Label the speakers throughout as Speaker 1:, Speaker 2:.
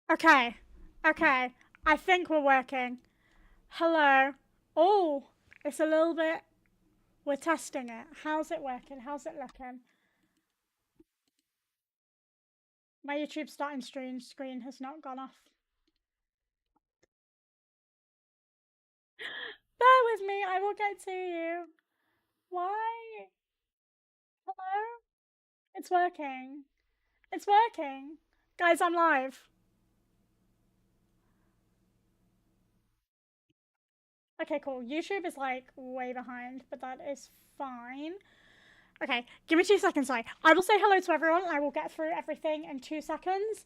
Speaker 1: Okay. Okay. I think we're working. Hello. Oh, it's a little bit. We're testing it. How's it working? How's it looking? My YouTube starting stream screen has not gone off. Bear with me. I will get to you. Why? Hello? It's working. It's working. Guys, I'm live. Okay, cool. YouTube is like way behind, but that is fine. Okay, give me 2 seconds, sorry. I will say hello to everyone. I will get through everything in 2 seconds.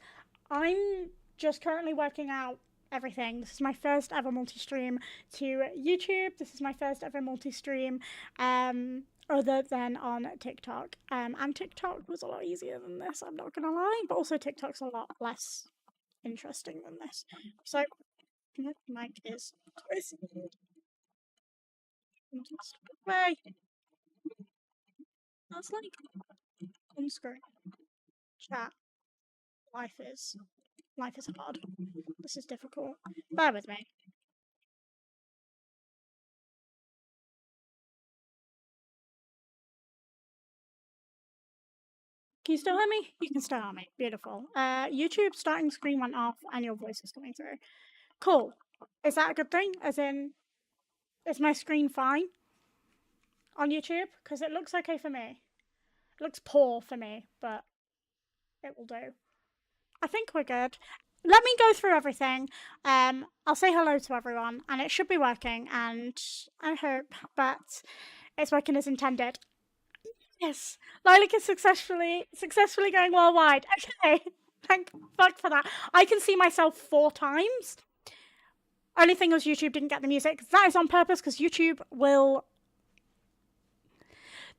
Speaker 1: I'm just currently working out everything. This is my first ever multi-stream to YouTube. This is my first ever multi-stream other than on TikTok. And TikTok was a lot easier than this, I'm not gonna lie. But also TikTok's a lot less interesting than this. So mic is way. That's like on screen. Chat. Life is life is hard. This is difficult. Bear with me. Can you still hear me? You can still hear me. Beautiful. YouTube starting screen went off and your voice is coming through. Cool. Is that a good thing? As in, is my screen fine on YouTube? Because it looks okay for me. It looks poor for me, but it will do. I think we're good. Let me go through everything. I'll say hello to everyone, and it should be working. And I hope that it's working as intended. Yes, Lilac is successfully going worldwide. Okay, thank fuck for that. I can see myself 4 times. Only thing was YouTube didn't get the music. That is on purpose because YouTube will.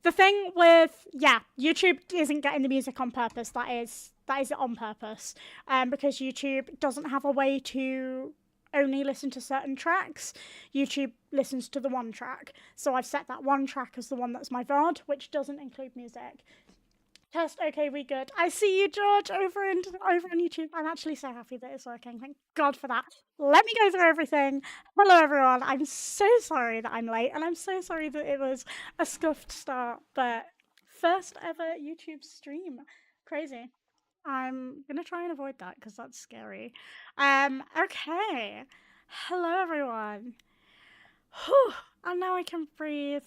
Speaker 1: The thing with YouTube isn't getting the music on purpose. That is on purpose. Because YouTube doesn't have a way to only listen to certain tracks. YouTube listens to the one track. So I've set that one track as the one that's my VOD, which doesn't include music. Test, okay, we good. I see you, George, over on YouTube. I'm actually so happy that it's working. Thank God for that. Let me go through everything. Hello, everyone. I'm so sorry that I'm late, and I'm so sorry that it was a scuffed start, but first ever YouTube stream. Crazy. I'm gonna try and avoid that because that's scary. Okay. Hello, everyone. Whew. And now I can breathe.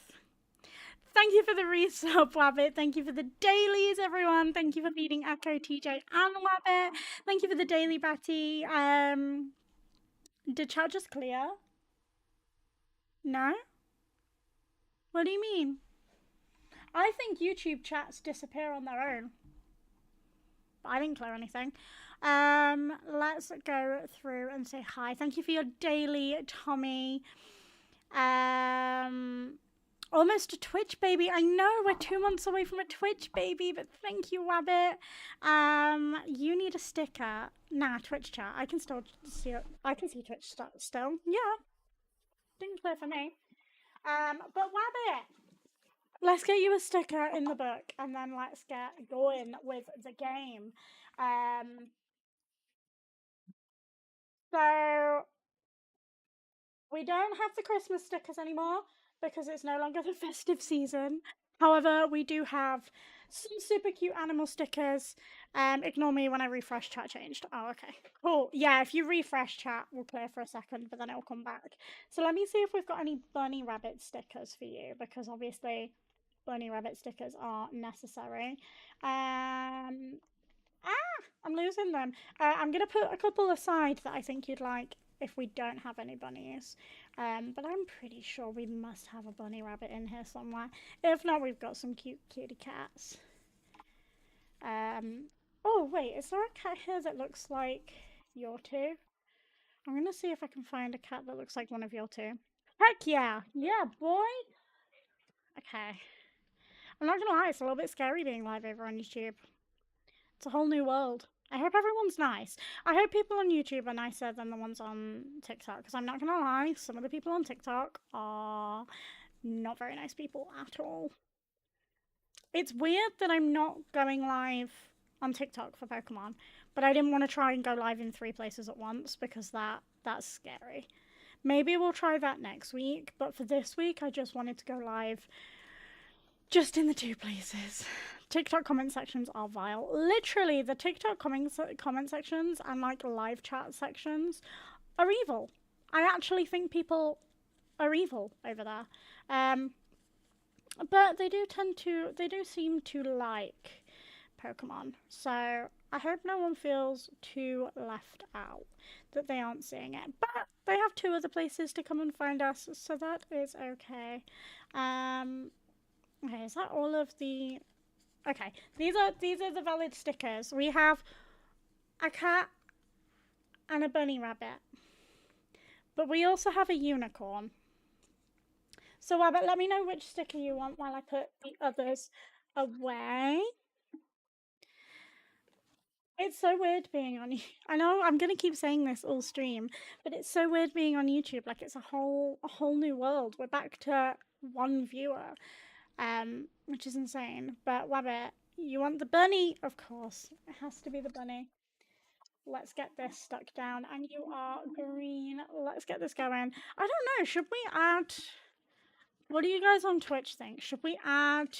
Speaker 1: Thank you for the resub, Wabbit. Thank you for the dailies, everyone. Thank you for feeding Echo, TJ, and Wabbit. Thank you for the daily, Betty. Did chat just clear? No? What do you mean? I think YouTube chats disappear on their own. But I didn't clear anything. Let's go through and say hi. Thank you for your daily, Tommy. Almost a Twitch baby. I know we're 2 months away from a Twitch baby, but thank you, Wabbit. You need a sticker. Nah, Twitch chat. I can still see it. I can see Twitch still. Yeah, didn't clear for me. But Wabbit, let's get you a sticker in the book, and then let's get going with the game. So we don't have the Christmas stickers anymore because it's no longer the festive season. However, we do have some super cute animal stickers. Ignore me when I refresh chat changed. Oh, okay. Cool. Yeah, if you refresh chat, we'll clear for a second, but then it'll come back. So let me see if we've got any bunny rabbit stickers for you, because obviously bunny rabbit stickers are necessary. I'm losing them. I'm gonna put a couple aside that I think you'd like if we don't have any bunnies. But I'm pretty sure we must have a bunny rabbit in here somewhere. If not, we've got some cute kitty cats. Oh wait, is there a cat here that looks like your two? I'm gonna see if I can find a cat that looks like one of your two. Heck yeah! Yeah, boy! Okay. I'm not gonna lie, it's a little bit scary being live over on YouTube. It's a whole new world. I hope everyone's nice. I hope people on YouTube are nicer than the ones on TikTok, because I'm not gonna lie, some of the people on TikTok are not very nice people at all. It's weird that I'm not going live on TikTok for Pokemon, but I didn't want to try and go live in 3 places at once because that's scary. Maybe we'll try that next week, but for this week, I just wanted to go live just in the 2 places. TikTok comment sections are vile. Literally, the TikTok comment sections and like live chat sections are evil. I actually think people are evil over there. But they do seem to like Pokemon. So I hope no one feels too left out that they aren't seeing it. But they have 2 other places to come and find us, so that is okay. Okay, is that all of the? Okay, these are the valid stickers. We have a cat and a bunny rabbit, but we also have a unicorn. So, Rabbit, let me know which sticker you want while I put the others away. It's so weird being on. I know I'm gonna keep saying this all stream, but it's so weird being on YouTube. Like it's a whole new world. We're back to 1 viewer, which is insane. But Rabbit, you want the bunny? Of course, it has to be the bunny. Let's get this stuck down, and you are green. Let's get this going. I don't know. Should we add? What do you guys on Twitch think? Should we add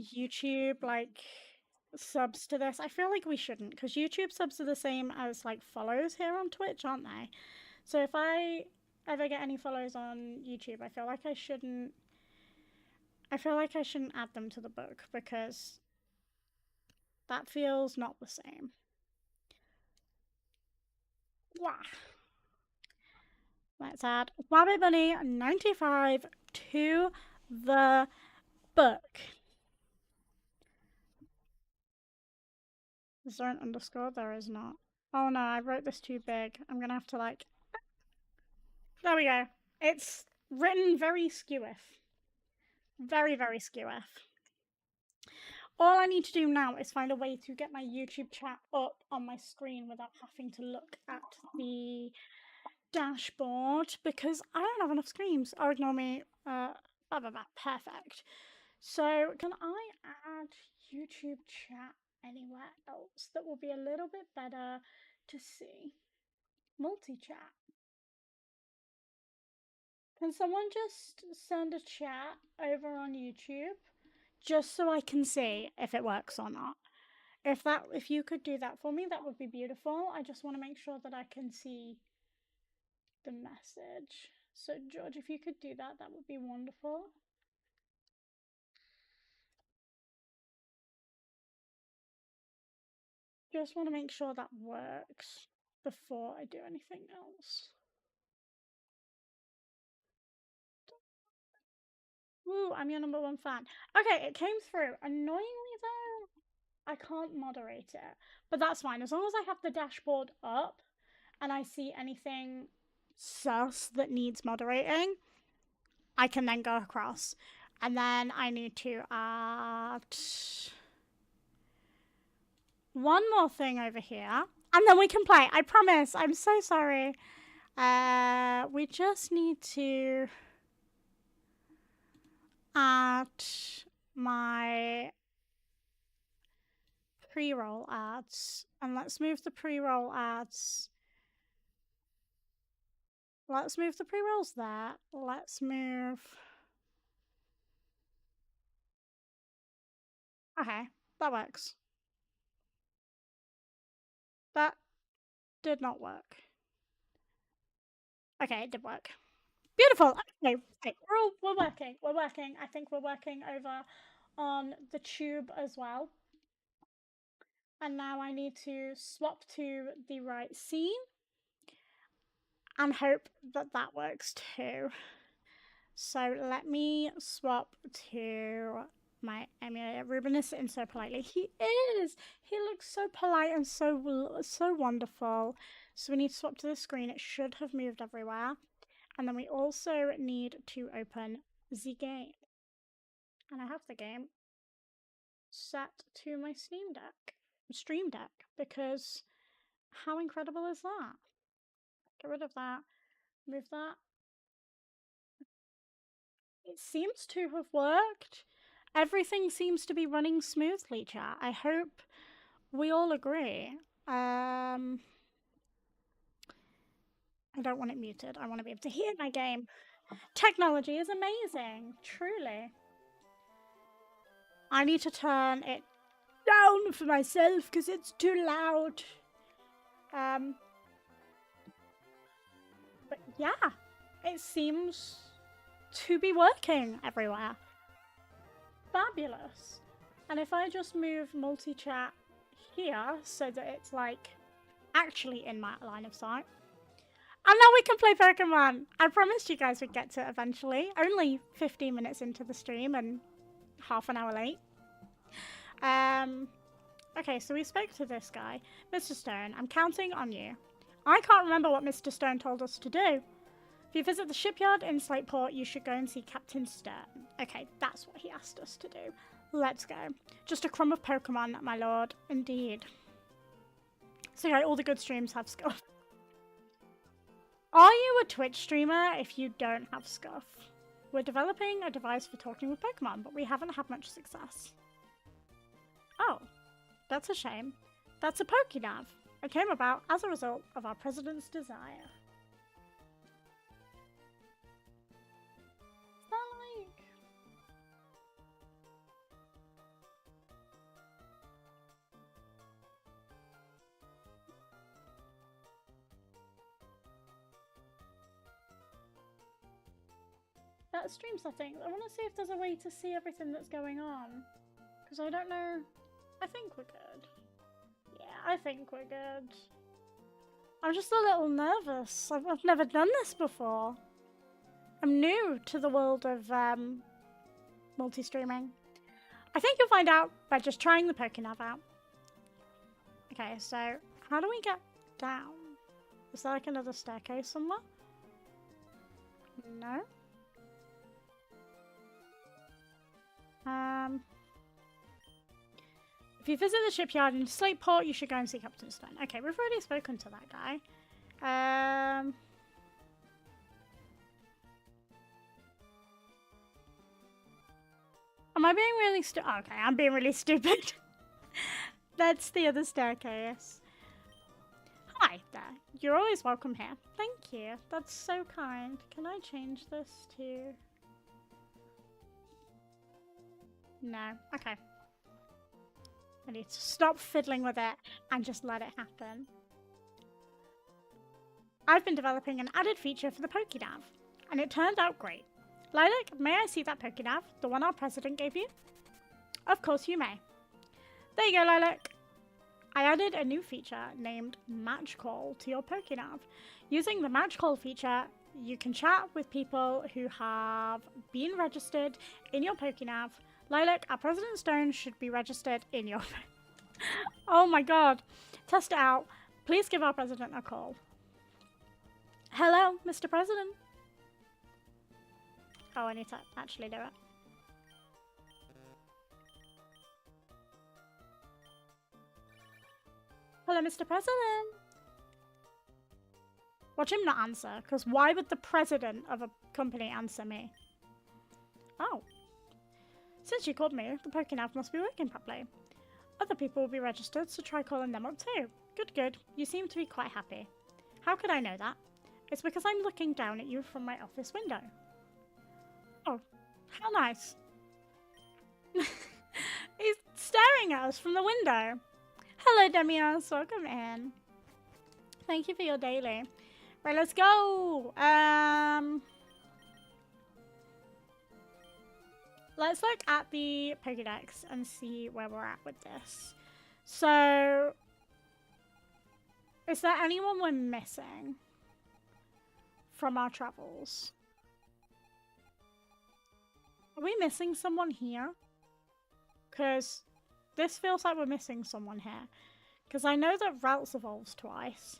Speaker 1: YouTube like subs to this? I feel like we shouldn't because YouTube subs are the same as like follows here on Twitch, aren't they? So if I ever get any follows on YouTube, I feel like I shouldn't. I feel like I shouldn't add them to the book because that feels not the same. Wah. Let's add Rabbit Bunny 95 to the book. Is there an underscore? There is not. Oh no, I wrote this too big. I'm gonna have to like. There we go. It's written very skewiff. Very, very skewiff. All I need to do now is find a way to get my YouTube chat up on my screen without having to look at the dashboard because I don't have enough screens. Oh, ignore me. Blah, blah, blah. Perfect. So, can I add YouTube chat anywhere else that will be a little bit better to see? Multi-chat. Can someone just send a chat over on YouTube just so I can see if it works or not? If you could do that for me, that would be beautiful. I just want to make sure that I can see the message. So George, if you could do that, that would be wonderful. Just want to make sure that works before I do anything else. Woo, I'm your #1 fan. Okay, it came through. Annoyingly though, I can't moderate it. But that's fine. As long as I have the dashboard up and I see anything sus that needs moderating, I can then go across. And then I need to add one more thing over here. And then we can play. I promise. I'm so sorry. We just need to add my pre-roll ads. And let's move the pre-roll ads. Let's move the pre-rolls there. Let's move. Okay, that works. That did not work. Okay, it did work. Beautiful. Okay, okay. We're working. We're working. I think we're working over on the tube as well. And now I need to swap to the right scene and hope that that works too. So let me swap to my emulator. Ruben is sitting so politely. He is. He looks so polite and so wonderful. So we need to swap to the screen. It should have moved everywhere. And then we also need to open the game. And I have the game set to my Stream Deck, because how incredible is that? Get rid of that, move that. It seems to have worked. Everything seems to be running smoothly, chat. I hope We all agree. I don't want it muted. I want to be able to hear my game. Technology is amazing, truly. I need to turn it down for myself because it's too loud. But yeah, it seems to be working everywhere. Fabulous. And if I just move multi-chat here so that it's like actually in my line of sight. And now we can play Pokemon! I promised you guys we'd get to it eventually. Only 15 minutes into the stream and half an hour late. Okay, so we spoke to this guy. Mr. Stone, I'm counting on you. I can't remember what Mr. Stone told us to do. If you visit the shipyard in Slateport, you should go and see Captain Stern. Okay, that's what he asked us to do. Let's go. Just a crumb of Pokemon, my lord. Indeed. So yeah, all the good streams have Scuff. Are you a Twitch streamer if you don't have Scuff? We're developing a device for talking with Pokemon, but we haven't had much success. Oh, that's a shame. That's a Pokénav. It came about as a result of our president's desire. Is that like... That stream settings. I want to see if there's a way to see everything that's going on. Because I don't know. I think we're good. Yeah, I think we're good. I'm just a little nervous. I've never done this before. I'm new to the world of multi-streaming. I think you'll find out by just trying the Pokénav out. Okay, so how do we get down? Is there like another staircase somewhere? No? If you visit the shipyard in Slateport, you should go and see Captain Stern. Okay, we've already spoken to that guy. Am I being really stupid? Okay, I'm being really stupid. That's the other staircase. Hi there. You're always welcome here. Thank you. That's so kind. Can I change this to... No. Okay. I need to stop fiddling with it and just let it happen. I've been developing an added feature for the Pokénav, and it turned out great. Lilac, may I see that Pokénav? The one our president gave you? Of course you may. There you go, Lilac. I added a new feature named Match Call to your Pokénav. Using the Match Call feature, you can chat with people who have been registered in your Pokénav. Lilac, our President Stone should be registered in your... Oh my god. Test it out. Please give our president a call. Hello, Mr. President. Oh, I need to actually do it. Hello, Mr. President. Watch him not answer, because why would the president of a company answer me? Oh. Since you called me, the Pokénav must be working properly. Other people will be registered, so try calling them up too. Good, good. You seem to be quite happy. How could I know that? It's because I'm looking down at you from my office window. Oh, how nice. He's staring at us from the window. Hello, Demios. Welcome in. Thank you for your daily. Right, let's go. Let's look at the Pokédex and see where we're at with this. So, is there anyone we're missing from our travels? Are we missing someone here? Because this feels like we're missing someone here. Because I know that Routes evolves twice.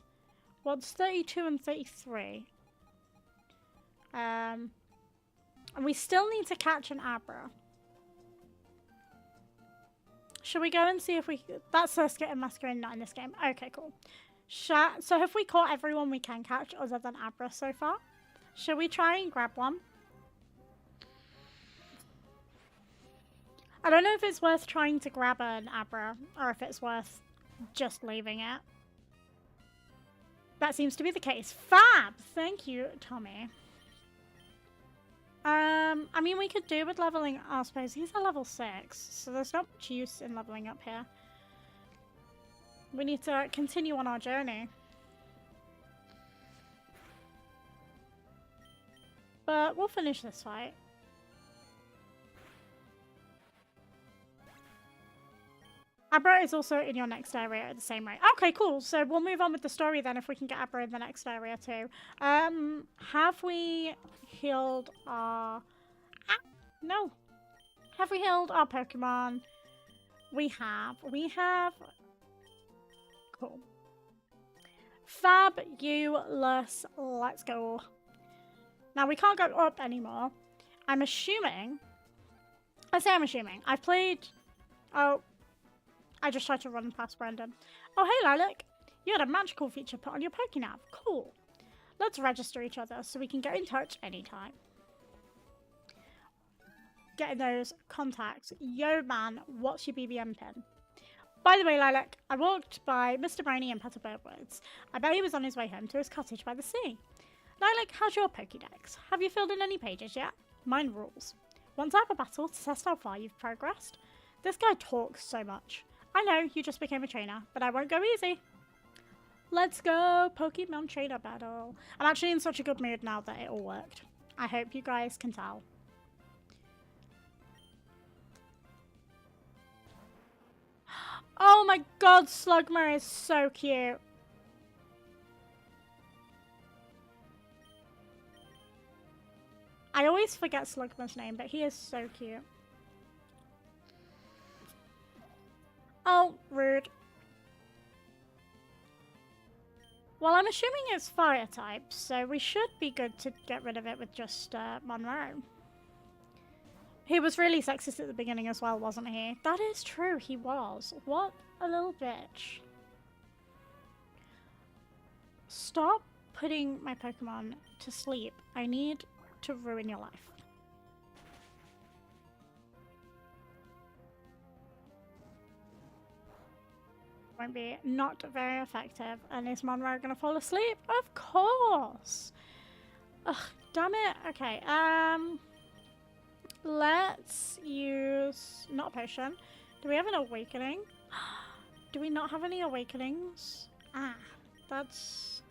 Speaker 1: What's 32 and 33? And we still need to catch an Abra. Should we go and see if we... That's Surskit and Masquerain not in this game. Okay, cool. So have we caught everyone we can catch other than Abra so far? Should we try and grab one? I don't know if it's worth trying to grab an Abra or if it's worth just leaving it. That seems to be the case. Fab! Thank you, Tommy. I mean, we could do with leveling, I suppose. He's a level 6, so there's not much use in leveling up here. We need to continue on our journey. But we'll finish this fight. Abra is also in your next area at the same rate. Okay, cool. So we'll move on with the story then if we can get Abra in the next area too. Have we healed our... no. Have we healed our Pokemon? We have. Cool. Fabulous. Let's go. Now we can't go up anymore. I'm assuming... I say I'm assuming. I've played... Oh... I just tried to run past Brendan. Oh, hey, Lilac. You had a magical feature put on your Pokénav. Cool. Let's register each other so we can get in touch anytime. Getting those contacts. Yo, man, what's your BBM pin? By the way, Lilac, I walked by Mr. Briny in Petalburg Woods. I bet he was on his way home to his cottage by the sea. Lilac, how's your Pokédex? Have you filled in any pages yet? Mine rules. Want to have a battle to test how far you've progressed? This guy talks so much. I know, you just became a trainer, but I won't go easy. Let's go, Pokemon trainer battle. I'm actually in such a good mood now that it all worked. I hope you guys can tell. Oh my god, Slugma is so cute. I always forget Slugma's name, but he is so cute. Oh, rude. Well, I'm assuming it's fire type, so we should be good to get rid of it with just Monroe. He was really sexist at the beginning as well, wasn't he? That is true, he was. What a little bitch. Stop putting my Pokemon to sleep. I need to ruin your life. Won't be not very effective. And is Monroe gonna fall asleep? Of course. Ugh, damn it. Okay, let's use not a potion. Do we have an awakening? Do we not have any awakenings? Ah, that's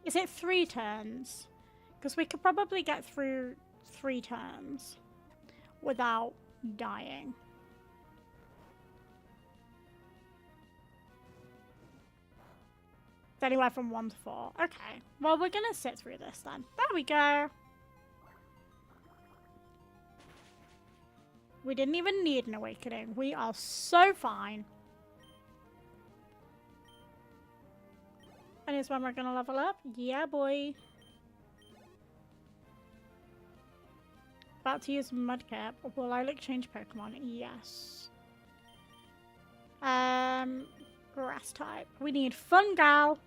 Speaker 1: Is it 3 turns? Because we could probably get through 3 turns without dying. It's anywhere from 1 to 4. Okay. Well, we're going to sit through this then. There we go. We didn't even need an awakening. We are so fine. And is when we're going to level up? Yeah, boy. About to use Mudkip. Will Lilac change Pokemon? Yes. Grass type. We need Fungal.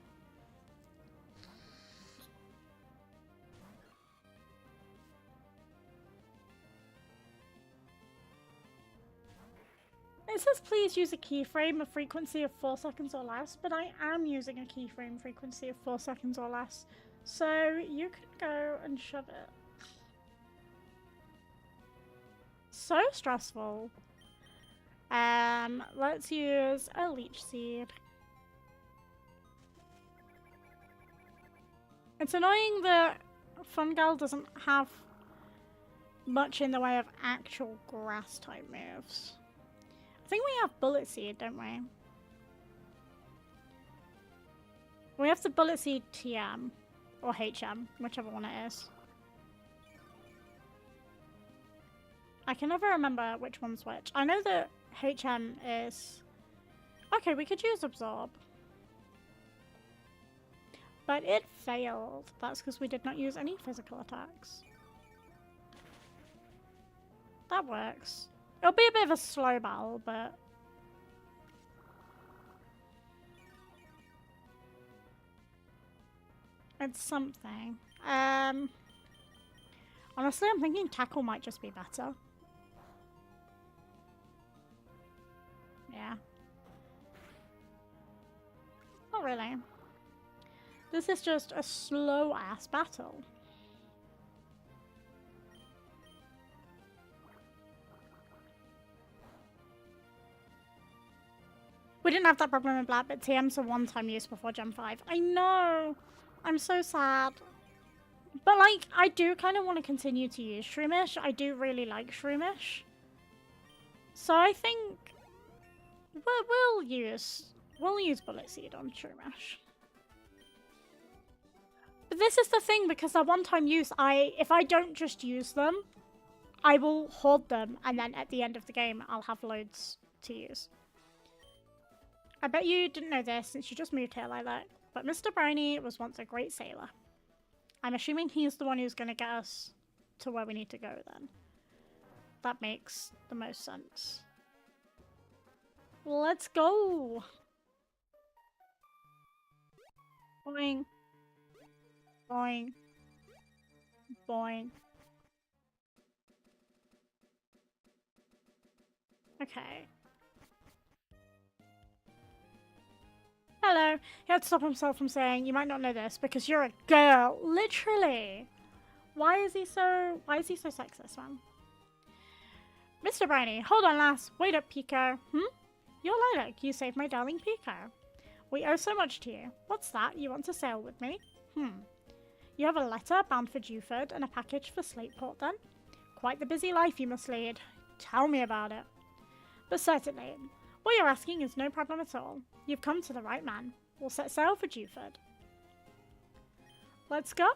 Speaker 1: It says please use a keyframe, a frequency of 4 seconds or less, but I am using a keyframe frequency of 4 seconds or less. So you can go and shove it. So stressful. Let's use a Leech Seed. It's annoying that Fungal doesn't have much in the way of actual grass type moves. I think we have Bullet Seed, don't we? We have the Bullet Seed TM or HM, whichever one it is. I can never remember which one's which. I know that HM is... Okay, we could use Absorb. But it failed. That's because we did not use any physical attacks. That works. It'll be a bit of a slow battle, but... it's something. Honestly, I'm thinking tackle might just be better. Yeah. Not really. This is just a slow-ass battle. We didn't have that problem in Black, but TM's a one-time use before Gen 5. I know! I'm so sad. But, like, I do kind of want to continue to use Shroomish. I do really like Shroomish. So I think we'll use Bullet Seed on Shroomish. But this is the thing, because they're one-time use, if I don't just use them, I will hoard them, and then at the end of the game, I'll have loads to use. I bet you didn't know this since you just moved here, Lilac, but Mr. Briny was once a great sailor. I'm assuming he's the one who's going to get us to where we need to go then. That makes the most sense. Let's go! Boing. Boing. Boing. Okay. Hello. He had to stop himself from saying, "You might not know this because you're a girl." Literally. Why is he so sexist, man? Mr. Briny, hold on, lass. Wait up, Pico. You're Lilac. You saved my darling Pico. We owe so much to you. What's that? You want to sail with me? You have a letter bound for Dewford and a package for Slateport, then? Quite the busy life you must lead. Tell me about it. But certainly. What you're asking is no problem at all. You've come to the right man. We'll set sail for Dewford. Let's go.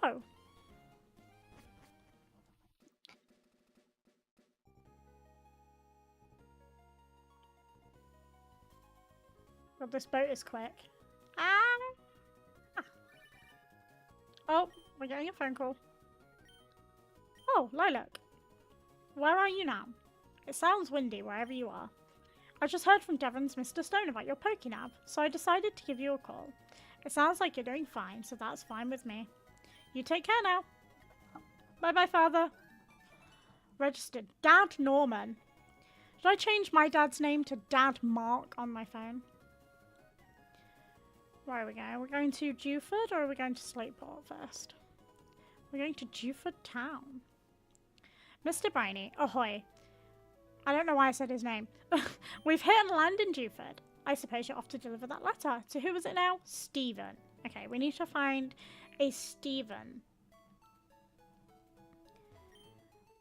Speaker 1: God, this boat is quick. Oh, we're getting a phone call. Oh, Lilac. Where are you now? It sounds windy wherever you are. I just heard from Devon's Mr. Stone about your Pokénab, so I decided to give you a call. It sounds like you're doing fine, so that's fine with me. You take care now. Bye-bye, Father. Registered Dad Norman. Should I change my dad's name to Dad Mark on my phone? Where are we going? Are we going to Dewford or are we going to Slateport first? We're going to Dewford Town. Mr. Briny, ahoy. I don't know why I said his name. We've hit and land in Dewford. I suppose you're off to deliver that letter. To who is it now? Stephen. Okay, we need to find a Stephen.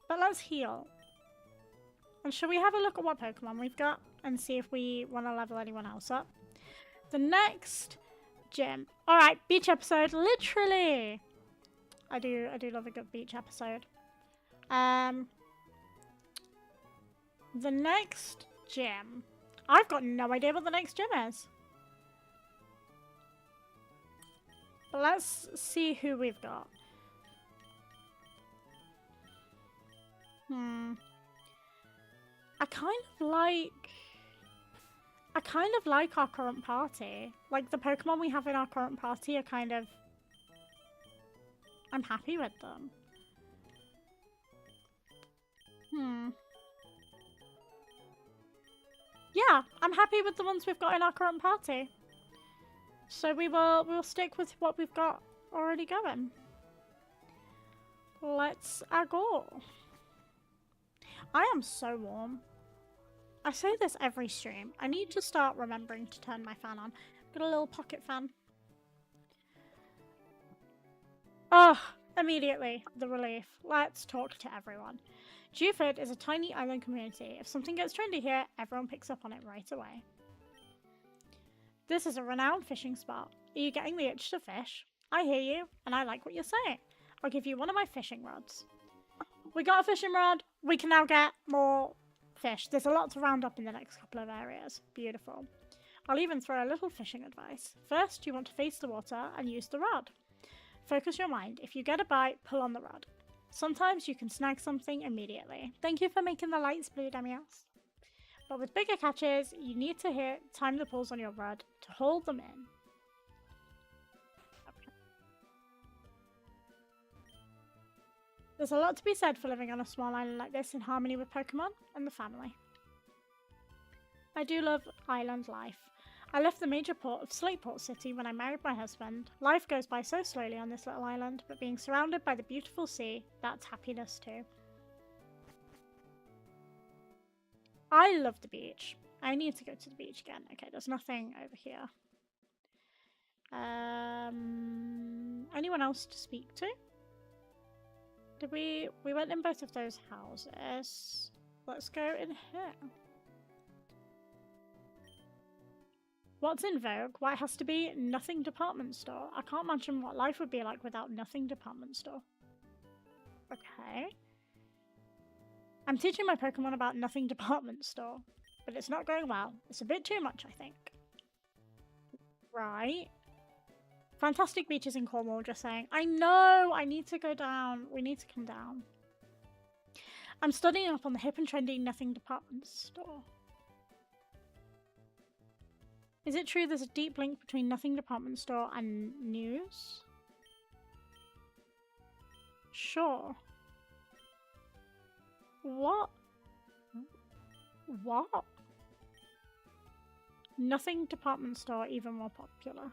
Speaker 1: But let's heal. And shall we have a look at what Pokemon we've got and see if we want to level anyone else up? The next gym. Alright, beach episode. Literally. I do love a good beach episode. The next gym. I've got no idea what the next gym is. But let's see who we've got. I kind of like our current party. Like, the Pokemon we have in our current party are kind of... I'm happy with them. Yeah, I'm happy with the ones we've got in our current party. So we'll stick with what we've got already going. Let's go. I am so warm. I say this every stream. I need to start remembering to turn my fan on. Got a little pocket fan. Oh, immediately, the relief. Let's talk to everyone. Dewford is a tiny island community. If something gets trendy here, everyone picks up on it right away. This is a renowned fishing spot. Are you getting the itch to fish? I hear you, and I like what you're saying. I'll give you one of my fishing rods. We got a fishing rod. We can now get more fish. There's a lot to round up in the next couple of areas. Beautiful. I'll even throw a little fishing advice. First, you want to face the water and use the rod. Focus your mind. If you get a bite, pull on the rod. Sometimes you can snag something immediately. Thank you for making the lights blue, Demios. But with bigger catches, you need to time the pulls on your rod to hold them in. Okay. There's a lot to be said for living on a small island like this in harmony with Pokemon and the family. I do love island life. I left the major port of Slateport City when I married my husband. Life goes by so slowly on this little island, but being surrounded by the beautiful sea, that's happiness too. I love the beach. I need to go to the beach again. Okay, there's nothing over here. Anyone else to speak to? Did we went in both of those houses. Let's go in here. What's in vogue? Why it has to be nothing department store? I can't imagine what life would be like without nothing department store. Okay. I'm teaching my Pokemon about nothing department store, but it's not going well. It's a bit too much, I think. Right. Fantastic beaches in Cornwall, just saying. I know! I need to go down. We need to come down. I'm studying up on the hip and trendy nothing department store. Is it true there's a deep link between nothing department store and news? Sure. What? What? Nothing department store even more popular.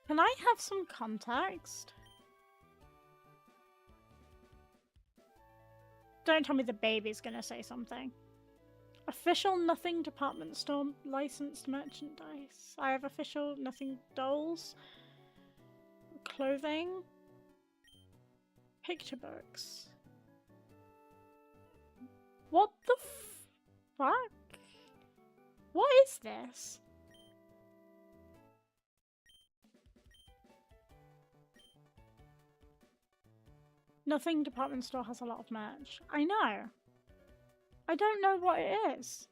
Speaker 1: Can I have some context? Don't tell me the baby's gonna say something. Official nothing department store licensed merchandise. I have official nothing dolls. Clothing. Picture books. What the fuck? What is this? Nothing department store has a lot of merch. I know. I don't know what it is.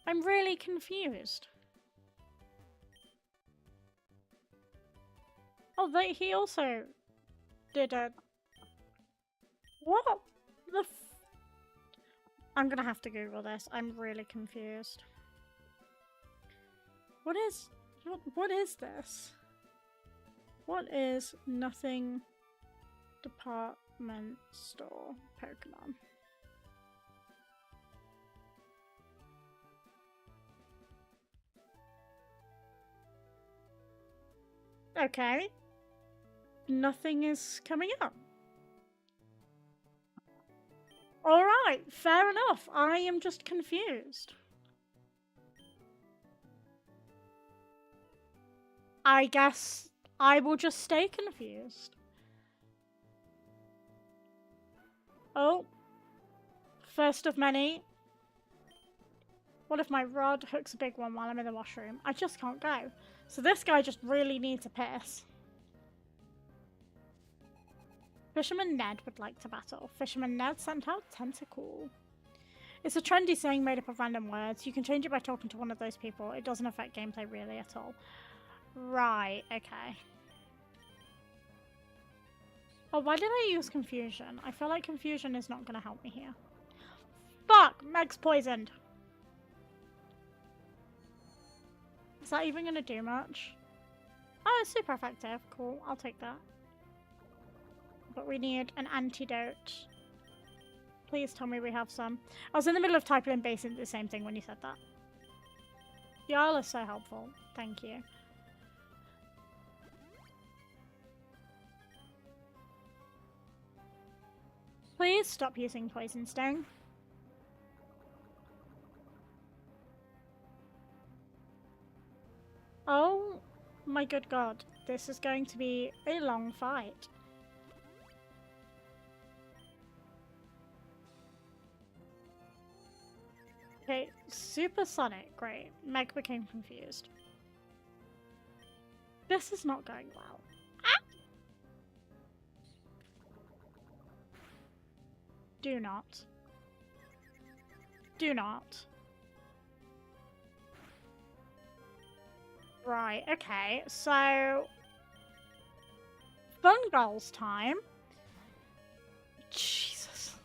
Speaker 1: I'm really confused. Oh, he also did a... What the I'm gonna have to Google this. I'm really confused. What is this? What is nothing department store Pokemon? Okay. Nothing is coming up. Alright, fair enough. I am just confused. I guess I will just stay confused. Oh. First of many. What if my rod hooks a big one while I'm in the washroom? I just can't go. So this guy just really needs a piss. Fisherman Ned would like to battle. Fisherman Ned sent out Tentacle. It's a trendy saying made up of random words. You can change it by talking to one of those people. It doesn't affect gameplay really at all. Right, okay. Oh, why did I use Confusion? I feel like Confusion is not going to help me here. Fuck! Meg's poisoned. Is that even going to do much? Oh, it's super effective. Cool, I'll take that. But we need an antidote. Please tell me we have some. I was in the middle of typing in basically the same thing when you said that. Y'all are so helpful. Thank you. Please stop using Poison Sting. Oh my good god. This is going to be a long fight. Okay, Supersonic, great. Meg became confused. This is not going well. Ah! Do not. Do not. Right, okay, so... Fun goals time. Jesus.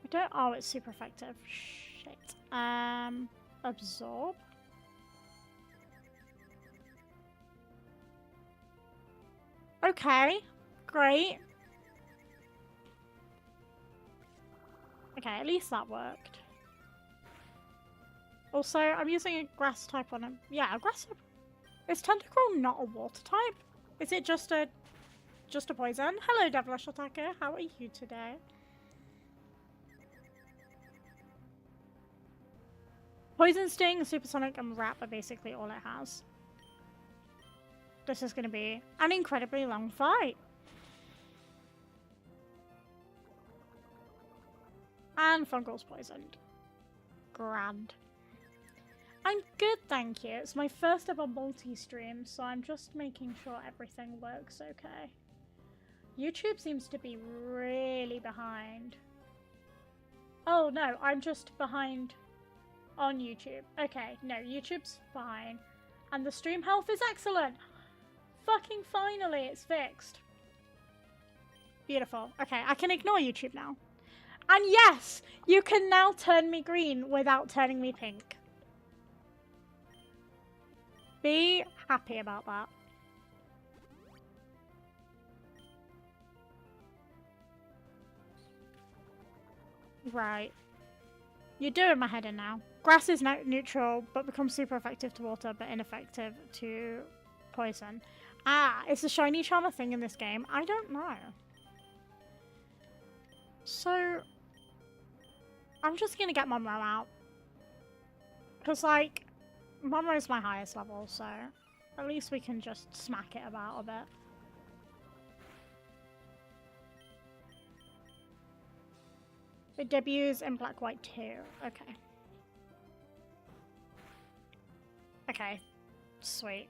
Speaker 1: I don't... Oh, it's super effective. Shit. Absorb. Okay, great. Okay, at least that worked. Also, I'm using a grass type on him. Yeah, a grass type. Is Tentacruel not a water type? Is it just a poison? Hello, Devilish Attacker. How are you today? Poison, Sting, Supersonic, and Wrap are basically all it has. This is going to be an incredibly long fight. And Fungal's poisoned. Grand. I'm good, thank you. It's my first ever multi-stream, so I'm just making sure everything works okay. YouTube seems to be really behind. Oh no, I'm just behind on YouTube. Okay, no, YouTube's fine. And the stream health is excellent. Fucking finally, it's fixed. Beautiful. Okay, I can ignore YouTube now. And yes, you can now turn me green without turning me pink. Be happy about that. Right. You're doing my head in now. Grass is neutral, but becomes super effective to water, but ineffective to poison. Ah, is the shiny charm a thing in this game? I don't know. So, I'm just gonna get Monroe out. Because, like, Monroe's my highest level, so at least we can just smack it about a bit. It debuts in Black White 2. Okay. Okay. Sweet.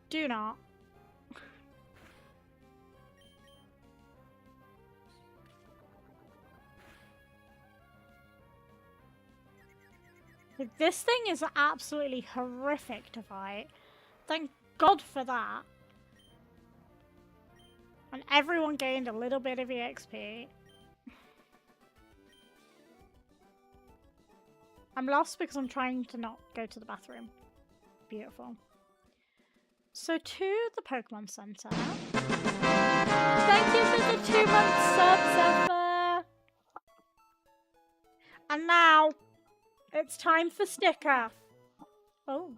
Speaker 1: Do not. This thing is absolutely horrific to fight. Thank God for that. And everyone gained a little bit of EXP. I'm lost because I'm trying to not go to the bathroom. Beautiful. So to the Pokemon Center. Thank you for the 2-month sub, Zephyr. And now, it's time for sticker. Oh.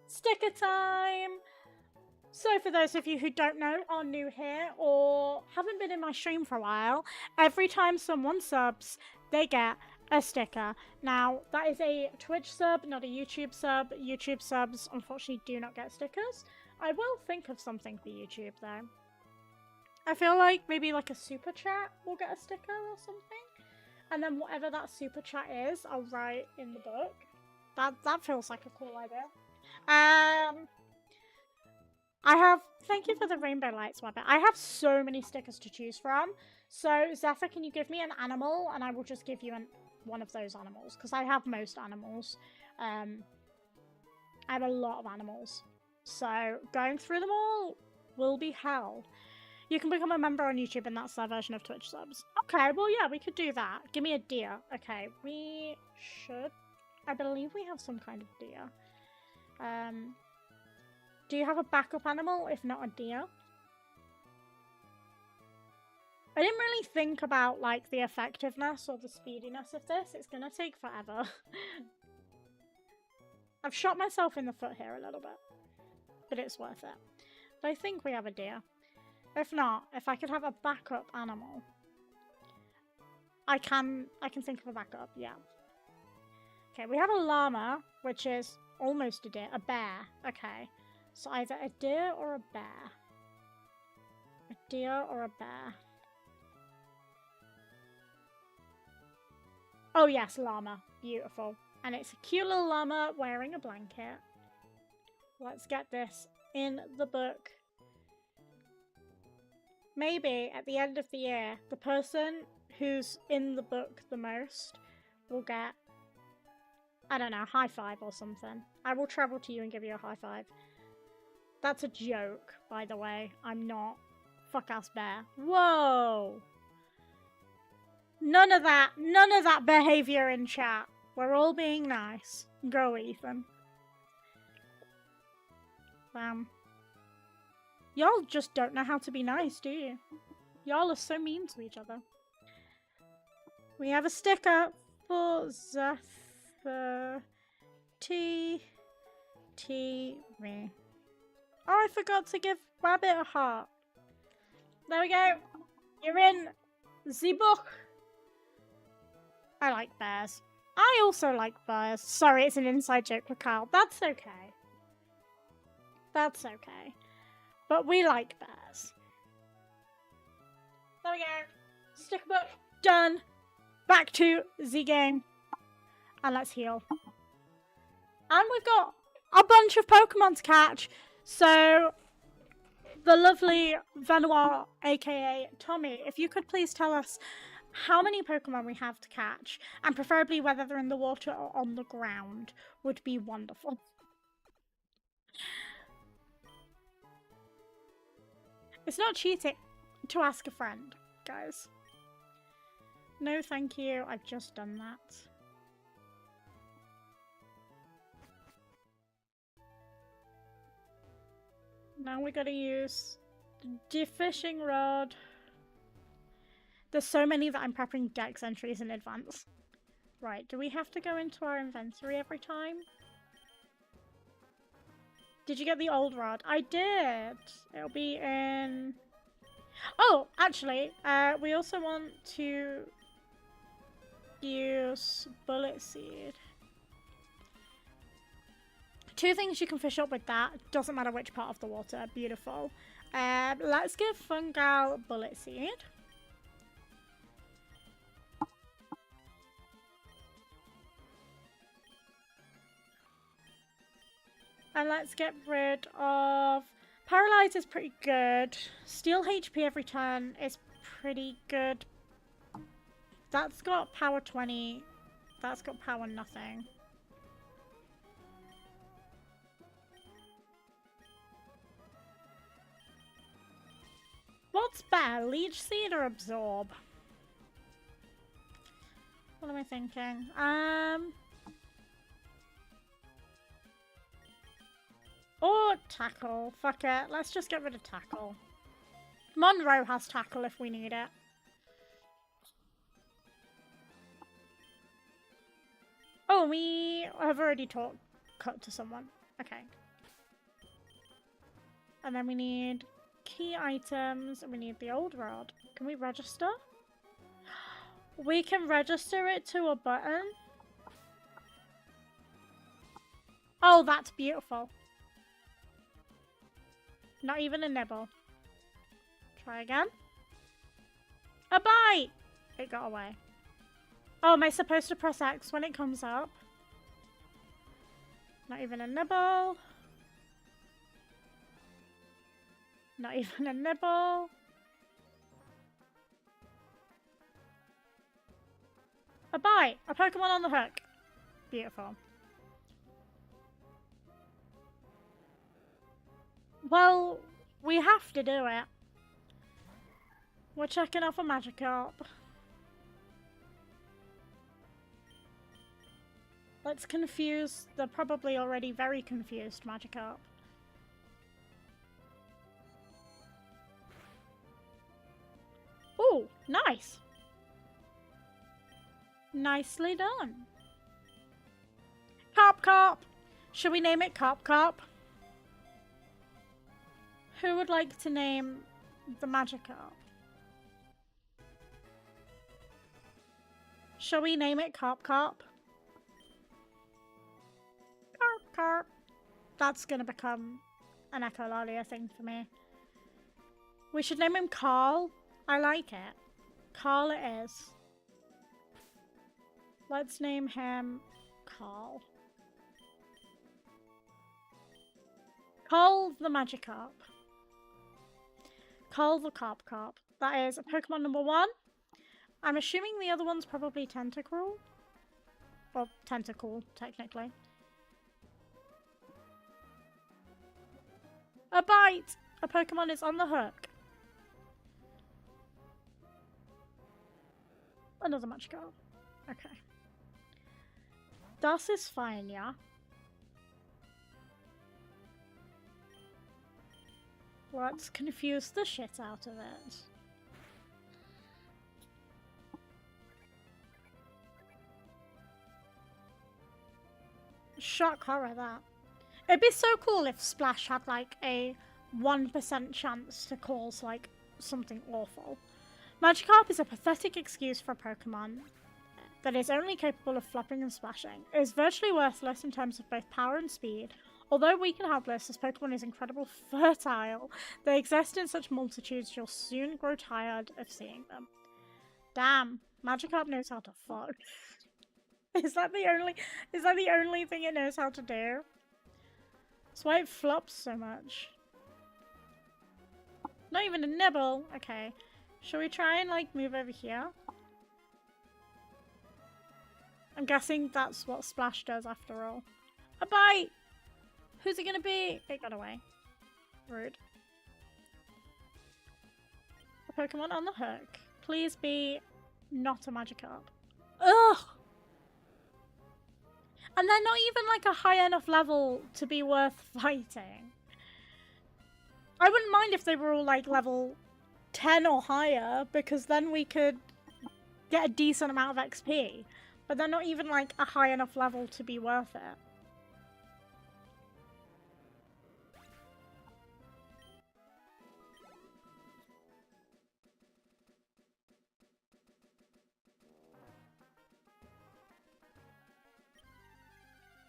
Speaker 1: Sticker time! So for those of you who don't know, are new here, or haven't been in my stream for a while, every time someone subs, they get a sticker. Now, that is a Twitch sub, not a YouTube sub. YouTube subs, unfortunately, do not get stickers. I will think of something for YouTube, though. I feel like maybe like a super chat will get a sticker or something. And then whatever that super chat is, I'll write in the book. That feels like a cool idea. Thank you for the rainbow lights, Webbit. I have so many stickers to choose from. So, Zephyr, can you give me an animal? And I will just give you one of those animals. Because I have most animals. I have a lot of animals. So, going through them all will be hell. You can become a member on YouTube and that's their version of Twitch subs. Okay, well, yeah, we could do that. Give me a deer. Okay, we should... I believe we have some kind of deer. Do you have a backup animal, if not a deer? I didn't really think about, like, the effectiveness or the speediness of this. It's gonna take forever. I've shot myself in the foot here a little bit. But it's worth it. But I think we have a deer. If not, if I could have a backup animal. I can think of a backup, yeah. Okay, we have a llama, which is almost a deer. A bear, okay. So either a deer or a bear. A deer or a bear. Oh yes, llama. Beautiful. And it's a cute little llama wearing a blanket. Let's get this in the book. Maybe at the end of the year, the person who's in the book the most will get, I don't know, a high five or something. I will travel to you and give you a high five. That's a joke, by the way. I'm not. Fuck ass bear. Whoa! None of that. None of that behavior in chat. We're all being nice. Go, Ethan. Y'all just don't know how to be nice, do you? Y'all are so mean to each other. We have a sticker for Zephyr me. Oh, I forgot to give Rabbit a heart. There we go. You're in the book. I like bears. I also like bears. Sorry, it's an inside joke with Carl. That's okay. That's okay. But we like bears. There we go. Sticker book. Done. Back to the game. And let's heal. And we've got a bunch of Pokemon to catch. So, the lovely Venoir, aka Tommy, if you could please tell us how many Pokemon we have to catch, and preferably whether they're in the water or on the ground, would be wonderful. It's not cheating to ask a friend, guys. No, thank you. I've just done that. Now we gotta use the fishing rod. There's so many that I'm prepping dex entries in advance. Right, do we have to go into our inventory every time? Did you get the old rod? I did! It'll be in... Oh, actually, we also want to use Bullet Seed. 2 things you can fish up with that. Doesn't matter which part of the water. Beautiful. Let's give Fungal Bullet Seed. And let's get rid of... Paralyze is pretty good. Steal HP every turn is pretty good. That's got power 20. That's got power nothing. What's better, Leech Seed or Absorb? What am I thinking? Or Tackle. Fuck it. Let's just get rid of Tackle. Monroe has Tackle if we need it. Oh, we have already cut to someone. Okay. And then we need key items, and we need the old rod. Can we register? We can register it to a button. Oh, that's beautiful. Not even a nibble. Try again. A bite! It got away. Oh, am I supposed to press X when it comes up? Not even a nibble. Not even a nibble. A bite! A Pokemon on the hook. Beautiful. Well, we have to do it. We're checking off a Magikarp. Let's confuse the probably already very confused Magikarp. Ooh, nice! Nicely done. Carp! Should we name it Carp? Who would like to name the Magikarp? Shall we name it Carp? Carp. That's gonna become an Echolalia thing for me. We should name him Carl. I like it. Carl it is. Let's name him Carl. Carl the Magikarp. Carl the Carp. That is Pokemon number 1. I'm assuming the other one's probably Tentacruel. Or Tentacle, technically. A bite! A Pokemon is on the hook. Another Magikarp. Okay. Das ist fine, yeah? Let's confuse the shit out of it. Shock horror, that. It'd be so cool if Splash had, like, a 1% chance to cause, like, something awful. Magikarp is a pathetic excuse for a Pokemon that is only capable of flopping and splashing. It is virtually worthless in terms of both power and speed. Although weak and helpless, this Pokemon is incredibly fertile. They exist in such multitudes you'll soon grow tired of seeing them. Damn, Magikarp knows how to fuck. Is that the only thing it knows how to do? That's why it flops so much. Not even a nibble. Okay. Shall we try and, like, move over here? I'm guessing that's what Splash does after all. A bite! Who's it gonna be? It got away. Rude. A Pokemon on the hook. Please be not a Magikarp. Ugh! And they're not even, like, a high enough level to be worth fighting. I wouldn't mind if they were all, like, level 10 or higher, because then we could get a decent amount of XP. But they're not even, like, a high enough level to be worth it.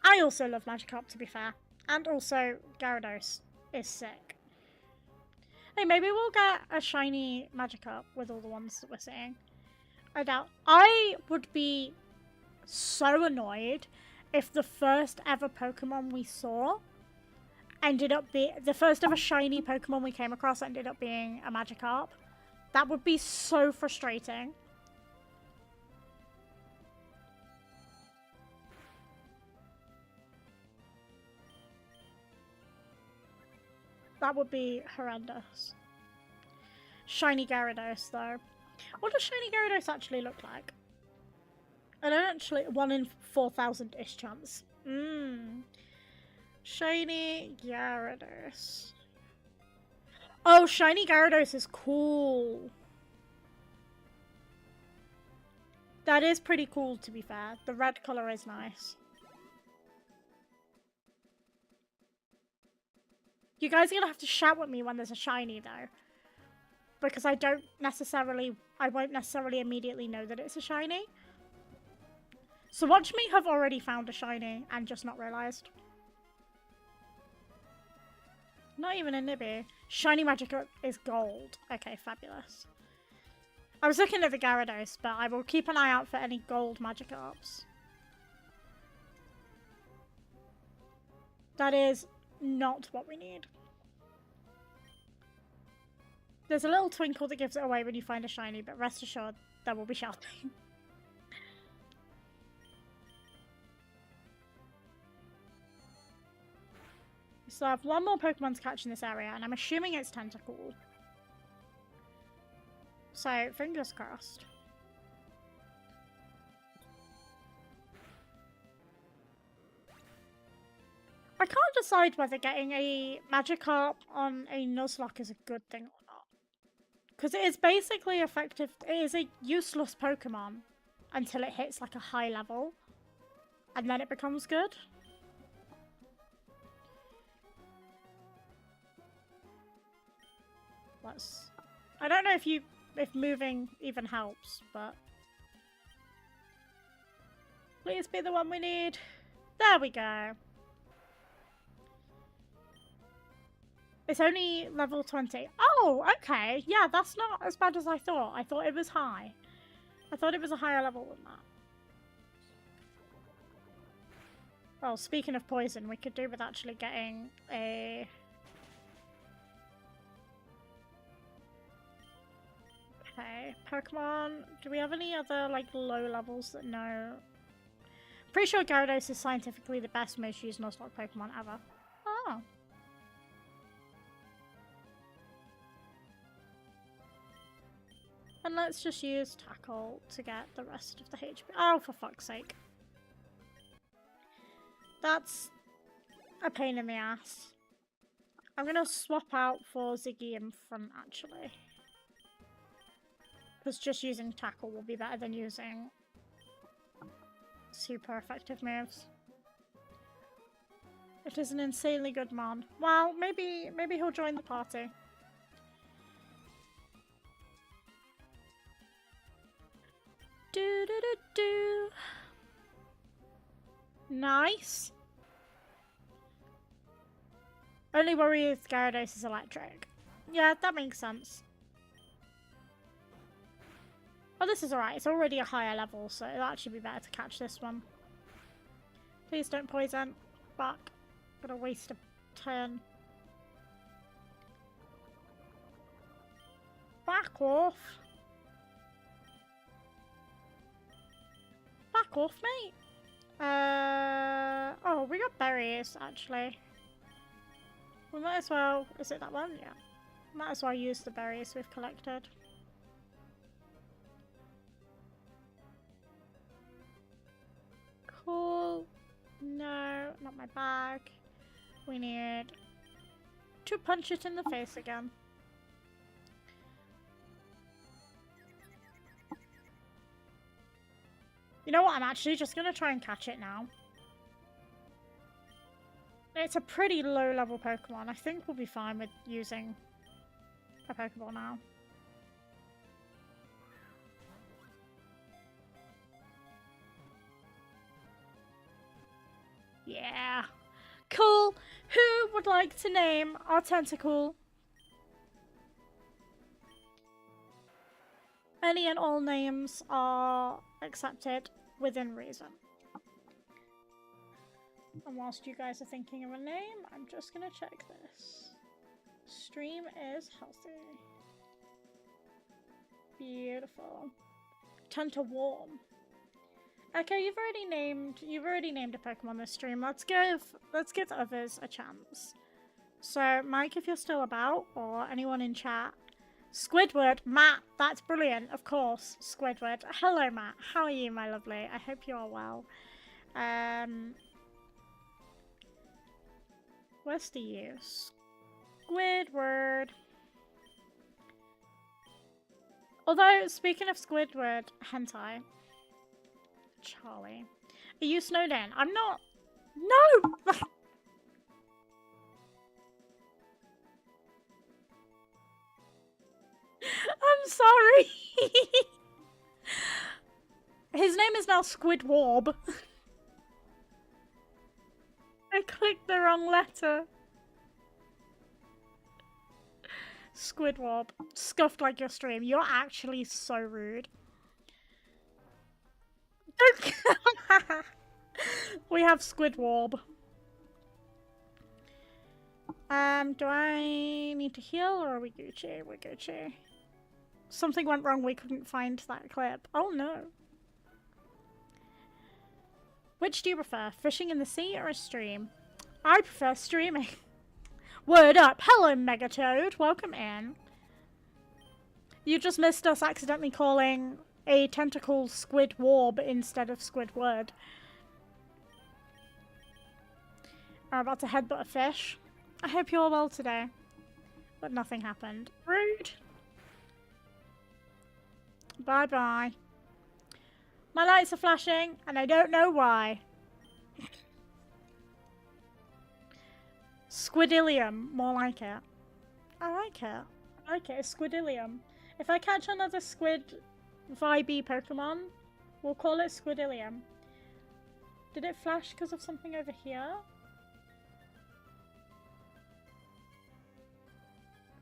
Speaker 1: I also love Magikarp, to be fair. And also, Gyarados is sick. Hey, maybe we'll get a shiny Magikarp with all the ones that we're seeing. I doubt. I would be so annoyed if the first ever Pokemon we saw ended up being... the first ever shiny Pokemon we came across ended up being a Magikarp. That would be so frustrating. That would be horrendous. Shiny Gyarados, though. What does shiny Gyarados actually look like? I don't actually... 1 in 4,000-ish chance. Shiny Gyarados. Oh, shiny Gyarados is cool. That is pretty cool, to be fair. The red colour is nice. You guys are going to have to shout at me when there's a shiny, though. Because I won't necessarily immediately know that it's a shiny. So watch me have already found a shiny and just not realised. Not even a Nibby. Shiny Magikarp is gold. Okay, fabulous. I was looking at the Gyarados, but I will keep an eye out for any gold Magikarps. That is not what we need. There's a little twinkle that gives it away when you find a shiny, but rest assured, there will be shouting. We still have one more Pokemon to catch in this area, and I'm assuming it's Tentacool. So, fingers crossed. I can't decide whether getting a Magikarp on a Nuzlocke is a good thing or not. Because it is basically effective. It is a useless Pokemon until it hits like a high level. And then it becomes good. I don't know if moving even helps, but... Please be the one we need. There we go. It's only level 20. Oh, okay. Yeah, that's not as bad as I thought. I thought it was high. I thought it was a higher level than that. Well, speaking of poison, we could do with actually getting a... Okay, Pokemon. Do we have any other, like, low levels that know? Pretty sure Gyarados is scientifically the best, most used Nuzlocke Pokemon ever. Oh. And let's just use Tackle to get the rest of the HP. Oh, for fuck's sake. That's a pain in the ass. I'm gonna swap out for Ziggy in front, actually. Because just using Tackle will be better than using super effective moves. It is an insanely good mon. Well, maybe he'll join the party. Do do do do. Nice. Only worry is Gyarados is electric. Yeah, that makes sense. Oh, this is alright. It's already a higher level, so it'll actually be better to catch this one. Please don't poison. Fuck. Gonna waste a turn. Back off. Back off, mate. Oh, we got berries, actually. We might as well... Is it that one? Yeah. Might as well use the berries we've collected. Cool. No, not my bag. We need to punch it in the face again. You know what? I'm actually just going to try and catch it now. It's a pretty low level Pokemon. I think we'll be fine with using a Pokeball now. Yeah. Cool. Who would like to name our tentacle? Any and all names are accepted within reason. And whilst you guys are thinking of a name, I'm just gonna check this. Stream is healthy. Beautiful. Tentawarm. Okay, you've already named a Pokemon this stream. Let's give others a chance. So, Mike, if you're still about, or anyone in chat. Squidward, Matt, that's brilliant, of course, Squidward. Hello, Matt. How are you, my lovely? I hope you are well. Where's the use? Squidward. Although, speaking of Squidward, hentai. Charlie. Are you snowed in? I'm not. No! I'm sorry. His name is now Squidwarb. I clicked the wrong letter. Squidwarb. Scuffed like your stream. You're actually so rude. We have Squidwarb. Do I need to heal or are we Gucci? We're Gucci. Something went wrong, we couldn't find that clip. Oh no. Which do you prefer? Fishing in the sea or a stream? I prefer streaming. Word up. Hello, Megatoad. Welcome in. You just missed us accidentally calling a tentacle Squidwarb instead of Squidward. I'm about to headbutt a fish. I hope you're well today. But nothing happened. Rude. Bye-bye. My lights are flashing, and I don't know why. Squidillium. More like it. I like it. I like it. Squidillium. If I catch another squid vibey Pokemon, we'll call it Squidillium. Did it flash because of something over here?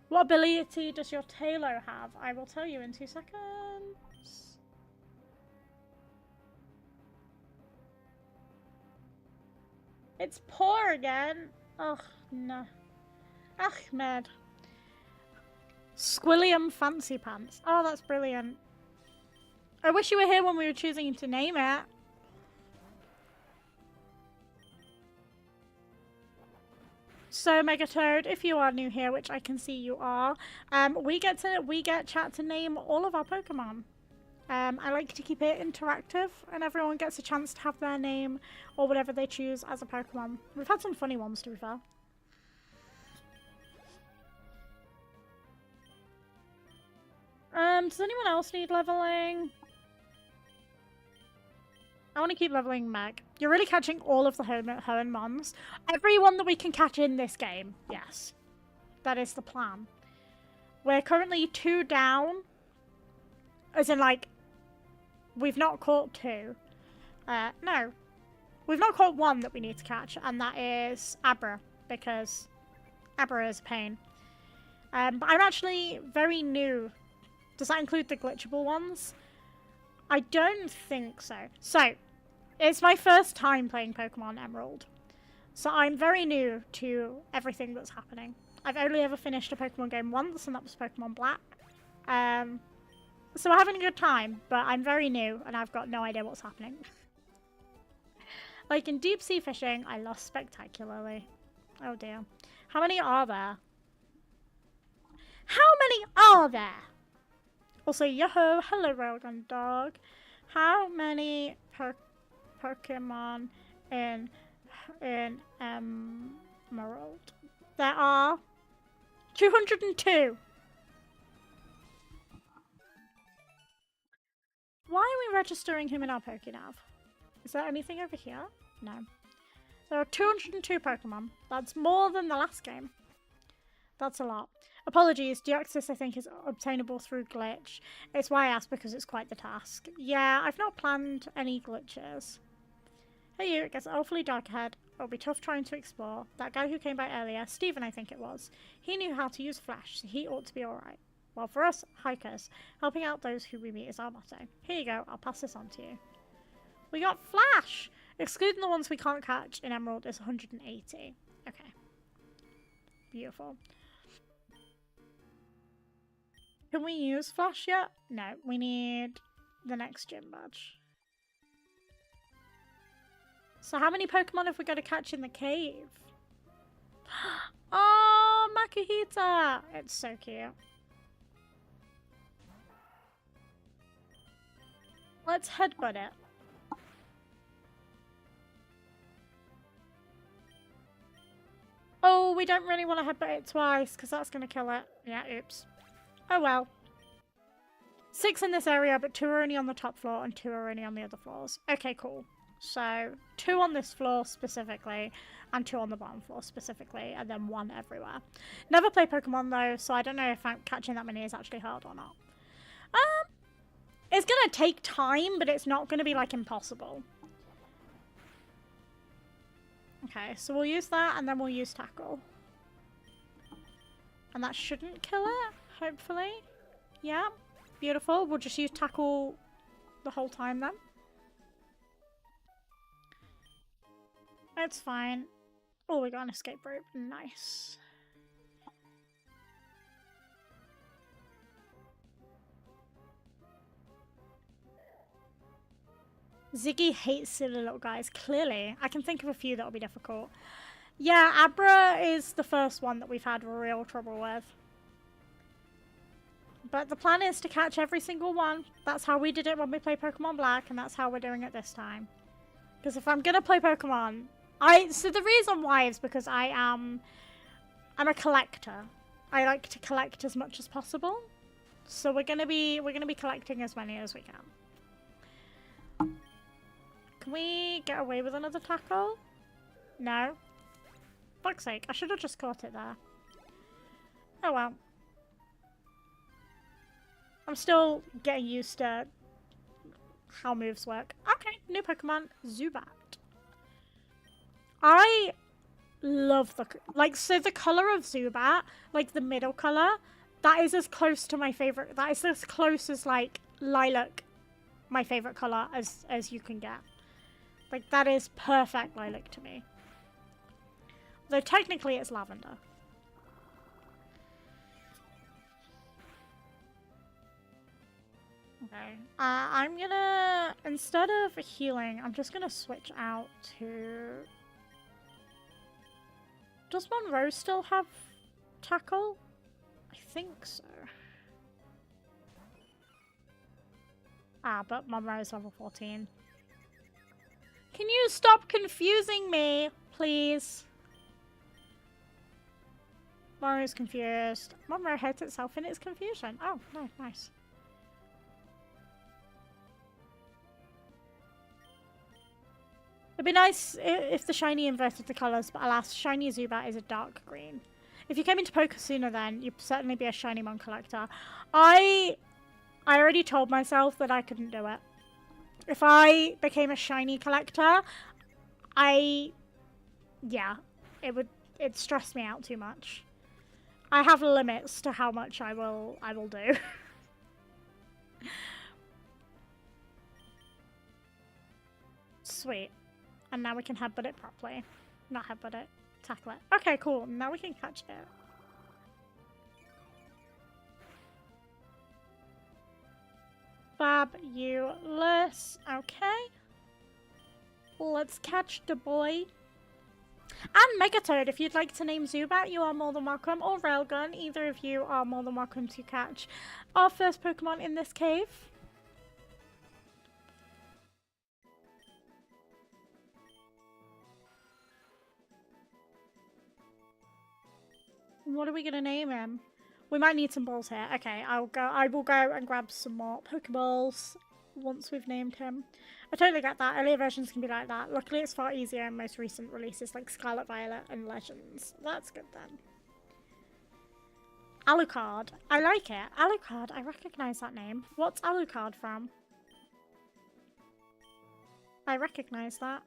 Speaker 1: What ability does your Tailo have? I will tell you in 2 seconds. It's poor again. Oh, no. Ahmed. Squillium Fancy Pants. Oh, that's brilliant. I wish you were here when we were choosing to name it. So Megatoad, if you are new here, which I can see you are, we get chat to name all of our Pokemon. I like to keep it interactive, and everyone gets a chance to have their name or whatever they choose as a Pokemon. We've had some funny ones, to be fair. Does anyone else need leveling? I want to keep leveling Meg. You're really catching all of the Hoenn mons. Everyone that we can catch in this game, yes. That is the plan. We're currently 2 down. As in, like, we've not caught 2. No. We've not caught 1 that we need to catch, and that is Abra, because Abra is a pain. But I'm actually very new. Does that include the glitchable ones? I don't think so. So, it's my first time playing Pokemon Emerald. So I'm very new to everything that's happening. I've only ever finished a Pokemon game once, and that was Pokemon Black. So we're having a good time, but I'm very new, and I've got no idea what's happening. Like in deep sea fishing, I lost spectacularly. Oh dear. How many are there? How many are there? Also, yo-ho, hello Railgun Dog. How many Pokemon in Emerald? There are 202. Why are we registering him in our Pokénav? Is there anything over here? No. There are 202 Pokemon. That's more than the last game. That's a lot. Apologies, Deoxys I think is obtainable through glitch. It's why I asked because it's quite the task. Yeah, I've not planned any glitches. Hey you, it gets awfully dark ahead. It'll be tough trying to explore. That guy who came by earlier, Stephen I think it was, he knew how to use Flash, so he ought to be alright. Well, for us, hikers, helping out those who we meet is our motto. Here you go, I'll pass this on to you. We got Flash! Excluding the ones we can't catch in Emerald is 180. Okay. Beautiful. Can we use Flash yet? No, we need the next gym badge. So how many Pokemon have we got to catch in the cave? Oh, Makihita! It's so cute. Let's headbutt it. Oh, we don't really want to headbutt it twice because that's going to kill it. Yeah, oops. Oh well. 6 in this area, but 2 are only on the top floor and 2 are only on the other floors. Okay, cool. So 2 on this floor specifically and 2 on the bottom floor specifically, and then 1 everywhere. Never play Pokemon though, so I don't know if catching that many is actually hard or not. It's gonna take time, but it's not gonna be like impossible. Okay, so we'll use that and then we'll use Tackle. And that shouldn't kill it, hopefully. Yeah, beautiful. We'll just use Tackle the whole time then. It's fine. Oh, we got an escape rope. Nice. Ziggy hates silly little guys, clearly. I can think of a few that'll be difficult. Yeah, Abra is the first one that we've had real trouble with. But the plan is to catch every single one. That's how we did it when we played Pokemon Black, and that's how we're doing it this time. Because if I'm gonna play Pokemon, so the reason why is because I'm a collector. I like to collect as much as possible. So we're gonna be collecting as many as we can. Can we get away with another tackle? No. Fuck's sake, I should have just caught it there. Oh well. I'm still getting used to how moves work. Okay, new Pokemon, Zubat. I love so the colour of Zubat, like the middle colour, that is as close to my favourite, that is as close as like lilac, my favourite colour as you can get. Like that is perfect lilac to me. Though technically it's lavender. Okay. I'm gonna, instead of healing, I'm just gonna switch out to Does Monroe still have tackle? I think so. Ah, but Monroe's level 14. Can you stop confusing me, please? Monroe's confused. Monroe hates itself in its confusion. Oh, no, nice. It'd be nice if the shiny inverted the colours, but alas, shiny Zubat is a dark green. If you came into poker sooner then, you'd certainly be a shiny mon collector. I already told myself that I couldn't do it. If I became a shiny collector, yeah, it'd stress me out too much. I have limits to how much I will do. Sweet. And now we can headbutt it properly. Not headbutt it, tackle it. Okay, cool. Now we can catch it. Fabulous. Okay. Let's catch the boy. And Megatoad, if you'd like to name Zubat, you are more than welcome. Or Railgun, either of you are more than welcome to catch our first Pokemon in this cave. What are we gonna name him? We might need some balls here. Okay, I will go and grab some more Pokeballs once we've named him. I totally get that. Earlier versions can be like that. Luckily, it's far easier in most recent releases like Scarlet Violet and Legends. That's good then. Alucard. I like it. Alucard. I recognise that name. What's Alucard from? I recognise that.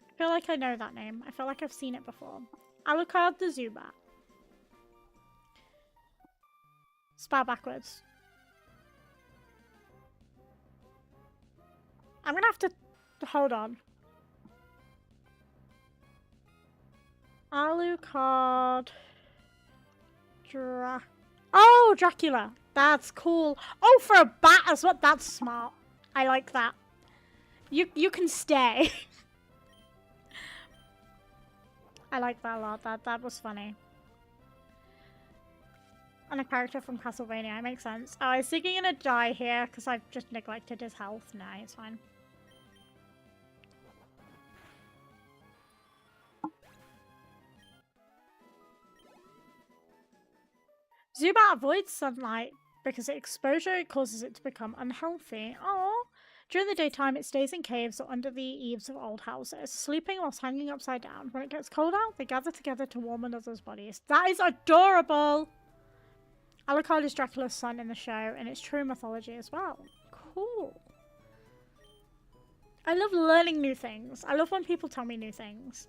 Speaker 1: I feel like I know that name. I feel like I've seen it before. Alucard the Zubat. Spell backwards. I'm gonna have to hold on. Alucard. Oh, Dracula. That's cool. Oh, for a bat as well. That's smart. I like that. You can stay. I like that a lot. That was funny. And a character from Castlevania. It makes sense. Oh, is Ziggy gonna die here because I've just neglected his health? No, it's fine. Zubat avoids sunlight because exposure causes it to become unhealthy. Oh. During the daytime, it stays in caves or under the eaves of old houses, sleeping whilst hanging upside down. When it gets cold out, they gather together to warm another's bodies. That is adorable! Alucard is Dracula's son in the show, and it's true mythology as well. Cool. I love learning new things. I love when people tell me new things.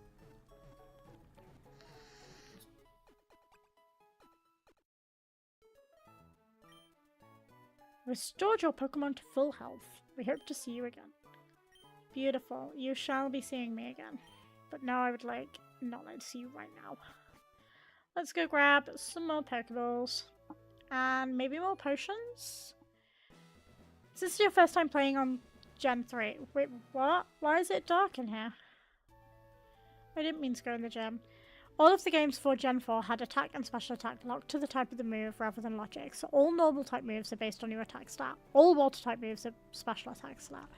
Speaker 1: Restored your Pokemon to full health. We hope to see you again. Beautiful. You shall be seeing me again. But now I would not like to see you right now. Let's go grab some more Pokeballs. And maybe more potions? Is this your first time playing on Gen 3? Wait, what? Why is it dark in here? I didn't mean to go in the gym. All of the games for Gen 4 had attack and special attack locked to the type of the move rather than logic, so all normal type moves are based on your attack stat. All water type moves are special attack stat.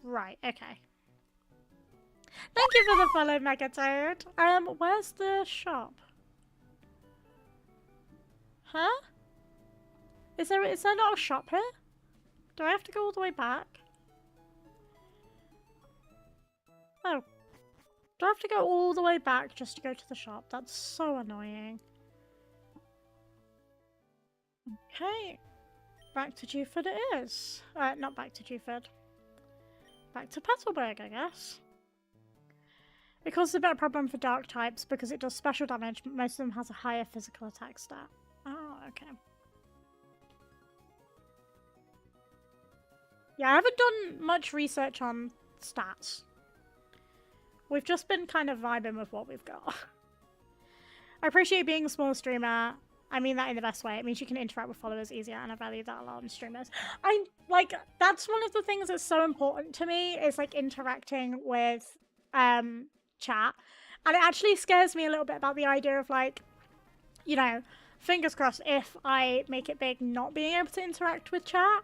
Speaker 1: Right, okay. Thank you for the follow, Megatoad. Where's the shop? Huh? Is there not a shop here? Do I have to go all the way back? Oh. Do I have to go all the way back just to go to the shop? That's so annoying. Okay. Back to Dewford it is. Not back to Dewford. Back to Petalburg, I guess. It causes a bit of problem for dark types because it does special damage, but most of them has a higher physical attack stat. Oh, okay. Yeah, I haven't done much research on stats. We've just been kind of vibing with what we've got. I appreciate being a small streamer. I mean that in the best way. It means you can interact with followers easier, and I value that a lot on streamers. That's one of the things that's so important to me, is like interacting with chat. And it actually scares me a little bit about the idea of, like, you know, fingers crossed, if I make it big, not being able to interact with chat.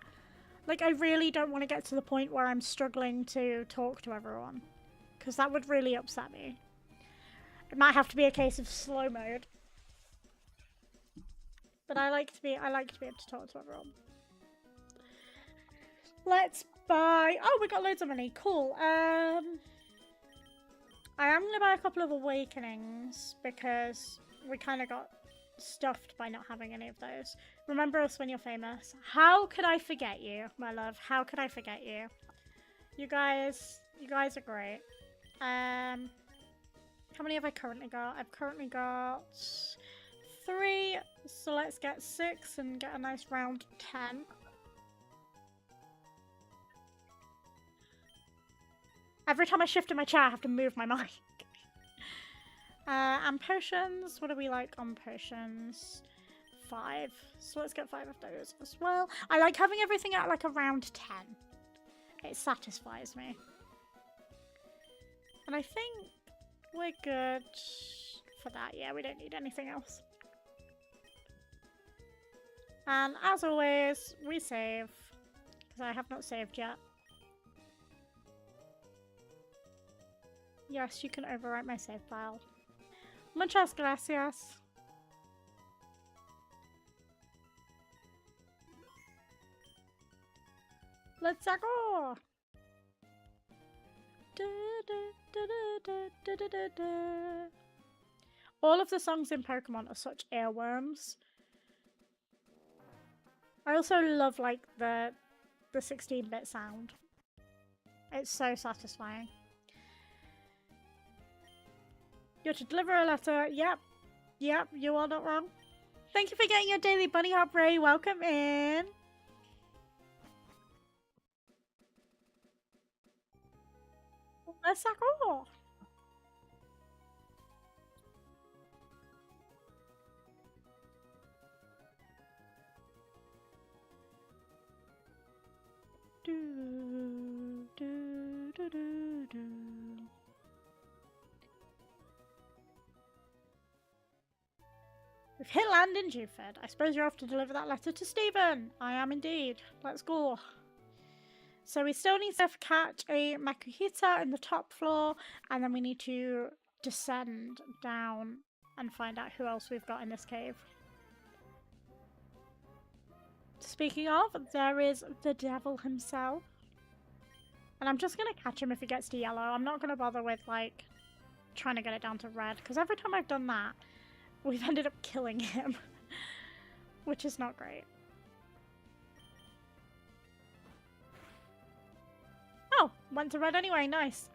Speaker 1: Like, I really don't want to get to the point where I'm struggling to talk to everyone, because that would really upset me. It might have to be a case of slow mode. But I like to be able to talk to everyone. Let's buy. Oh, we got loads of money. Cool. I am gonna buy a couple of awakenings because we kind of got stuffed by not having any of those. Remember us when you're famous. How could I forget you, my love? How could I forget you? You guys are great. How many have I currently got? I've currently got 3, so let's get 6 and get a nice round 10. Every time I shift in my chair, I have to move my mic. And potions, what do we like on potions? 5. So let's get 5 of those as well. I like having everything at like around 10. It satisfies me. And I think we're good for that. Yeah, we don't need anything else. And as always, we save. Because I have not saved yet. Yes, you can overwrite my save file. Muchas gracias. Let's go! All of the songs in Pokemon are such earworms. I also love like the 16-bit sound. It's so satisfying. You're to deliver a letter. Yep, you are not wrong. Thank you for getting your daily bunny hop, Ray. Welcome in. Let's go. We've hit land in Juford. I suppose you're off to deliver that letter to Stephen. I am indeed. Let's go. So we still need to catch a Makuhita in the top floor, and then we need to descend down and find out who else we've got in this cave. Speaking of, there is the devil himself. And I'm just going to catch him if he gets to yellow. I'm not going to bother with, like, trying to get it down to red, because every time I've done that, we've ended up killing him, which is not great. Oh, went to red anyway. Nice.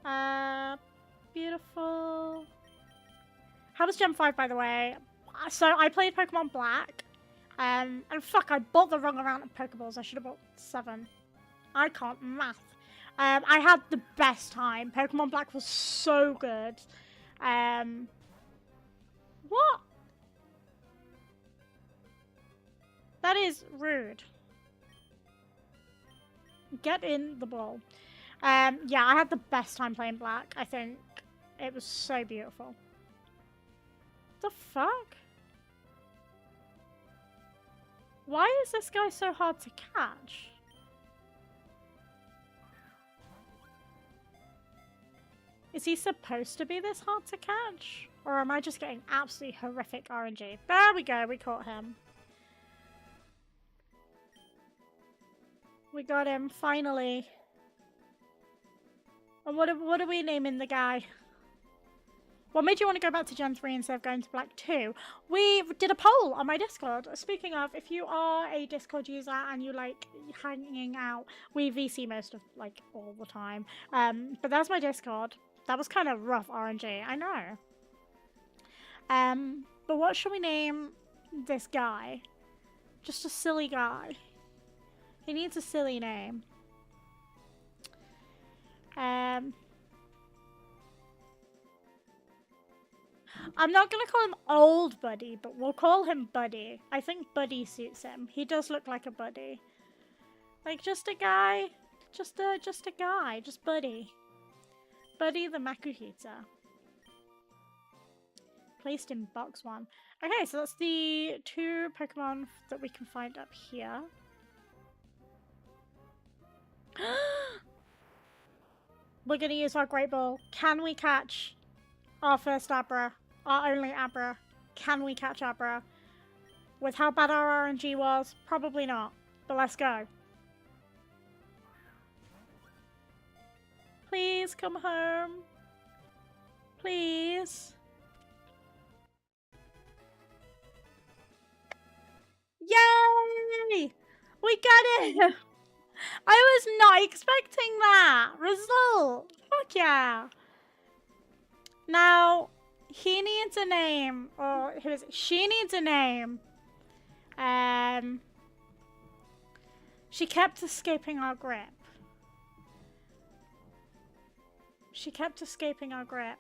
Speaker 1: Beautiful. How was Gen 5, by the way? So I played Pokemon Black, and fuck, I bought the wrong amount of Pokeballs. I should have bought 7. I can't math. I had the best time. Pokemon Black was so good. What? That is rude. Get in the ball. Yeah, I had the best time playing Black. I think it was so beautiful. The fuck? Why is this guy so hard to catch? Is he supposed to be this hard to catch? Or am I just getting absolutely horrific RNG? There we go, we caught him. We got him, finally. And what are we naming the guy? What made you want to go back to Gen 3 instead of going to Black 2? We did a poll on my Discord. Speaking of, if you are a Discord user and you like hanging out, we VC most of, like, all the time. But that's my Discord. That was kind of rough RNG, I know. But what should we name this guy? Just a silly guy. He needs a silly name. I'm not gonna call him Old Buddy, but we'll call him Buddy. I think Buddy suits him. He does look like a buddy. Like, just a guy. Just a guy. Just Buddy. Buddy the Makuhita. Placed in box 1. Okay, so that's the 2 Pokemon that we can find up here. We're gonna use our Great Ball. Can we catch our first Abra? Our only Abra? Can we catch Abra? With how bad our RNG was? Probably not. But let's go. Please come home. Please. Yay! We got it! I was not expecting that result. Fuck yeah. Now, he needs a name. Or who is it? She needs a name. She kept escaping our grip. She kept escaping our grip.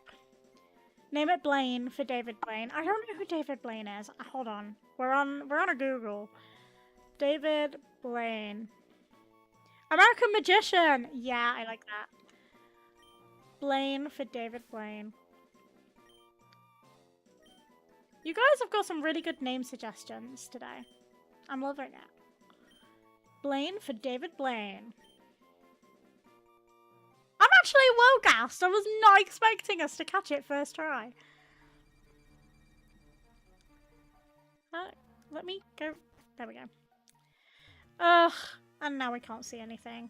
Speaker 1: Name it Blaine for David Blaine. I don't know who David Blaine is. Hold on. We're on a Google. David Blaine. American Magician. Yeah, I like that. Blaine for David Blaine. You guys have got some really good name suggestions today. I'm loving it. Blaine for David Blaine. I'm actually well gassed. I was not expecting us to catch it first try. Let me go. There we go. Ugh. And now we can't see anything.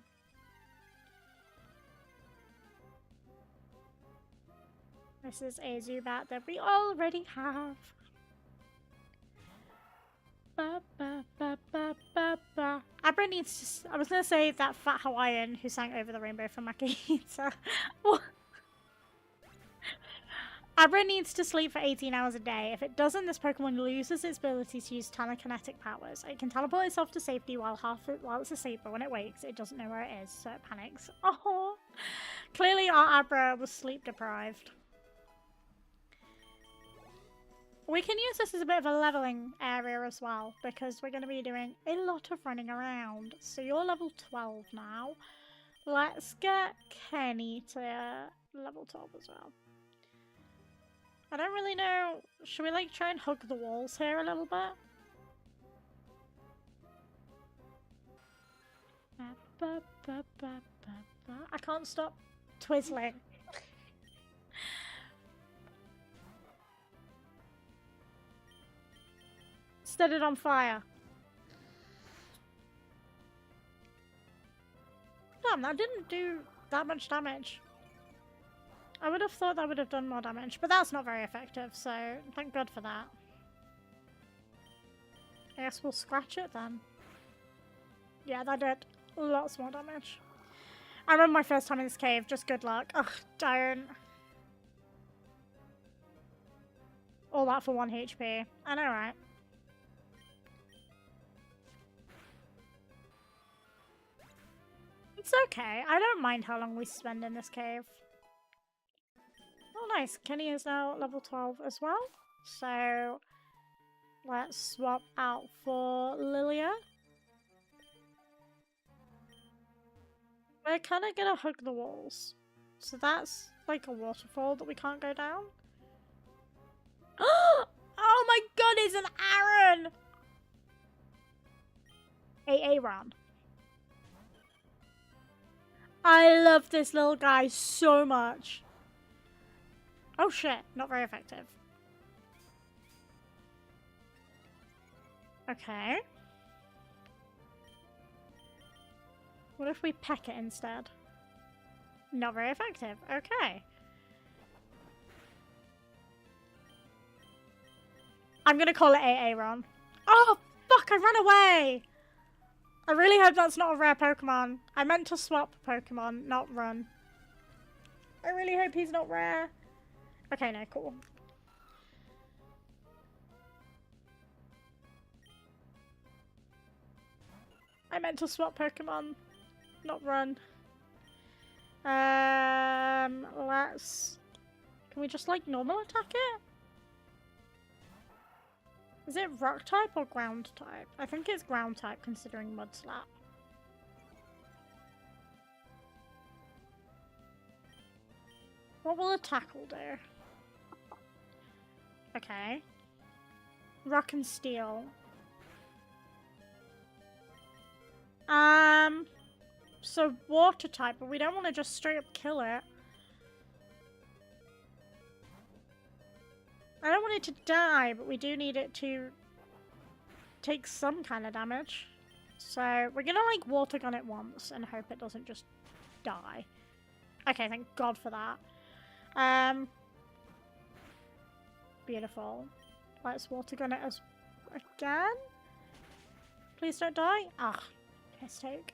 Speaker 1: This is a Zubat that we already have. Ba, ba, ba, ba, ba, ba. Abra needs to... I was going to say that fat Hawaiian who sang Over the Rainbow for Makita. Abra needs to sleep for 18 hours a day. If it doesn't, this Pokemon loses its ability to use telekinetic powers. It can teleport itself to safety while it's asleep, but when it wakes, it doesn't know where it is, so it panics. Oh, clearly our Abra was sleep deprived. We can use this as a bit of a leveling area as well, because we're going to be doing a lot of running around. So you're level 12 now. Let's get Kenny to level 12 as well. I don't really know. Should we like try and hug the walls here a little bit? I can't stop twizzling. Set it on fire. Damn, that didn't do that much damage. I would have thought that would have done more damage, but that's not very effective, so thank God for that. I guess we'll scratch it then. Yeah, that did lots more damage. I remember my first time in this cave, just good luck. Ugh, don't. All that for 1 HP. I know, right? It's okay. I don't mind how long we spend in this cave. Oh, nice. Kenny is now level 12 as well. So, let's swap out for Lilia. We're kind of going to hug the walls. So that's like a waterfall that we can't go down. Oh my god, it's an Aaron! Aaron. I love this little guy so much. Oh shit, not very effective. Okay. What if we peck it instead? Not very effective. Okay. I'm gonna call it Aaron. Oh, fuck, I ran away! I really hope that's not a rare Pokemon. I meant to swap Pokemon, not run. I really hope he's not rare. Okay, no, cool. I meant to swap Pokemon, not run. Let's... Can we just, like, normal attack it? Is it rock type or ground type? I think it's ground type considering Mud Slap. What will a tackle do? Okay. Rock and steel. So water type, but we don't want to just straight up kill it. I don't want it to die, but we do need it to take some kind of damage. So we're gonna like water gun it once and hope it doesn't just die. Okay, thank God for that. Beautiful. Let's water gun it as again. Please don't die. Ah, mistake.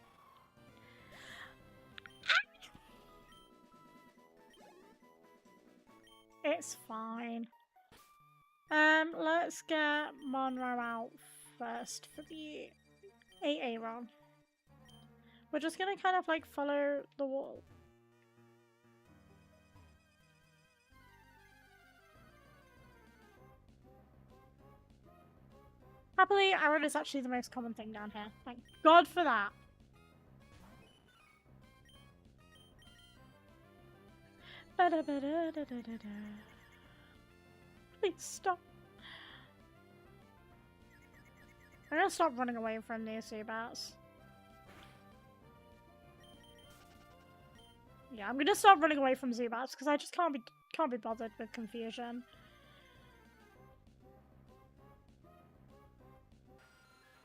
Speaker 1: It's fine. Let's get Monroe out first for the AA run. We're just gonna kind of like follow the wall. Happily, iron is actually the most common thing down here. Thank God for that. Please stop. I'm gonna stop running away from these sea bats. Yeah, I'm gonna stop running away from Zubats because I just can't be bothered with confusion.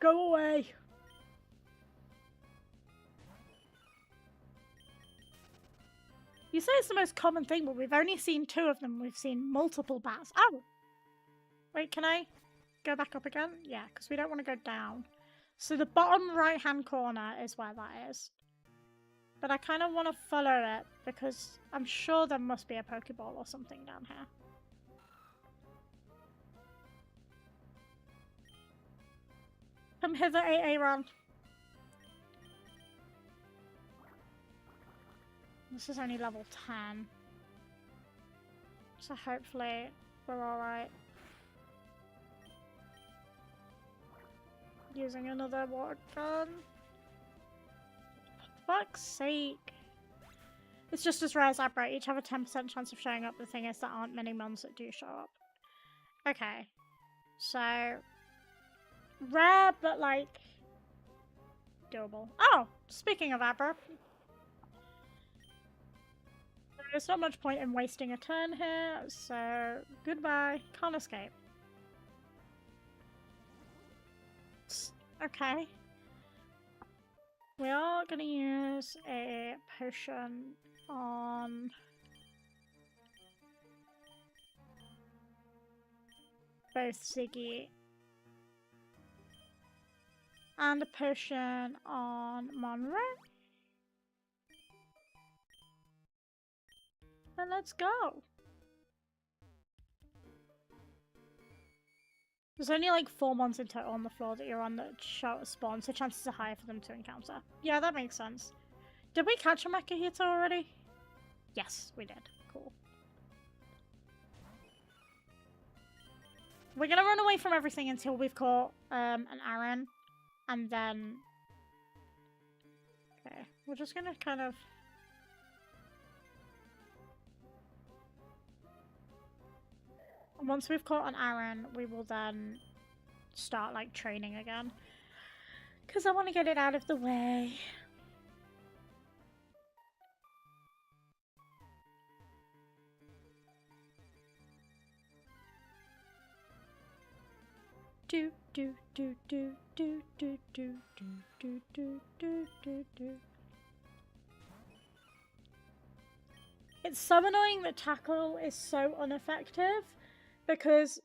Speaker 1: Go away. You say it's the most common thing, but we've only seen 2 of them. We've seen multiple bats. Oh! Wait, can I go back up again? Yeah, because we don't want to go down. So the bottom right-hand corner is where that is. But I kind of want to follow it because I'm sure there must be a Pokeball or something down here. Come hither, AA-Ron. This is only level 10. So hopefully we're alright. Using another water gun. For fuck's sake. It's just as rare as Abra. Each have a 10% chance of showing up. The thing is, there aren't many mons that do show up. Okay. So... rare, but like... doable. Oh! Speaking of Abra. There's not much point in wasting a turn here, so... goodbye. Can't escape. Okay. We are gonna use a potion on both Ziggy and a potion on Monroe. And let's go. There's only like 4 mons in total on the floor that you're on that spawn, so chances are higher for them to encounter. Yeah, that makes sense. Did we catch a Mechahito already? Yes, we did. Cool. We're gonna run away from everything until we've caught an Aaron, and then... okay, we're just gonna kind of... once we've caught an Aaron, we will then start, like, training again. Because I want to get it out of the way. Do do do do do do do do do do do do. It's so annoying that tackle is so ineffective because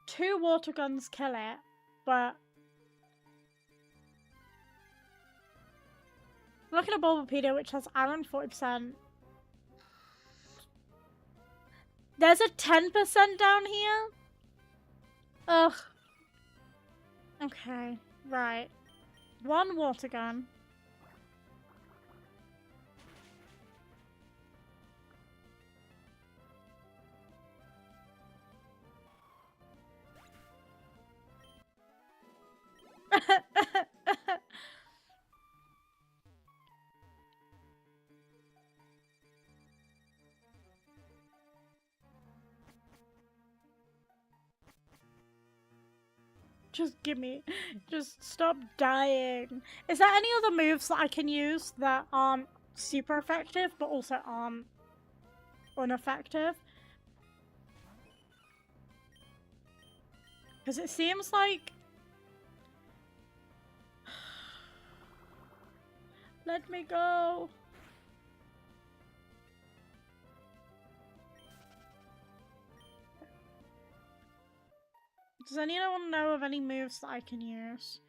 Speaker 1: 2 water guns kill it, but look at a Bulbapedia which has iron 40%. There's a 10% down here? Ugh. Okay, right. 1 water gun. Just give me... Just stop dying. Is there any other moves that I can use that aren't super effective, but also aren't ineffective? Because it seems like... Let me go. Does anyone know of any moves that I can use?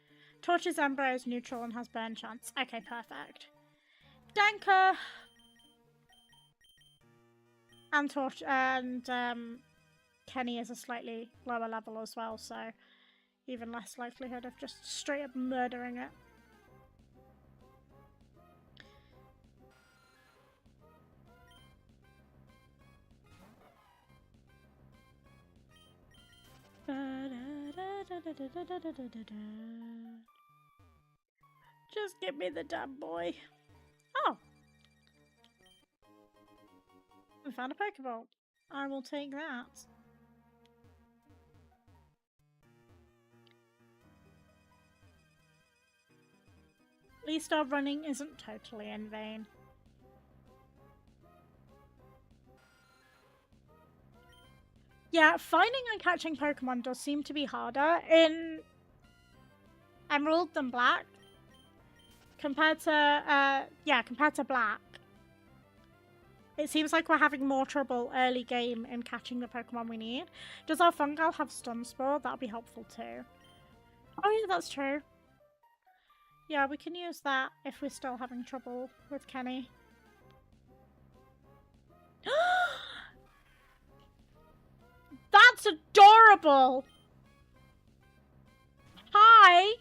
Speaker 1: Torch's Ember is neutral and has burn chance. Okay, perfect. Danker! And Torch and Kenny is a slightly lower level as well, so even less likelihood of just straight up murdering it. Just give me the damn boy. Oh! We found a Pokeball. I will take that. At least our running isn't totally in vain. Yeah, finding and catching Pokemon does seem to be harder in Emerald than Black. Compared to Black. It seems like we're having more trouble early game in catching the Pokemon we need. Does our Fungal have Stun Spore? That'll be helpful too. Oh yeah, that's true. Yeah, we can use that if we're still having trouble with Kenny. That's adorable! Hi!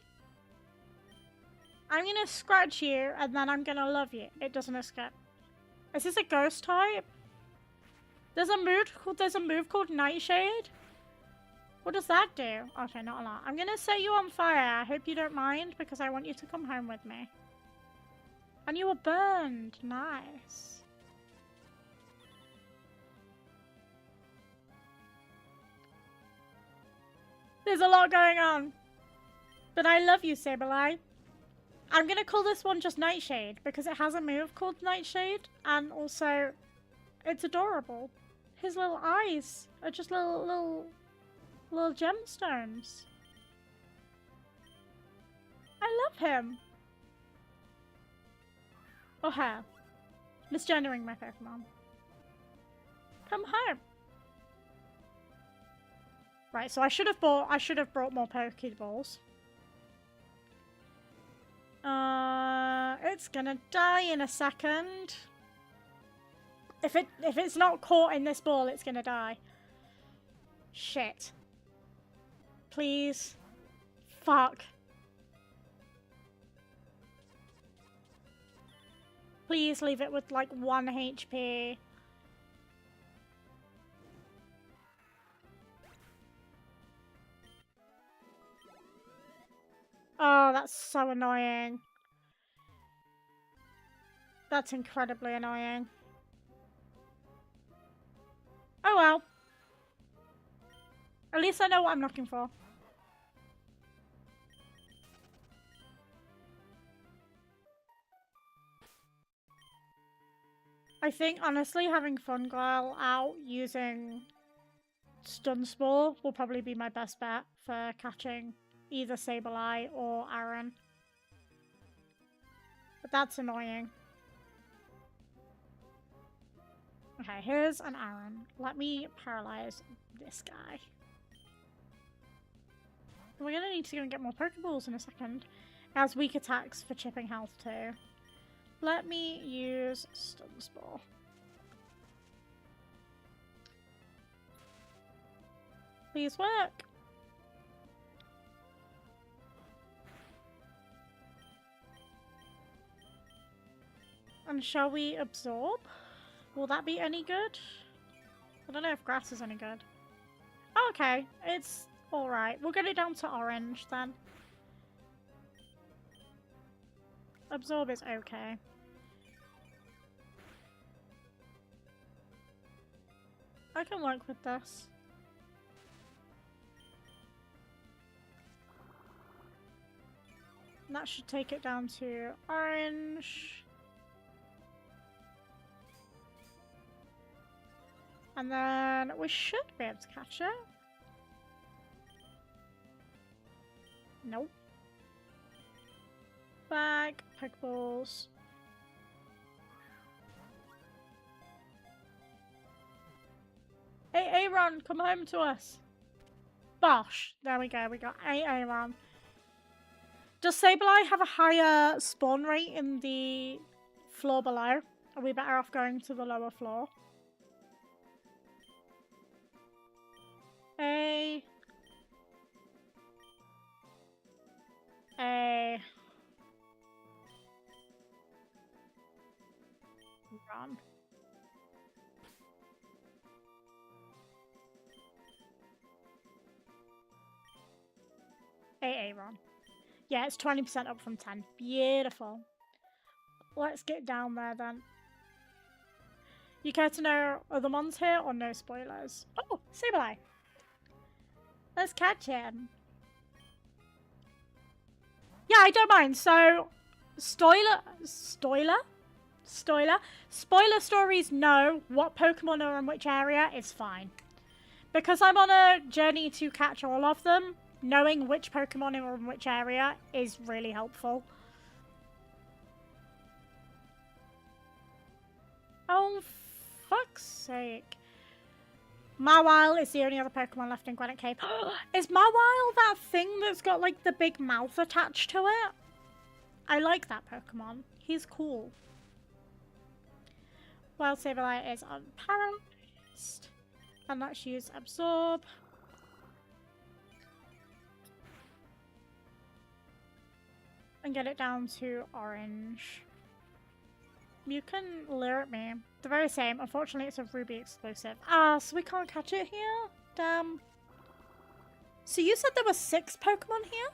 Speaker 1: I'm gonna scratch you and then I'm gonna love you. It doesn't escape. Is this a ghost type? There's a move called Nightshade? What does that do? Okay, not a lot. I'm gonna set you on fire. I hope you don't mind because I want you to come home with me. And you were burned. Nice. There's a lot going on. But I love you, Sableye. I'm gonna call this one just Nightshade because it has a move called Nightshade, and also it's adorable. His little eyes are just little gemstones. I love him. Oh, her. Misgendering my Pokemon. Come home. Right, so I should have brought more Pokeballs. It's gonna die in a second. If it's not caught in this ball, it's gonna die. Shit. Please. Fuck. Please leave it with like 1 HP. Oh, that's so annoying. That's incredibly annoying. Oh well. At least I know what I'm looking for. I think, honestly, having Fungal out using Stun Spore will probably be my best bet for catching either Sableye or Aaron. But that's annoying. Okay, here's an Aaron. Let me paralyze this guy. We're gonna need to go and get more Pokeballs in a second. It has weak attacks for chipping health too. Let me use Stun Spore. Please work. And shall we absorb? Will that be any good? I don't know if grass is any good. Oh, okay, it's alright. We'll get it down to orange then. Absorb is okay. I can work with this. That should take it down to orange. And then we should be able to catch it. Nope. Bag, Pokeballs. Hey, Aaron, come home to us. Bosh. There we go. We got 8 Aaron. Does Sableye have a higher spawn rate in the floor below? Are we better off going to the lower floor? A. Run. A run. Yeah, it's 20% up from 10. Beautiful. Let's get down there then. You care to know other ones here or no spoilers? Oh, Sableye. Let's catch him. Yeah, I don't mind. So, spoiler stories know what Pokemon are in which area is fine. Because I'm on a journey to catch all of them, knowing which Pokemon are in which area is really helpful. Oh, fuck's sake. Mawile is the only other Pokemon left in Granite Cave. Is Mawile that thing that's got like the big mouth attached to it? I like that Pokemon. He's cool. Well, Sableye is unparalyzed. And let's use Absorb. And get it down to orange. You can lure at me. The very same. Unfortunately, it's a Ruby exclusive. Ah, so we can't catch it here? Damn. So you said there were 6 Pokemon here?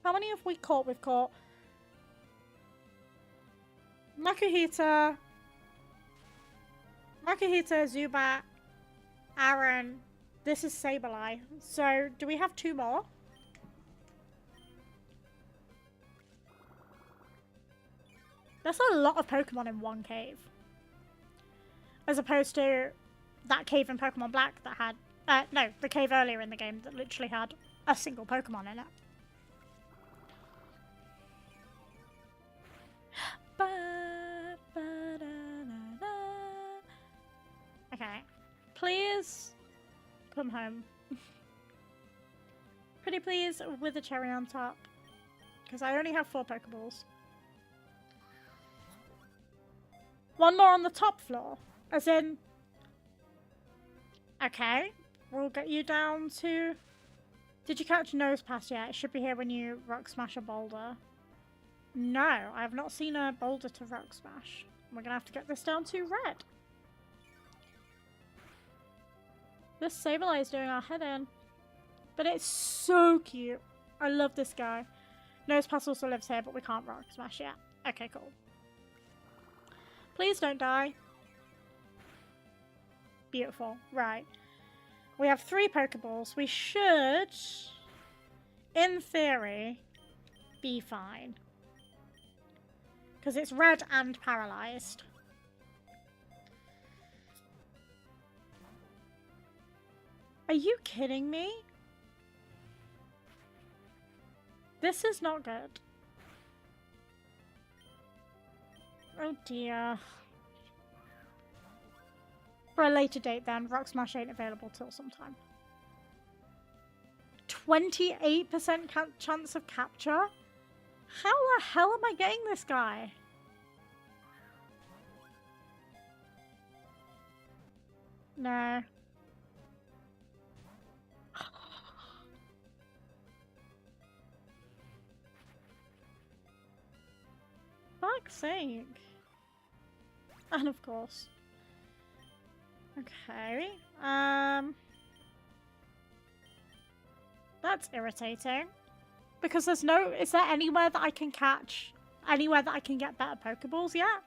Speaker 1: How many have we caught? We've caught Makuhita, Zubat, Aaron. This is Sableye. So, do we have 2 more? That's a lot of Pokemon in one cave. As opposed to that cave in Pokemon Black that had... no, the cave earlier in the game that literally had a single Pokemon in it. Okay. Please come home. Pretty please with a cherry on top. Because I only have 4 Pokeballs. 1 more on the top floor. As in... Okay. We'll get you down to... Did you catch Nosepass yet? It should be here when you Rock Smash a boulder. No, I have not seen a boulder to Rock Smash. We're going to have to get this down to red. This Sableye is doing our head in. But it's so cute. I love this guy. Nosepass also lives here, but we can't Rock Smash yet. Okay, cool. Please don't die. Beautiful. Right. We have 3 Pokeballs. We should, in theory, be fine. Because it's red and paralyzed. Are you kidding me? This is not good. Oh dear. For a later date then, Rock Smash ain't available till sometime. 28% chance of capture? How the hell am I getting this guy? No. Fuck's sake. And of course. Okay. That's irritating. Because there's no... Is there anywhere that I can catch... Anywhere that I can get better Pokeballs yet?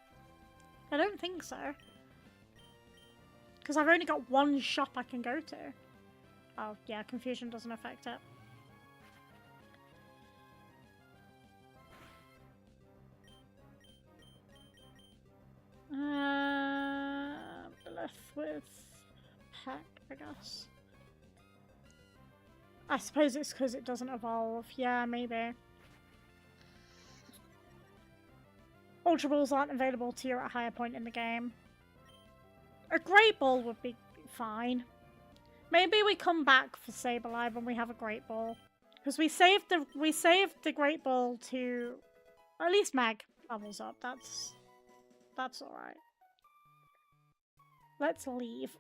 Speaker 1: I don't think so. Because I've only got 1 shop I can go to. Oh, yeah, confusion doesn't affect it. Left with Peck, I guess. I suppose it's because it doesn't evolve. Yeah, maybe. Ultra Balls aren't available to you at a higher point in the game. A Great Ball would be fine. Maybe we come back for Sableye when we have a Great Ball. Because we saved the Great Ball to at least Meg levels up. That's alright. Let's leave.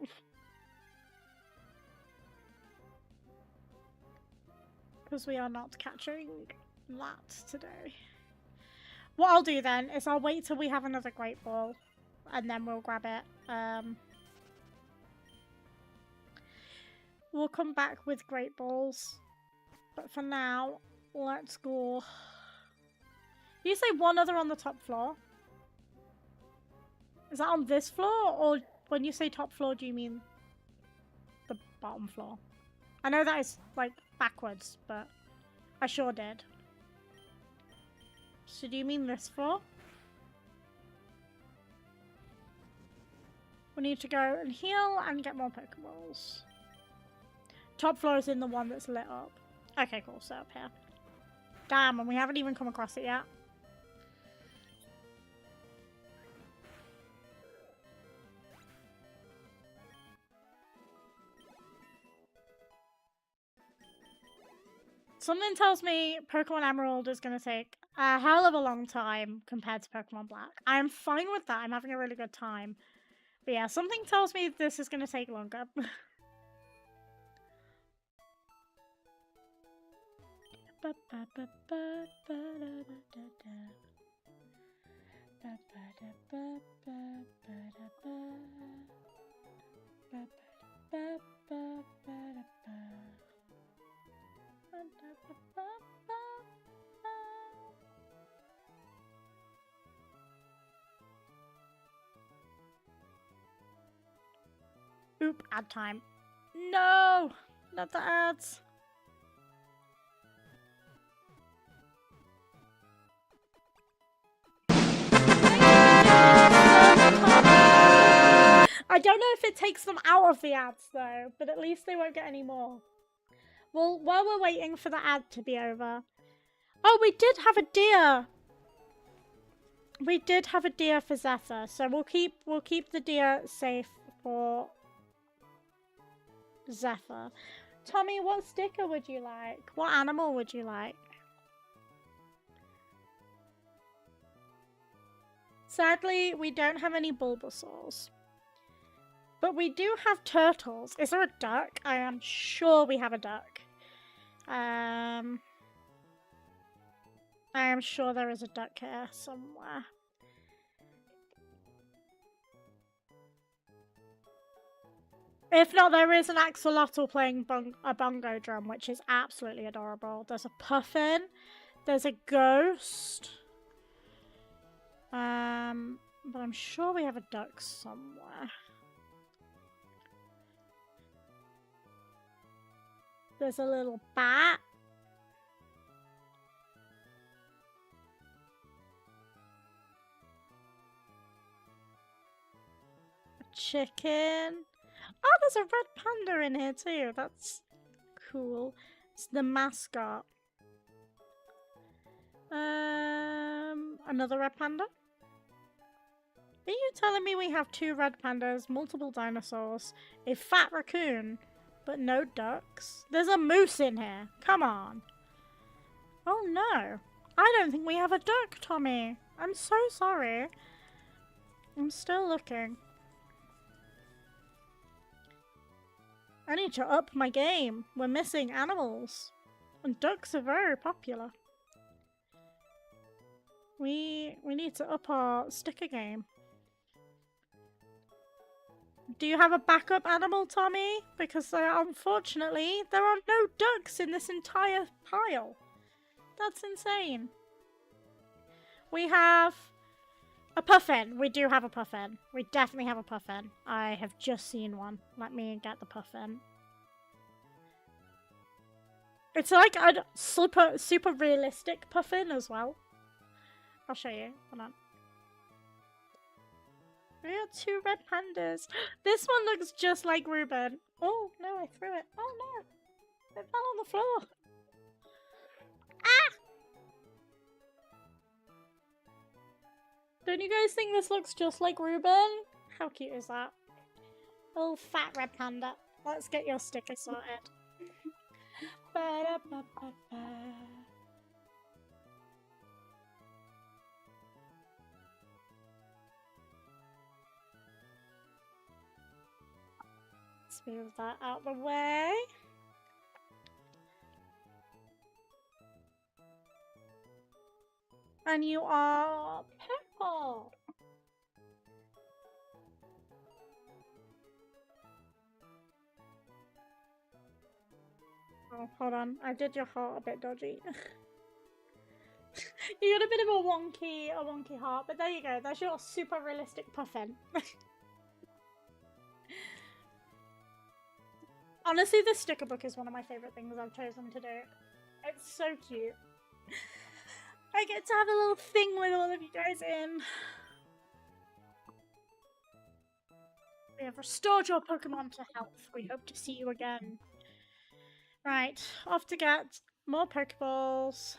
Speaker 1: Because we are not catching that today. What I'll do then is I'll wait till we have another Great Ball. And then we'll grab it. We'll come back with Great Balls. But for now, let's go. You say one other on the top floor? Is that on this floor? Or when you say top floor, do you mean the bottom floor? I know that is, like, backwards, but I sure did. So do you mean this floor? We need to go and heal and get more Pokeballs. Top floor is in the one that's lit up. Okay, cool. So up here. Damn, and we haven't even come across it yet. Something tells me Pokemon Emerald is going to take a hell of a long time compared to Pokemon Black. I'm fine with that. I'm having a really good time. But yeah, something tells me this is going to take longer. Oop, ad time. No! Not the ads. I don't know if it takes them out of the ads though, but at least they won't get any more. Well, while we're waiting for the ad to be over. Oh, we did have a deer! We did have a deer for Zephyr, so we'll keep the deer safe for Zephyr. Tommy, what sticker would you like? What animal would you like? Sadly, we don't have any Bulbasaurs. But we do have turtles. Is there a duck? I am sure we have a duck. I am sure there is a duck here somewhere. If not, there is an axolotl playing a bongo drum, which is absolutely adorable. There's a puffin. There's a ghost. But I'm sure we have a duck somewhere. There's a little bat. A chicken. Oh, there's a red panda in here too. That's cool. It's the mascot. Another red panda? Are you telling me we have 2 red pandas, multiple dinosaurs, a fat raccoon, but no ducks? There's a moose in here. Come on. Oh no. I don't think we have a duck, Tommy. I'm so sorry. I'm still looking. I need to up my game. We're missing animals. And ducks are very popular. We need to up our sticker game. Do you have a backup animal, Tommy? Because unfortunately, there are no ducks in this entire pile. That's insane. We have a puffin. We do have a puffin. We definitely have a puffin. I have just seen one. Let me get the puffin. It's like a super realistic puffin as well. I'll show you. Hold on. We got 2 red pandas. This one looks just like Ruben. Oh, no, I threw it. Oh, no. It fell on the floor. Ah! Don't you guys think this looks just like Ruben? How cute is that? Little fat red panda. Let's get your sticker sorted. Ba-da-ba-ba-ba. Let's move that out the way. And you are purple. Oh, hold on. I did your heart a bit dodgy. You got a bit of a wonky heart, but there you go. That's your super realistic puffin. Honestly, the sticker book is one of my favourite things I've chosen to do. It's so cute. I get to have a little thing with all of you guys in. We have restored your Pokemon to health. We hope to see you again. Right, off to get more Pokeballs.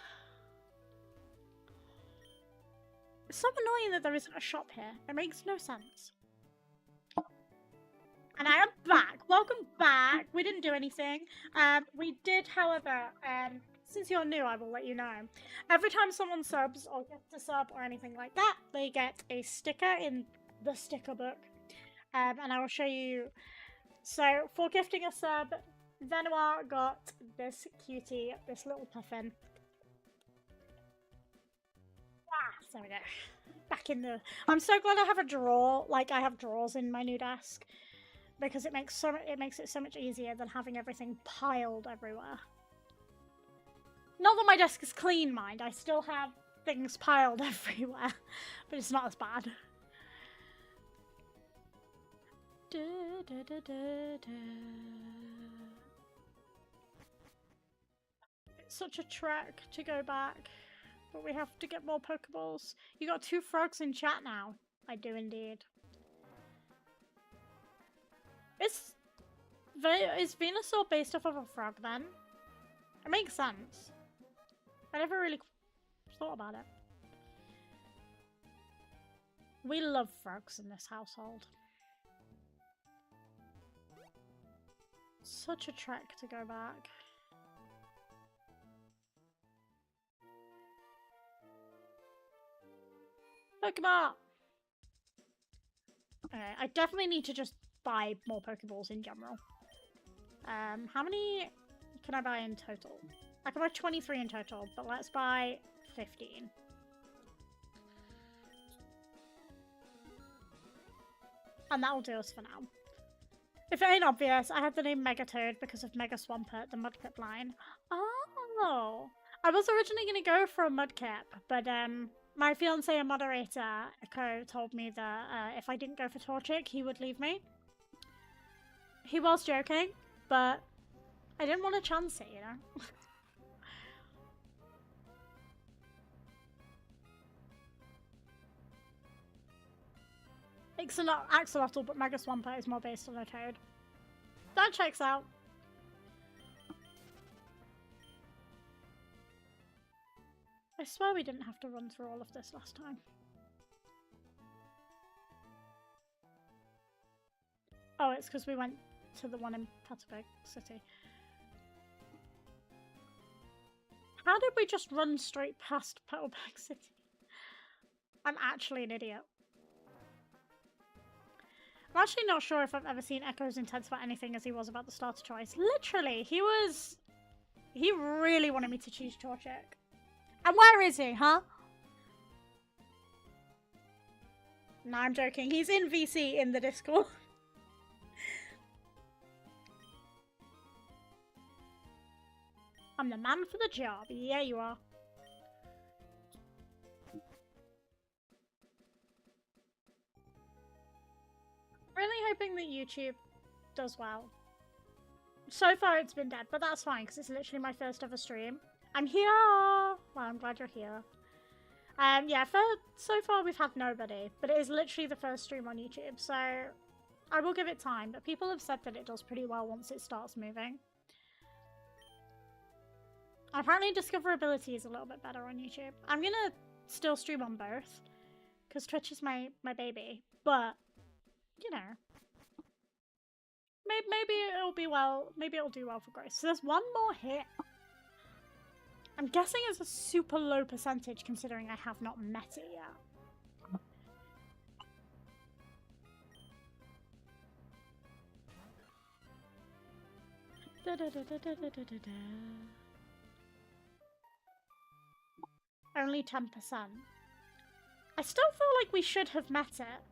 Speaker 1: It's so annoying that there isn't a shop here. It makes no sense. And I am back. Welcome back. We didn't do anything. We did, however, since you're new, I will let you know. Every time someone subs or gets a sub or anything like that, they get a sticker in the sticker book. And I will show you. So, for gifting a sub, Venoir got this cutie, this little puffin. Ah, there we go. Back in the... I'm so glad I have a drawer. Like, I have drawers in my new desk. Because it makes it so much easier than having everything piled everywhere. Not that my desk is clean, mind. I still have things piled everywhere. But it's not as bad. It's such a trek to go back. But we have to get more Pokeballs. You got 2 frogs in chat now. I do indeed. Is Venusaur based off of a frog then? It makes sense. I never really thought about it. We love frogs in this household. Such a trek to go back. Pokemon! Okay, I definitely need to just buy more Pokeballs in general. How many can I buy in total? I can buy 23 in total, but let's buy 15. And that will do us for now. If it ain't obvious, I have the name Megatoad because of Mega Swampert, the Mudkip line. Oh! I was originally going to go for a Mudkip, but my fiancé and moderator, Echo, told me that if I didn't go for Torchic, he would leave me. He was joking, but I didn't want to chance it, you know? Axolotl, but Mega Swampert is more based on a toad. That checks out. I swear we didn't have to run through all of this last time. Oh, it's because we went to the one in Petalburg City. How did we just run straight past Petalburg City? I'm actually an idiot. I'm actually not sure if I've ever seen Echo as intense about anything as he was about the starter choice. Literally, he really wanted me to choose Torchic. And where is he, huh? No, I'm joking. He's in VC in the Discord. I'm the man for the job. Yeah, you are. Really hoping that YouTube does well. So far it's been dead, but that's fine because it's literally my first ever stream. I'm here! Well, I'm glad you're here. Yeah, so far we've had nobody, but it is literally the first stream on YouTube, so I will give it time, but people have said that it does pretty well once it starts moving. Apparently discoverability is a little bit better on YouTube. I'm gonna still stream on both, because Twitch is my baby, but, you know, maybe it'll be well, maybe it'll do well for growth. So there's one more hit. I'm guessing it's a super low percentage considering I have not met it yet. Only 10%. I still feel like we should have met it.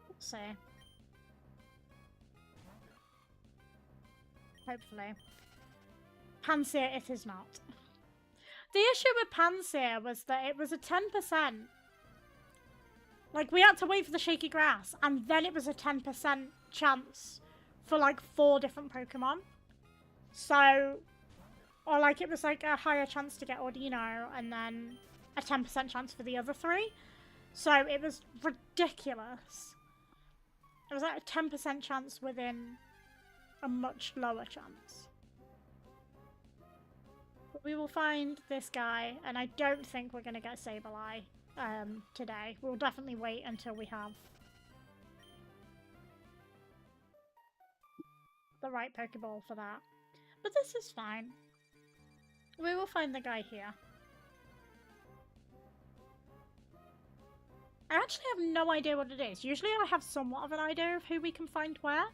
Speaker 1: Let's see. Hopefully. Pansear it is not. The issue with Pansear was that it was a 10%. Like, we had to wait for the shaky grass, and then it was a 10% chance for, like, 4 different Pokemon. So, or, like, it was, like, a higher chance to get Ordino, and then a 10% chance for the other 3. So, it was ridiculous. It was, like, a 10% chance within a much lower chance. But we will find this guy, and I don't think we're going to get Sableye today. We'll definitely wait until we have the right Pokeball for that. But this is fine. We will find the guy here. I actually have no idea what it is. Usually I have somewhat of an idea of who we can find where,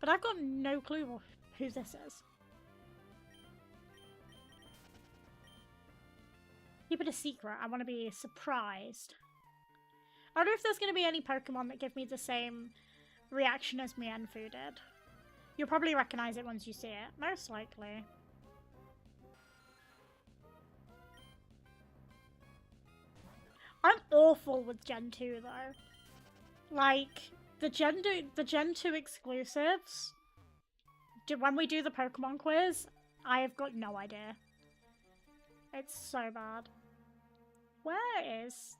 Speaker 1: but I've got no clue who this is. Keep it a secret. I want to be surprised. I wonder if there's going to be any Pokemon that give me the same reaction as Mienfoo did. You'll probably recognize it once you see it. Most likely. I'm awful with Gen 2 though. Like, the Gen 2 exclusives, when we do the Pokemon quiz, I have got no idea. It's so bad. Where is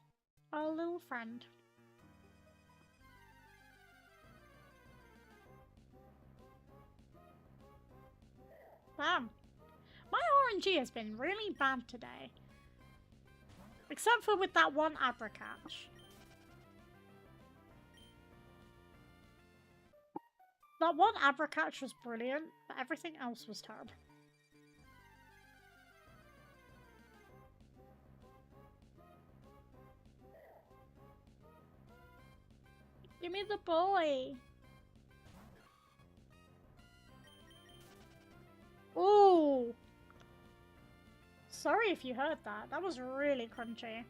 Speaker 1: our little friend? Damn. My RNG has been really bad today. Except for with that one Abracatch. That one Abracatch was brilliant, but everything else was terrible. Give me the boy. Ooh. Sorry if you heard that. That was really crunchy.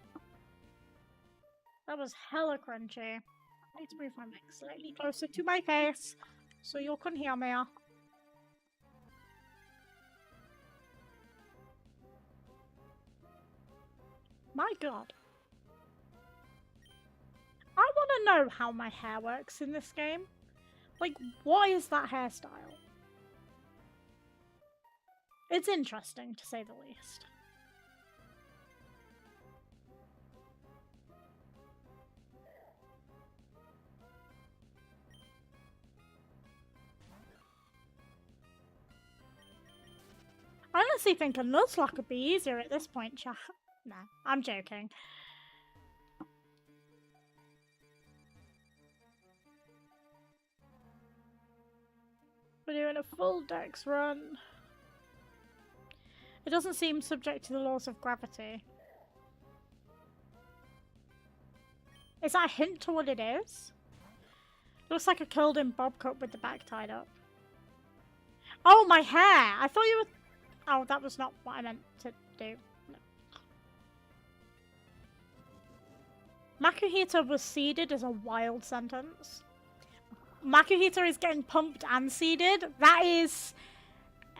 Speaker 1: That was hella crunchy. I need to move my mic slightly closer to my face so you can hear me. My god. I want to know how my hair works in this game. Like, what is that hairstyle? It's interesting, to say the least. I honestly think a Nuzlocke would be easier at this point, chat. Nah, I'm joking. We're doing a full dex run. It doesn't seem subject to the laws of gravity. Is that a hint to what it is? Looks like a curled in bob cut with the back tied up. Oh, my hair! I thought you were... Oh, that was not what I meant to do. No. Makuhita was seeded is a wild sentence. Makuhita is getting pumped and seeded? That is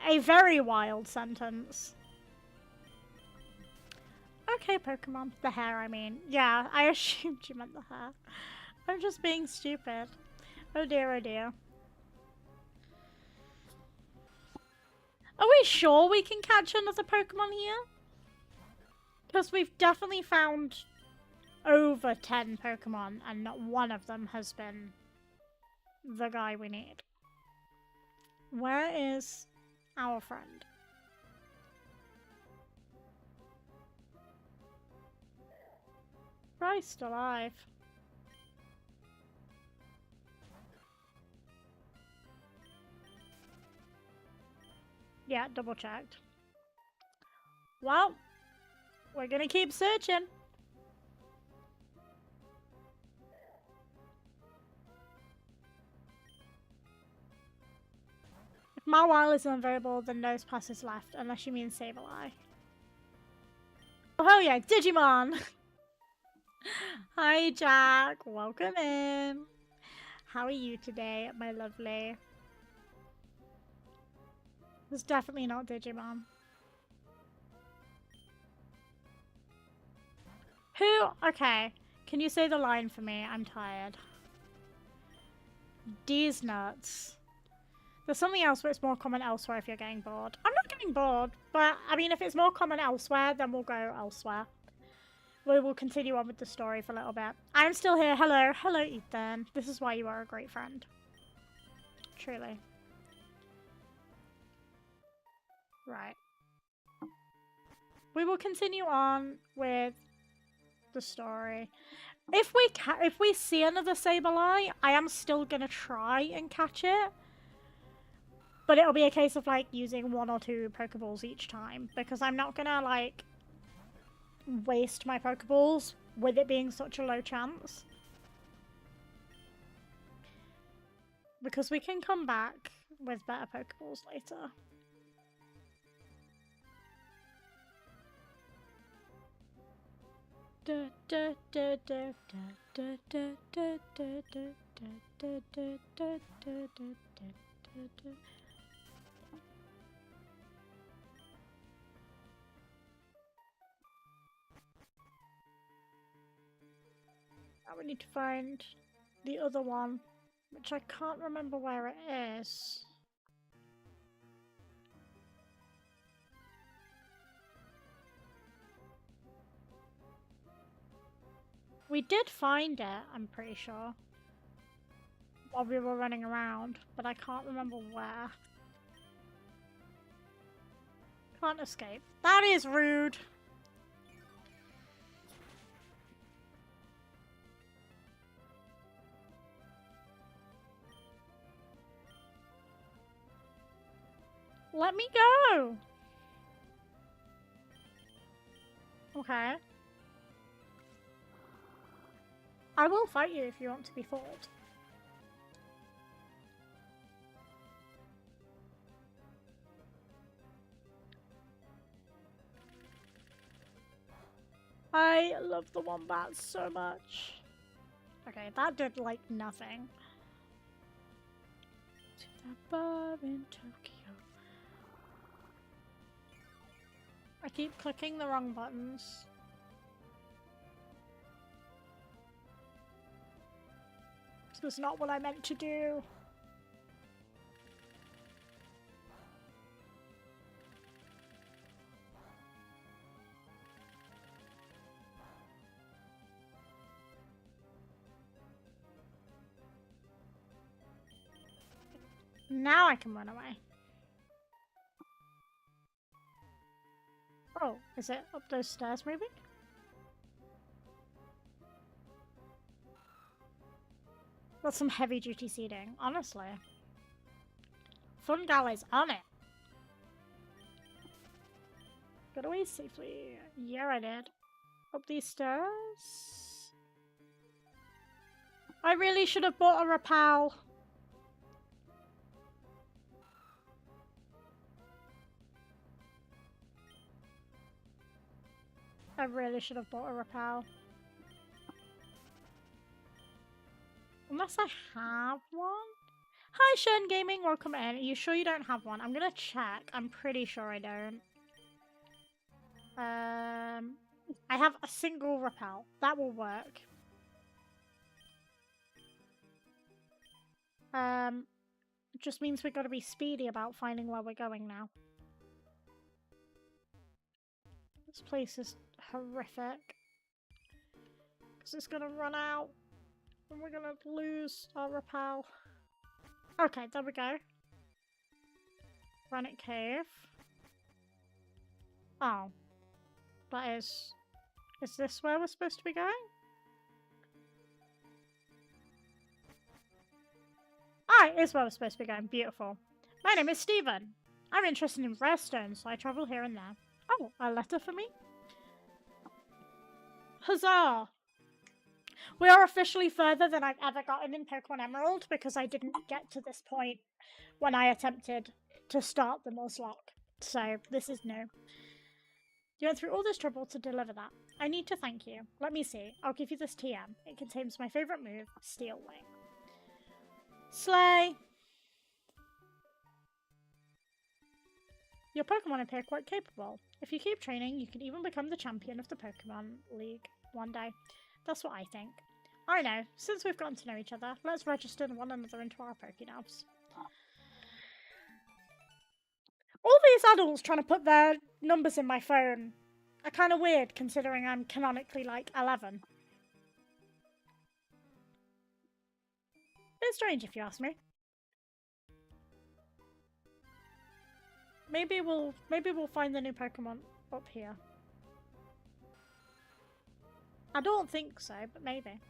Speaker 1: a very wild sentence. Okay, Pokemon. The hair, I mean. Yeah, I assumed you meant the hair. I'm just being stupid. Oh dear, oh dear. Are we sure we can catch another Pokemon here? Because we've definitely found over 10 Pokemon, and not one of them has been the guy we need. Where is our friend? Christ alive. Yeah, double checked. Well, we're gonna keep searching. If Mawile is unavailable, then no passes left, unless you mean Sableye. Oh yeah, Digimon! Hi Jack, welcome in. How are you today, my lovely? It's definitely not Digimon. Who? Okay, can you say the line for me? I'm tired. These nuts. There's something else where it's more common elsewhere if you're getting bored. I'm not getting bored, but I mean, if it's more common elsewhere, then we'll go elsewhere. We will continue on with the story for a little bit. I'm still here. Hello. Hello, Ethan. This is why you are a great friend. Truly. Right. We will continue on with the story. If we see another Sableye, I am still gonna try and catch it. But it'll be a case of like using 1 or 2 Pokeballs each time, because I'm not gonna like waste my Pokeballs with it being such a low chance. Because we can come back with better Pokeballs later. Now we need to find the other one, which I can't remember where it is. We did find it, I'm pretty sure, while we were running around, but I can't remember where. Can't escape. That is rude! Let me go! Okay. I will fight you if you want to be fought. I love the wombats so much. Okay, that did like nothing. To that bar in Tokyo. I keep clicking the wrong buttons. This was not what I meant to do. Now I can run away. Oh, is it up those stairs maybe? That's some heavy duty seating, honestly. Fun gal is on it. Got away safely. Yeah, I did. Up these stairs. I really should have bought a Repel. I really should have bought a Repel. Unless I have one? Hi, Hoenn Gaming, welcome in. Are you sure you don't have one? I'm gonna check. I'm pretty sure I don't. I have a single Repel. That will work. It just means we've got to be speedy about finding where we're going now. This place is horrific. Because it's going to run out. And we're going to lose our repel. Okay, there we go. Granite Cave. Oh. That is... Is this where we're supposed to be going? Ah, it is where we're supposed to be going. Beautiful. My name is Stephen. I'm interested in rare stones, so I travel here and there. Oh, a letter for me? Huzzah! We are officially further than I've ever gotten in Pokemon Emerald because I didn't get to this point when I attempted to start the Nuzlocke. So, this is new. You went through all this trouble to deliver that. I need to thank you. Let me see. I'll give you this TM. It contains my favourite move, Steel Wing. Slay! Your Pokemon appear quite capable. If you keep training, you can even become the champion of the Pokemon League one day. That's what I think. I know. Since we've gotten to know each other, let's register one another into our Pokénavs. All these adults trying to put their numbers in my phone are kind of weird, considering I'm canonically like 11. It's strange if you ask me. Maybe we'll find the new Pokemon up here. I don't think so, but maybe.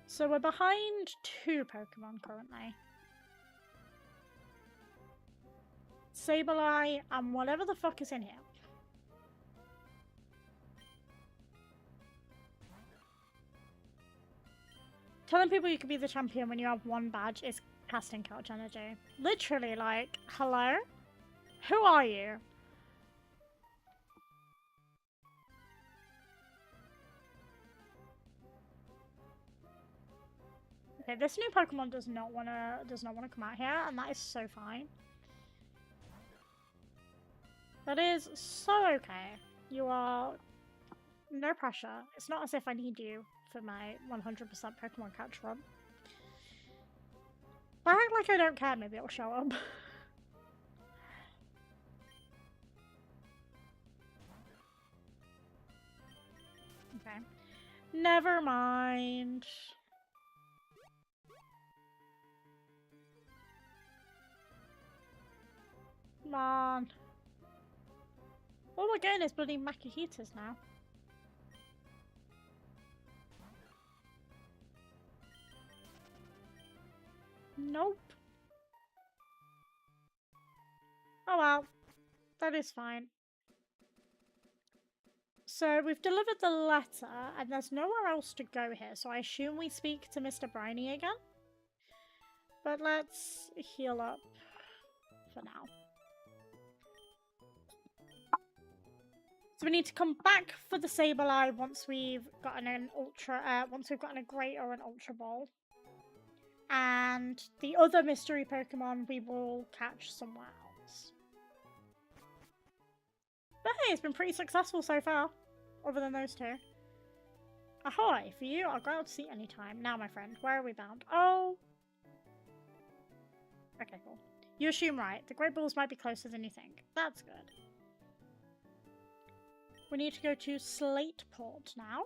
Speaker 1: So we're behind 2 Pokemon currently. Sableye and whatever the fuck is in here. Telling people you could be the champion when you have 1 badge is casting couch energy. Literally, like, hello? Who are you? Okay, this new Pokemon does not wanna come out here, and that is so fine. That is so okay. You are no pressure. It's not as if I need you for my 100% Pokemon catch run. If I act like I don't care, maybe it'll show up. Okay. Never mind. Come on. All we're getting is bloody Makuhitas now. Nope. Oh well. That is fine. So we've delivered the letter, and there's nowhere else to go here, so I assume we speak to Mr. Briny again. But let's heal up for now. So we need to come back for the Sableye once we've gotten an once we've gotten a Great or an Ultra Ball. And the other mystery Pokemon we will catch somewhere else. But hey, it's been pretty successful so far, other than those 2. Ahoy! For you, I'll go out to sea anytime. Now, my friend, where are we bound? Oh! Okay, cool. You assume right. The Great Balls might be closer than you think. That's good. We need to go to Slateport now.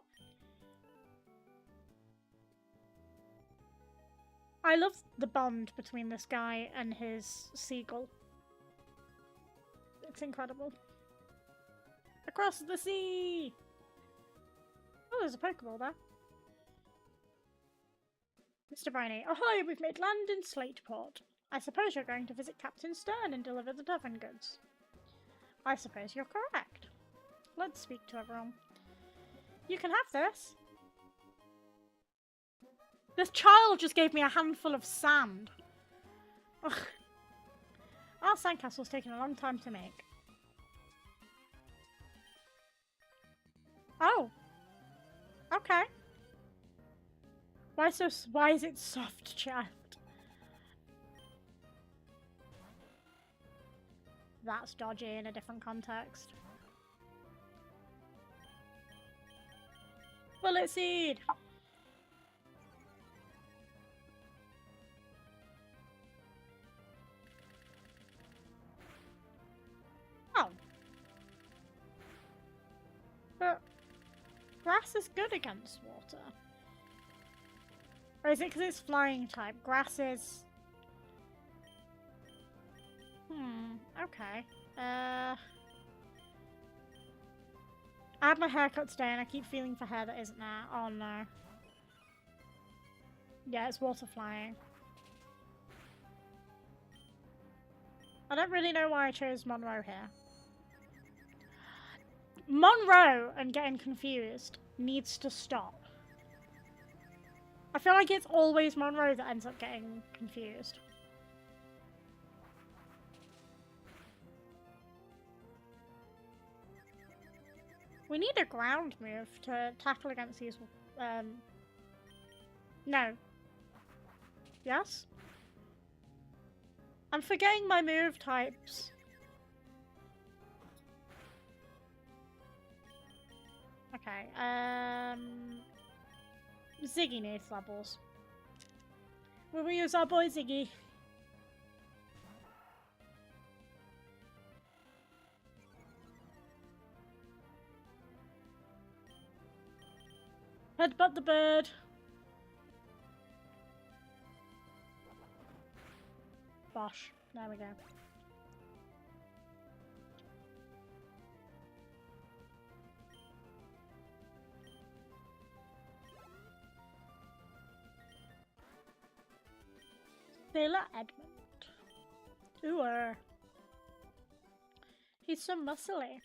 Speaker 1: I love the bond between this guy and his seagull. It's incredible. Across the sea! Oh, there's a Pokeball there. Mr. Briny, ahoy! We've made land in Slateport. I suppose you're going to visit Captain Stern and deliver the Devon goods. I suppose you're correct. Let's speak to everyone. You can have this. This child just gave me a handful of sand. Ugh. Our sandcastle's taken a long time to make. Oh. Okay. Why is it soft, chat? That's dodgy in a different context. Bullet Seed! Grass is good against water. Or is it because it's flying type? Grass is... okay. I had my hair cut today and I keep feeling for hair that isn't there. Oh no. Yeah, it's water flying. I don't really know why I chose Monroe here. Monroe and getting confused needs to stop. I feel like it's always Monroe that ends up getting confused. We need a ground move to tackle against these. No. Yes? I'm forgetting my move types. Okay, Ziggy needs levels. We will use our boy Ziggy. Headbutt the bird. Bosh. There we go. Sailor Edmund. Ooh. He's so muscly.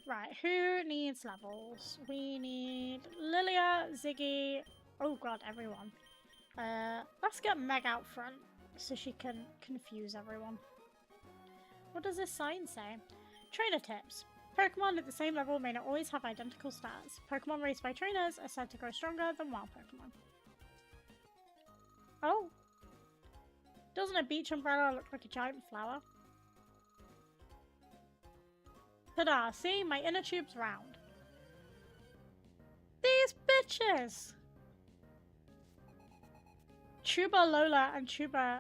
Speaker 1: Right, who needs levels? We need Lilia, Ziggy. Oh god, everyone. Let's get Meg out front so she can confuse everyone. What does this sign say? Trainer tips. Pokemon at the same level may not always have identical stats. Pokemon raised by trainers are said to grow stronger than wild Pokemon. Oh. Doesn't a beach umbrella look like a giant flower? Ta-da! See? My inner tube's round. These bitches! Chuba Lola and Chuba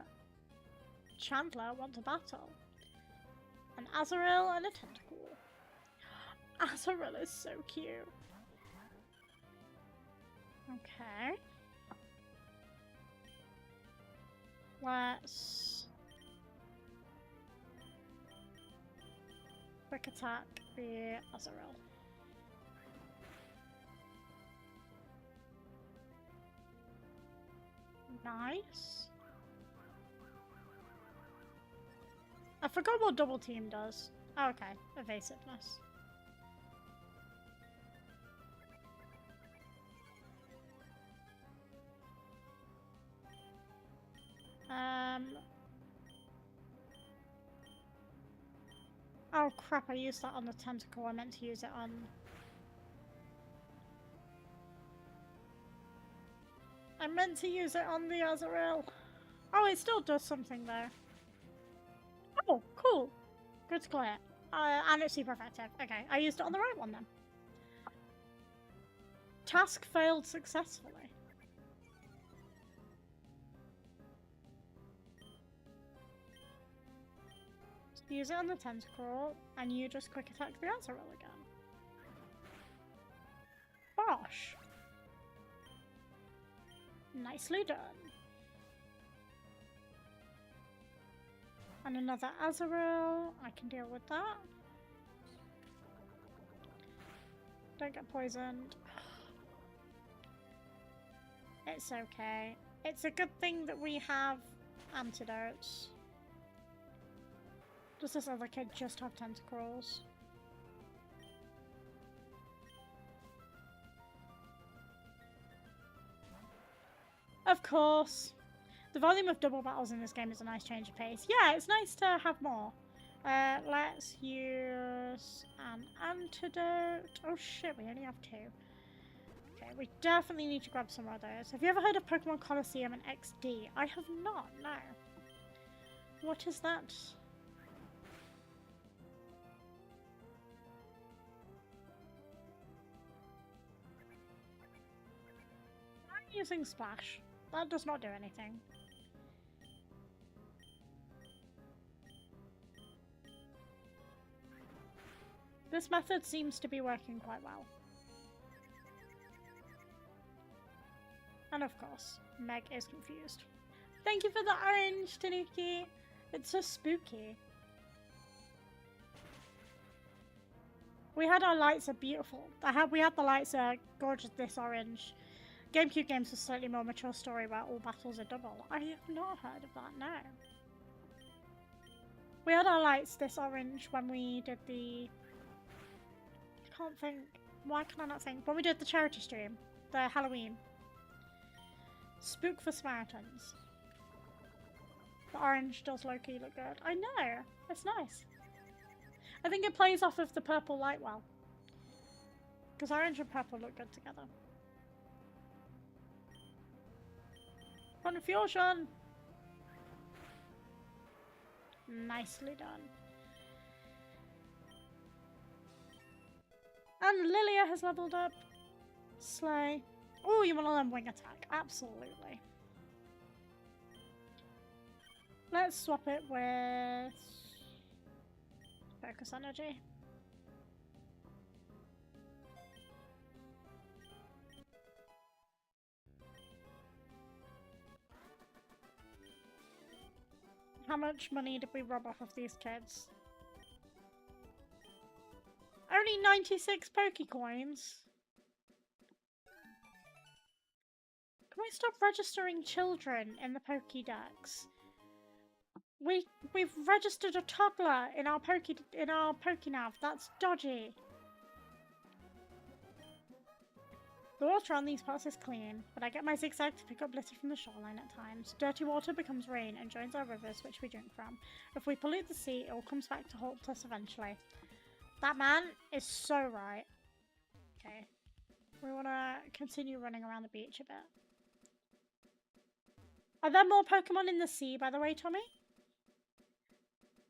Speaker 1: Chandler want to battle. An Azurill and a Tentacool. Azurill is so cute. Okay. Let's quick attack the Azurill. Nice. I forgot what double team does. Oh, okay, evasiveness. Oh crap, I used that on the tentacle. I meant to use it on... I meant to use it on the Azurill. Oh, it still does something though. Oh, cool. Good to clear. And it's super effective. Okay, I used it on the right one then. Task failed successfully. Use it on the tentacle, and you just quick attack the Azurill again. Bosh! Nicely done. And another Azurill. I can deal with that. Don't get poisoned. It's okay. It's a good thing that we have antidotes. Does this other kid just have tentacles? Of course. The volume of double battles in this game is a nice change of pace. Yeah, it's nice to have more. Let's use an antidote. Oh shit, we only have 2. Okay, we definitely need to grab some others. Have you ever heard of Pokemon Colosseum and XD? I have not, no. What is that? I'm using Splash. That does not do anything. This method seems to be working quite well. And of course, Meg is confused. Thank you for the orange, Tanuki. It's so spooky. We had our lights are beautiful. We had the lights are gorgeous this orange. GameCube games with slightly more mature story where all battles are double. I have not heard of that, no. We had our lights this orange when we did the... I can't think. Why can I not think? When we did the charity stream. The Halloween. Spook for Samaritans. The orange does low-key look good. I know. It's nice. I think it plays off of the purple light well. Because orange and purple look good together. Confusion! Nicely done. And Lilia has leveled up. Slay. Oh, you want to learn wing attack? Absolutely. Let's swap it with focus energy. How much money did we rob off of these kids? Only 96 Pokecoins. Can we stop registering children in the Pokédex? We've registered a toddler in our Pokénav. That's dodgy. The water on these parts is clean, but I get my zigzag to pick up litter from the shoreline at times. Dirty water becomes rain and joins our rivers, which we drink from. If we pollute the sea, it all comes back to haunt us eventually. That man is so right. Okay. We want to continue running around the beach a bit. Are there more Pokemon in the sea, by the way, Tommy?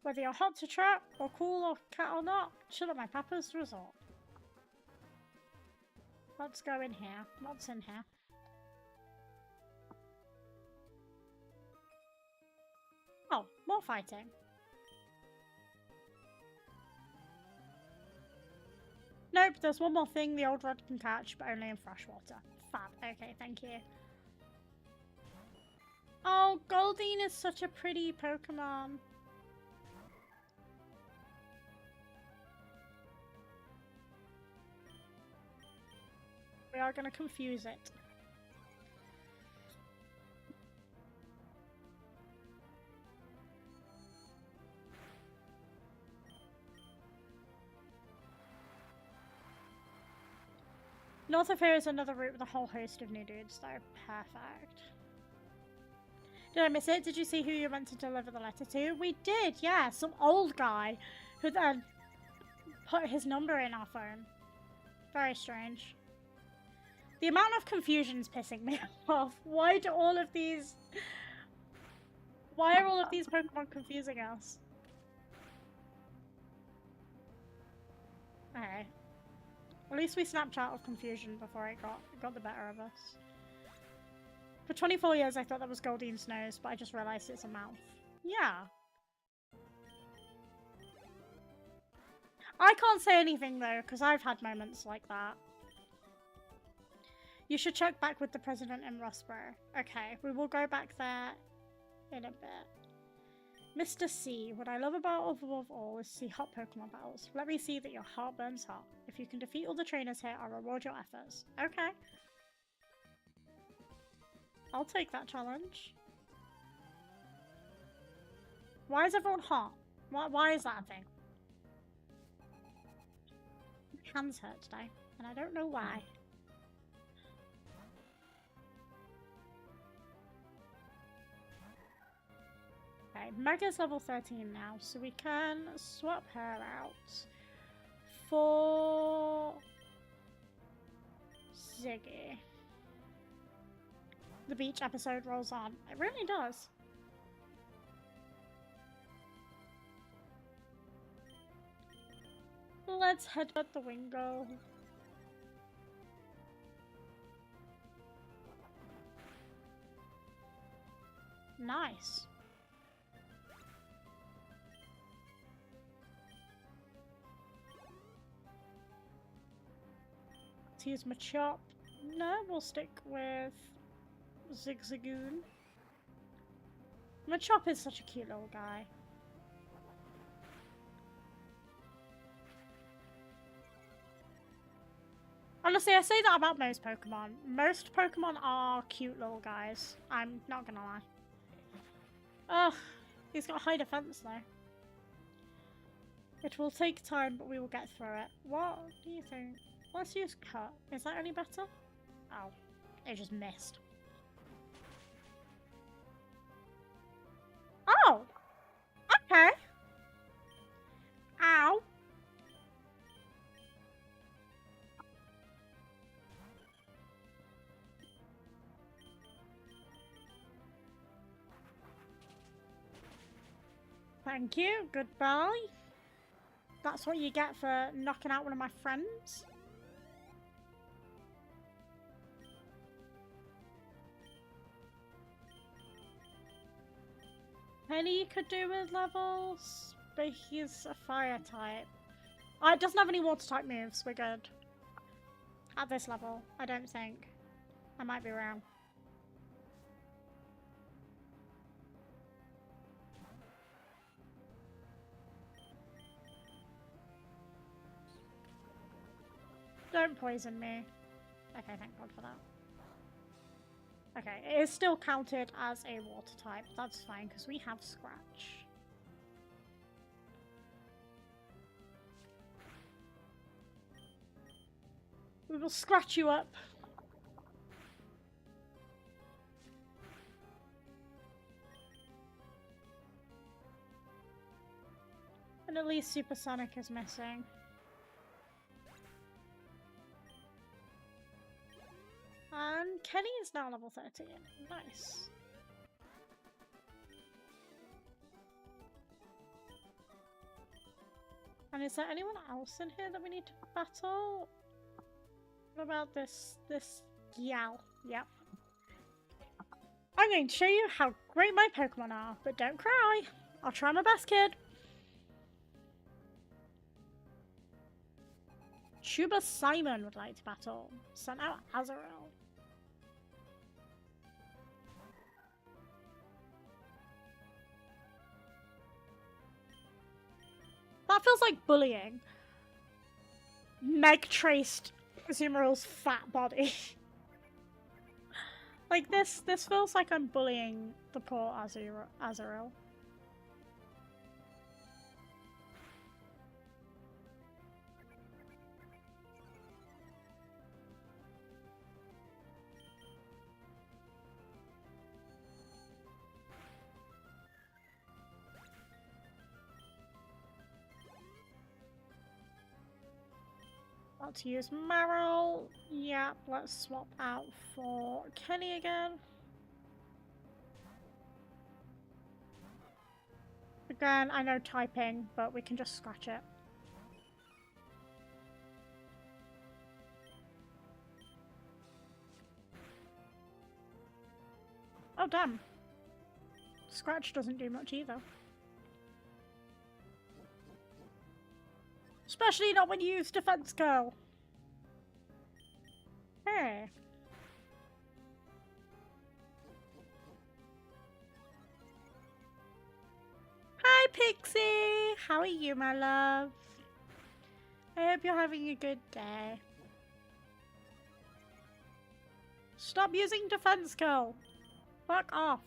Speaker 1: Whether you're hot to trap, or cool or cat or not, chill at my papa's resort. Let's go in here. What's in here? Oh, more fighting. Nope, there's one more thing the old rod can catch, but only in freshwater. Fab. Okay, thank you. Oh, Goldeen is such a pretty Pokemon. We are going to confuse it. North of here is another route with a whole host of new dudes, though. Perfect. Did I miss it? Did you see who you meant to deliver the letter to? We did, yeah. Some old guy who then put his number in our phone. Very strange. The amount of confusion's pissing me off. Why are all of these Pokemon confusing us? Okay. At least we snapped out of confusion before it got the better of us. For 24 years I thought that was Goldeen's nose, but I just realised it's a mouth. Yeah. I can't say anything though, because I've had moments like that. You should check back with the president in Rossborough. Okay, we will go back there in a bit. Mr. C, what I love about above all is to see hot Pokemon battles. Let me see that your heart burns hot. If you can defeat all the trainers here, I'll reward your efforts. Okay. I'll take that challenge. Why is everyone hot? Why is that a thing? My hands hurt today, and I don't know why. Okay, Mega's level 13 now, so we can swap her out for Ziggy. The beach episode rolls on. It really does. Let's head at the Wingo. Nice. Let's use Machop. No, we'll stick with Zigzagoon. Machop is such a cute little guy. Honestly, I say that about most Pokemon. Most Pokemon are cute little guys. I'm not gonna lie. Ugh, he's got high defense though. It will take time, but we will get through it. What do you think? Let's use Cut. Is that any better? Oh, it just missed. Oh! Okay. Ow. Thank you. Goodbye. That's what you get for knocking out one of my friends. Penny could do with levels, but he's a fire type. Oh, it doesn't have any water type moves. We're good. At this level, I don't think. I might be wrong. Don't poison me. Okay, thank God for that. Okay, it is still counted as a water type. That's fine, because we have Scratch. We will scratch you up. And at least Supersonic is missing. And Kenny is now level 13. Nice. And is there anyone else in here that we need to battle? What about this gal? Yep. I'm going to show you how great my Pokemon are, but don't cry. I'll try my best, kid. Chuba Simon would like to battle. Sent out Azrael. That feels like bullying. Meg traced Azumarill's fat body. Like this feels like I'm bullying the poor Azrael. Let's use Marill. Yep, let's swap out for Kenny again. Again, I know typing, but we can just scratch it. Oh, damn. Scratch doesn't do much either. Especially not when you use Defense Curl. Hey. Hi, Pixie! How are you, my love? I hope you're having a good day. Stop using Defense Curl. Fuck off.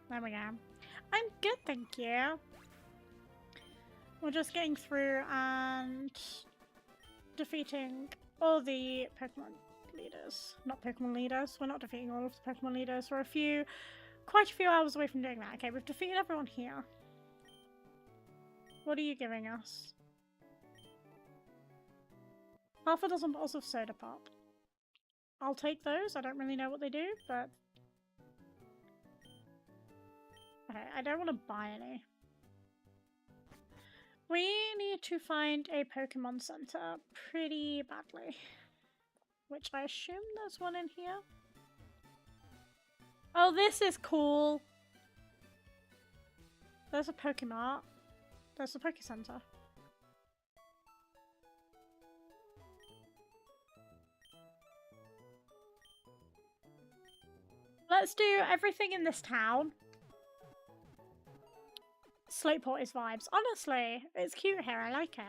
Speaker 1: There we go. I'm good, thank you. We're just getting through and defeating all the Pokemon leaders. Not Pokemon leaders. We're not defeating all of the Pokemon leaders. We're quite a few hours away from doing that. Okay, we've defeated everyone here. What are you giving us? Half a dozen bottles of Soda Pop. I'll take those. I don't really know what they do, but... Okay, I don't want to buy any. We need to find a Pokemon Center pretty badly. Which I assume there's one in here. Oh, this is cool! There's a Pokemart. There's a Poke Center. Let's do everything in this town. Slopeport is vibes. Honestly, it's cute here. I like it.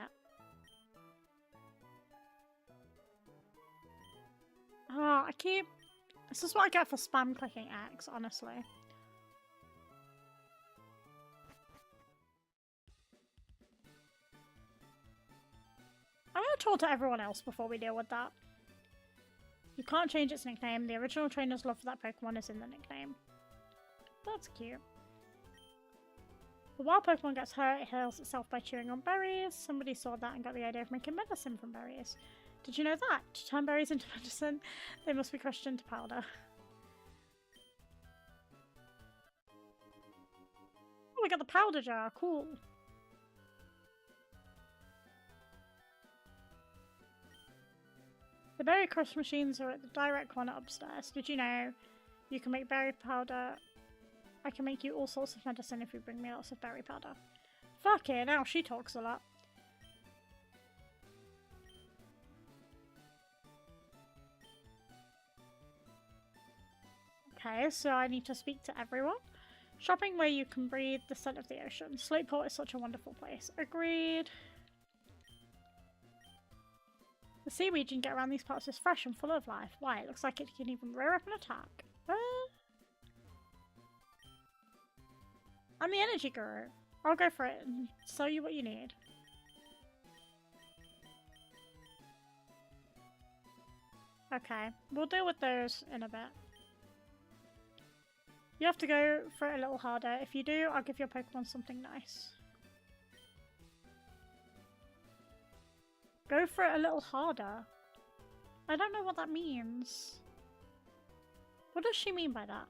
Speaker 1: Oh, I keep... This is what I get for spam clicking X, honestly. I'm going to talk to everyone else before we deal with that. You can't change its nickname. The original trainer's love for that Pokemon is in the nickname. That's cute. The wild Pokemon gets hurt, it heals itself by chewing on berries. Somebody saw that and got the idea of making medicine from berries. Did you know that? To turn berries into medicine, they must be crushed into powder. Oh, we got the powder jar. Cool. The berry crush machines are at the direct corner upstairs. Did you know you can make berry powder? I can make you all sorts of medicine if you bring me lots of berry powder. Fuck it, now she talks a lot. Okay, so I need to speak to everyone. Shopping where you can breathe the scent of the ocean. Slopeport is such a wonderful place. Agreed. The seaweed you can get around these parts is fresh and full of life. Why? It looks like it can even rear up and attack. I'm the energy guru. I'll go for it and sell you what you need. Okay, we'll deal with those in a bit. You have to go for it a little harder. If you do, I'll give your Pokemon something nice. Go for it a little harder. I don't know what that means. What does she mean by that?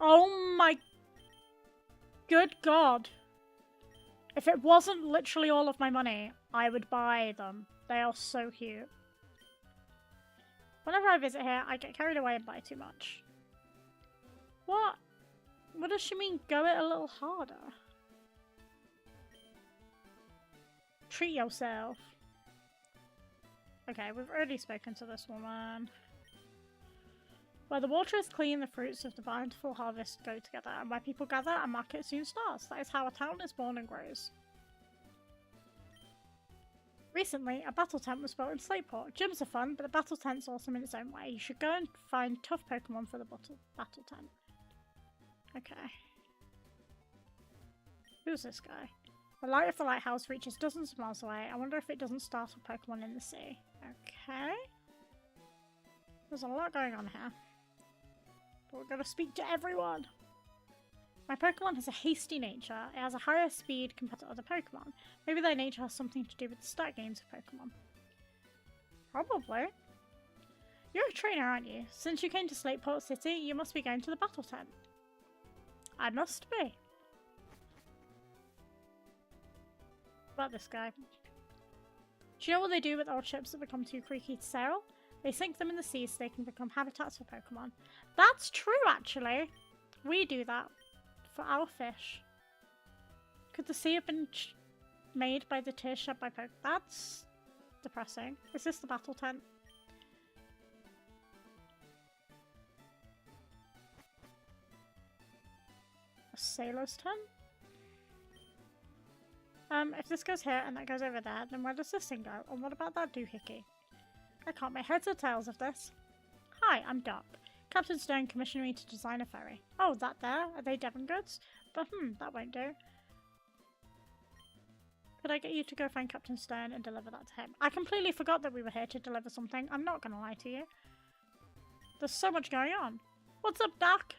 Speaker 1: Oh my good god. If it wasn't literally all of my money, I would buy them. They are so cute. Whenever I visit here, I get carried away and buy too much. What? What does she mean, go it a little harder? Treat yourself. Okay, we've already spoken to this woman. Where the water is clean, the fruits of the bountiful harvest go together, and where people gather, a market soon starts. That is how a town is born and grows. Recently, a battle tent was built in Slopeport. Gyms are fun, but the battle tent's awesome in its own way. You should go and find tough Pokemon for the battle tent. Okay. Who's this guy? The light of the lighthouse reaches dozens of miles away. I wonder if it doesn't start a Pokemon in the sea. Okay. There's a lot going on here. But we're going to speak to everyone. My Pokemon has a hasty nature. It has a higher speed compared to other Pokemon. Maybe their nature has something to do with the stat gains of Pokemon. Probably. You're a trainer, aren't you? Since you came to Slopeport City, you must be going to the battle tent. I must be. What about this guy? Do you know what they do with old ships that become too creaky to sail? They sink them in the sea so they can become habitats for Pokemon. That's true, actually. We do that for our fish. Could the sea have been made by the tears shed by Pokemon? That's depressing. Is this the battle tent? A sailor's tent? If this goes here and that goes over there, then where does this thing go? And what about that doohickey? I can't make heads or tails of this. Hi, I'm Doc. Captain Stone commissioned me to design a ferry. Oh, that there? Are they Devon goods? But that won't do. Could I get you to go find Captain Stone and deliver that to him? I completely forgot that we were here to deliver something. I'm not gonna lie to you. There's so much going on. What's up, Doc?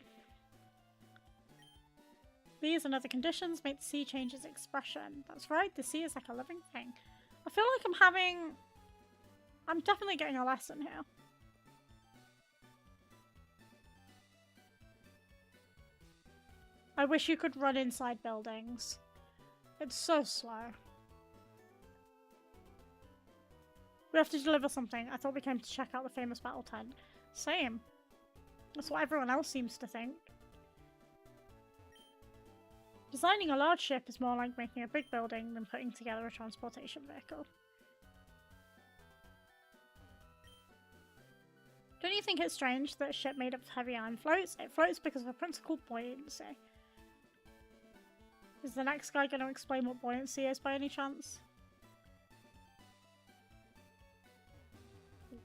Speaker 1: These and other conditions make the sea change its expression. That's right, the sea is like a living thing. I feel like I'm definitely getting a lesson here. I wish you could run inside buildings. It's so slow. We have to deliver something. I thought we came to check out the famous battle tent. Same. That's what everyone else seems to think. Designing a large ship is more like making a big building than putting together a transportation vehicle. Don't you think it's strange that a ship made of heavy iron floats? It floats because of a principle buoyancy. Is the next guy going to explain what buoyancy is by any chance?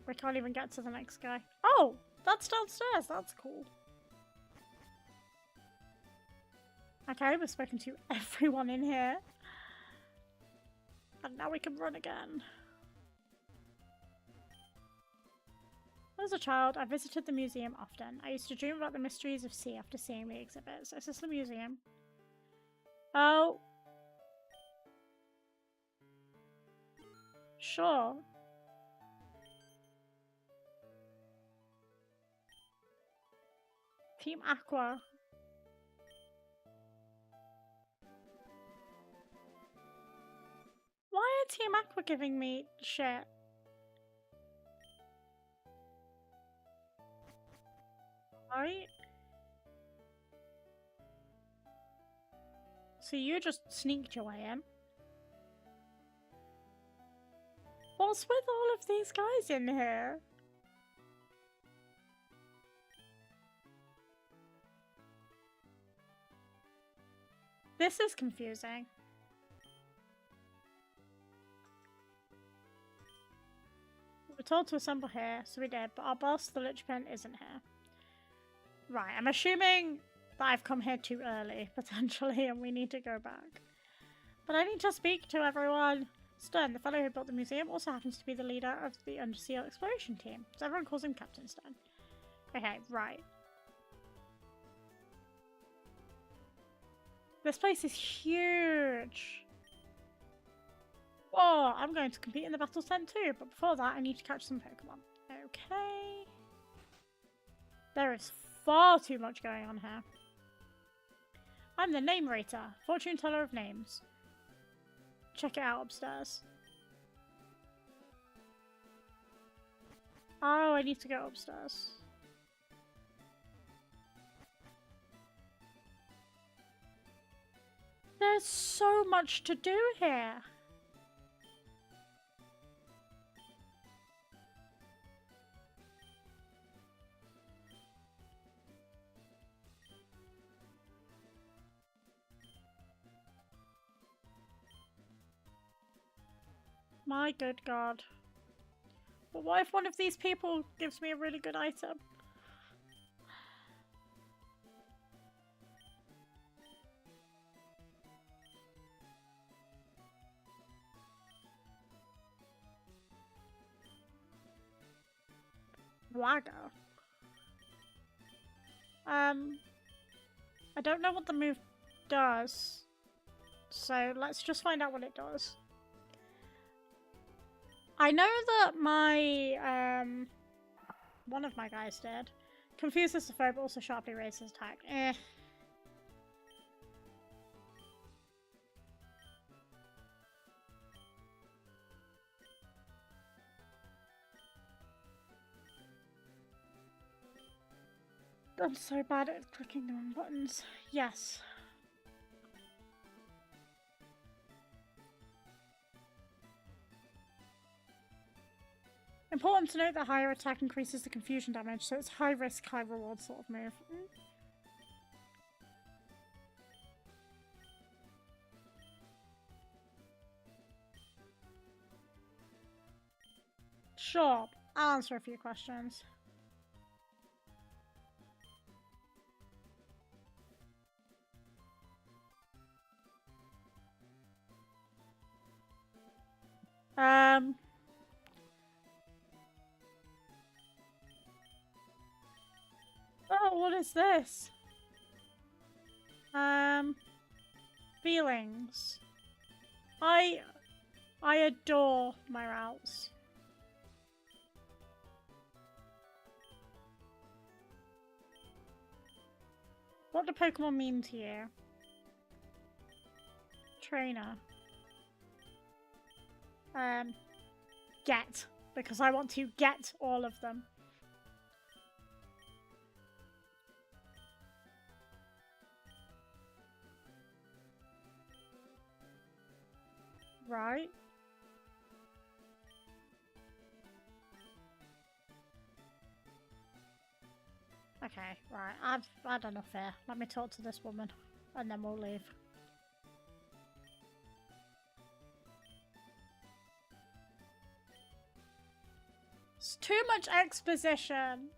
Speaker 1: We can't even get to the next guy. Oh! That's downstairs. That's cool. Okay, we've spoken to everyone in here. And now we can run again. As a child, I visited the museum often. I used to dream about the mysteries of sea after seeing the exhibits. Is this the museum? Oh. Sure. Team Aqua. Why are Team Aqua giving me shit? Right? So you just sneaked your way in. What's with all of these guys in here? This is confusing. We were told to assemble here, so we did, but our boss, the Lichpin, isn't here. Right, I'm assuming that I've come here too early, potentially, and we need to go back. But I need to speak to everyone. Stern, the fellow who built the museum, also happens to be the leader of the undersea exploration team, so everyone calls him Captain Stern. Okay, right. This place is huge. Whoa, I'm going to compete in the battle tent too, but before that I need to catch some Pokemon. Okay. There is far too much going on here. I'm the name rater, fortune teller of names. Check it out upstairs. Oh, I need to go upstairs. There's so much to do here. My good God. But what if one of these people gives me a really good item? Wagger. I don't know what the move does, so let's just find out what it does. I know that my, one of my guys did. Confuses the foe, but also sharply raises his attack. Eh. I'm so bad at clicking the wrong buttons. Yes. Important to note that higher attack increases the confusion damage, so it's high risk, high reward sort of move. Sure, I'll answer a few questions. Oh, what is this? Feelings. I adore my routes. What do Pokemon mean to you? Trainer. Get. Because I want to get all of them. Right. Okay, right. I've had enough here. Let me talk to this woman, and then we'll leave. It's too much exposition.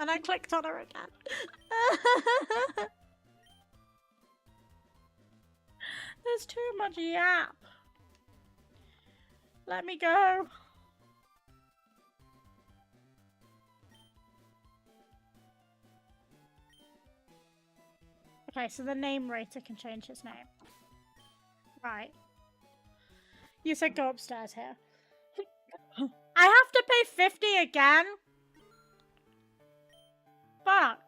Speaker 1: And I clicked on her again. There's too much yap. Let me go. Okay, so the name rater can change his name. Right. You said go upstairs here. I have to pay 50 again? Fuck.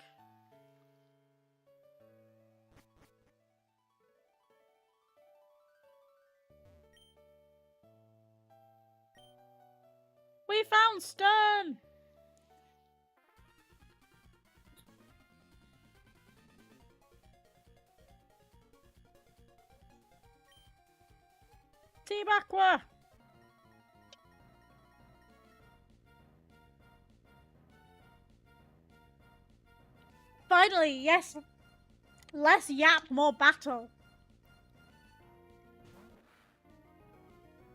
Speaker 1: We found Stern. T-Bacqua. Finally, yes. Less yap, more battle.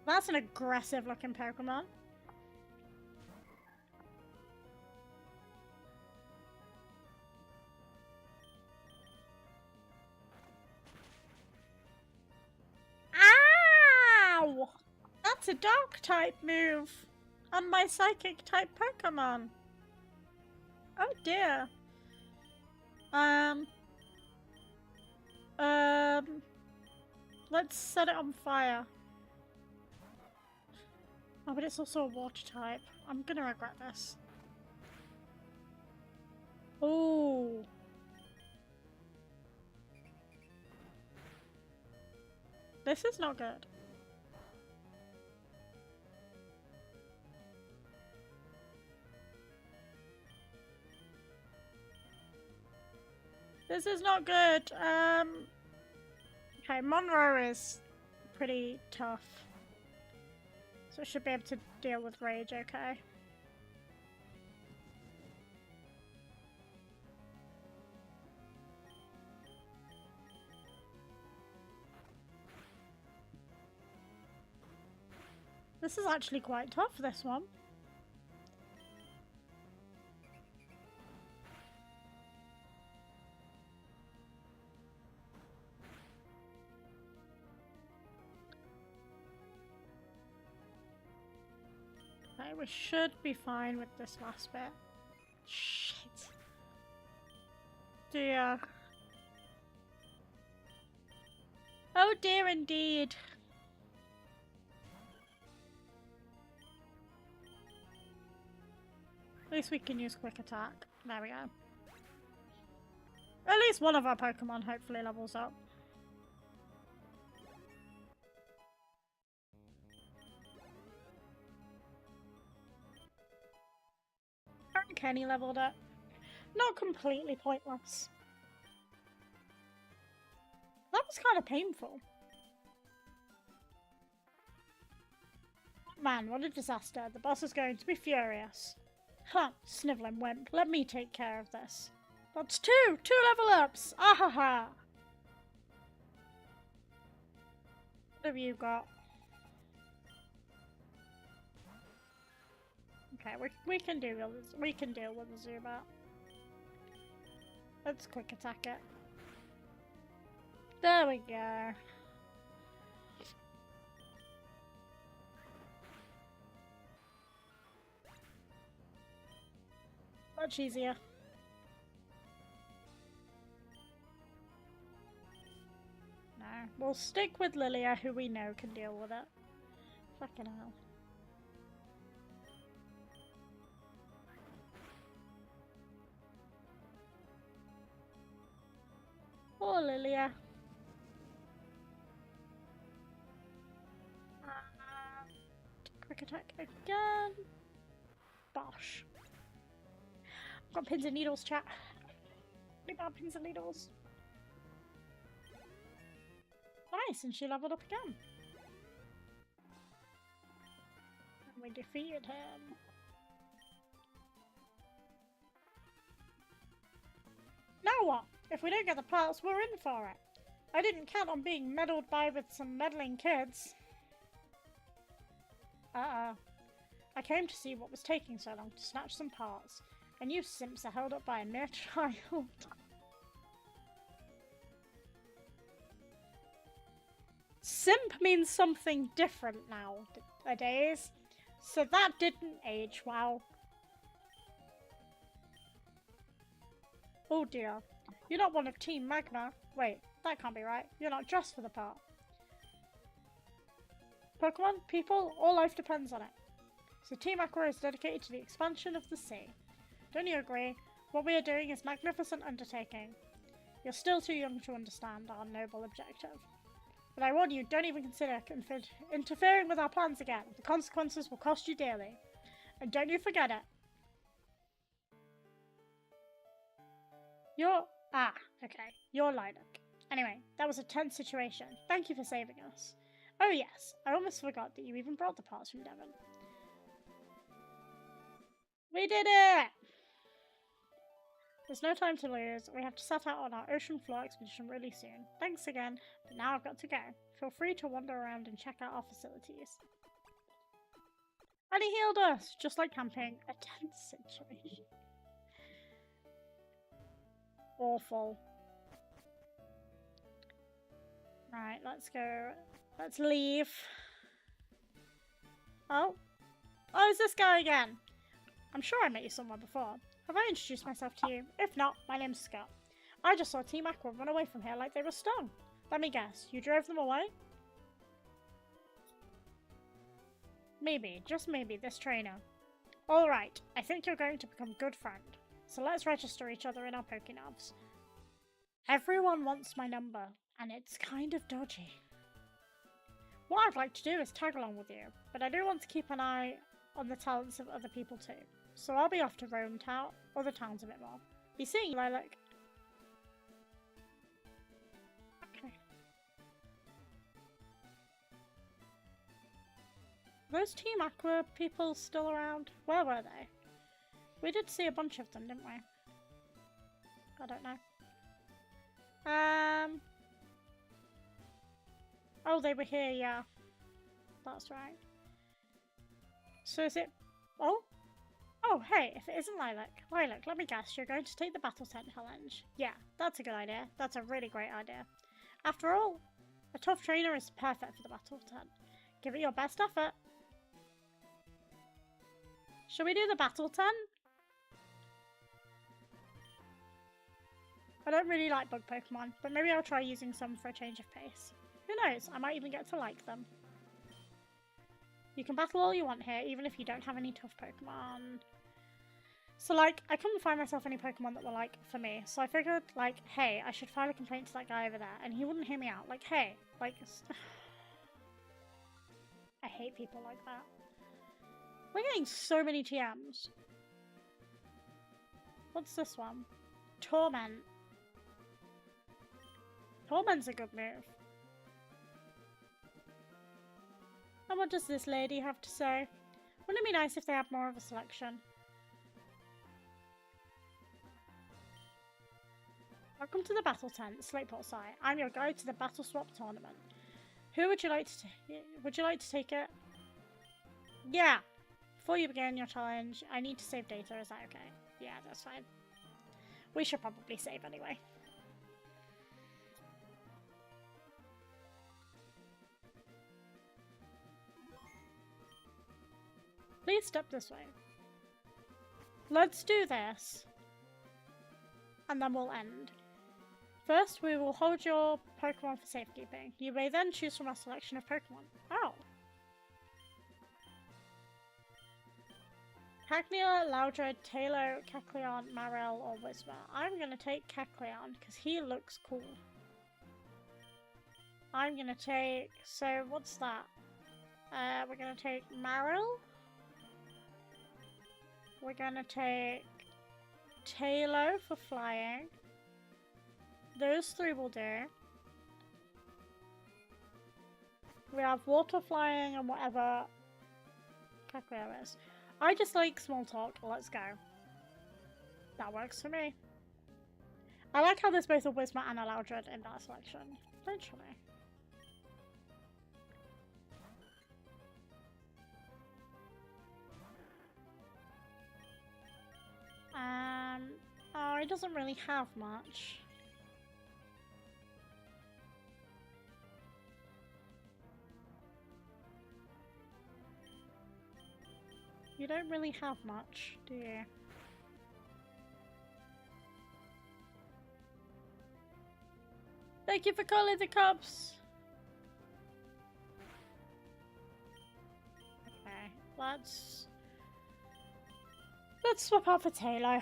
Speaker 1: That's an aggressive looking Pokemon. Ow! That's a dark type move on my psychic type Pokemon. Oh dear. Let's set it on fire. Oh, but it's also a water type. I'm gonna regret this. Ooh. This is not good. This is not good. Okay, Monroe is pretty tough. So it should be able to deal with rage, okay. This is actually quite tough, this one. Okay, we should be fine with this last bit. Shit. Dear. Oh dear indeed. At least we can use quick attack. There we go. At least one of our Pokemon hopefully levels up. And Kenny leveled up. Not completely pointless. That was kind of painful. Man, what a disaster. The boss is going to be furious. Huh, sniveling wimp. Let me take care of this. That's two! 2 level ups! Ahaha! What have you got? Okay, we can deal with the Zubat. Let's quick attack it. There we go. Much easier. No, we'll stick with Lilia, who we know can deal with it. Fucking hell. Poor Lilia. Quick attack again. Bosh. I've got pins and needles, chat. Big bad pins and needles. Nice, and she leveled up again. And we defeated him. what? If we don't get the parts, we're in for it. I didn't count on being meddled by with some meddling kids. I came to see what was taking so long to snatch some parts, and you simps are held up by a mere child. Simp means something different nowadays, so that didn't age well. Oh dear, you're not one of Team Magna. Wait, that can't be right. You're not dressed for the part. Pokemon, people, all life depends on it. So Team Aqua is dedicated to the expansion of the sea. Don't you agree? What we are doing is a magnificent undertaking. You're still too young to understand our noble objective. But I warn you, don't even consider interfering with our plans again. The consequences will cost you dearly. And don't you forget it. Okay. You're Lilac. Anyway, that was a tense situation. Thank you for saving us. Oh yes, I almost forgot that you even brought the parts from Devon. We did it! There's no time to lose. We have to set out on our ocean floor expedition really soon. Thanks again, but now I've got to go. Feel free to wander around and check out our facilities. And he healed us, just like camping. A tense situation. Awful. Right, let's go. Let's leave. Oh. Oh, it's this guy again. I'm sure I met you somewhere before. Have I introduced myself to you? If not, my name's Scott. I just saw Team Aqua run away from here like they were stung. Let me guess, you drove them away? Maybe, just maybe, this trainer. Alright, I think you're going to become a good friend. So let's register each other in our Pokénavs. Everyone wants my number, and it's kind of dodgy. What I'd like to do is tag along with you, but I do want to keep an eye on the talents of other people too. So I'll be off to roam other towns a bit more. Be seeing you, Lilac. Okay. Are those Team Aqua people still around? Where were they? We did see a bunch of them, didn't we? I don't know. Oh, they were here, yeah. That's right. So is it... Oh? Oh, hey, if it isn't Lilac. Lilac, let me guess, you're going to take the Battle Tent Challenge. Yeah, that's a good idea. That's a really great idea. After all, a tough trainer is perfect for the Battle Tent. Give it your best effort. Shall we do the Battle Tent? I don't really like bug Pokemon, but maybe I'll try using some for a change of pace. Who knows, I might even get to like them. You can battle all you want here, even if you don't have any tough Pokemon. So, like, I couldn't find myself any Pokemon that were, like, for me. So I figured, like, hey, I should file a complaint to that guy over there. And he wouldn't hear me out. Like, hey, like... I hate people like that. We're getting so many TMs. What's this one? Torment. Torment's a good move. And what does this lady have to say? Wouldn't it be nice if they had more of a selection? Welcome to the Battle Tent, Slateport site. I'm your guide to the Battle Swap tournament. Who would you like to take it? Yeah. Before you begin your challenge, I need to save data. Is that okay? Yeah, that's fine. We should probably save anyway. Please step this way. Let's do this. And then we'll end. First, we will hold your Pokemon for safekeeping. You may then choose from our selection of Pokemon. Oh. Cagnear, Loudred, Tailo, Kecleon, Marill, or Whisper. I'm going to take Kecleon because he looks cool. I'm going to take... So, what's that? We're going to take Marill. We're going to take Tailo for flying. Those three will do. We have water, flying, and whatever Kecleon is. I just like small talk. Let's go. That works for me. I like how there's both a Whisper and a Loudred in that selection. Literally. Oh, he doesn't really have much. You don't really have much, do you? Thank you for calling the cops! Okay, let's swap out for Taylor.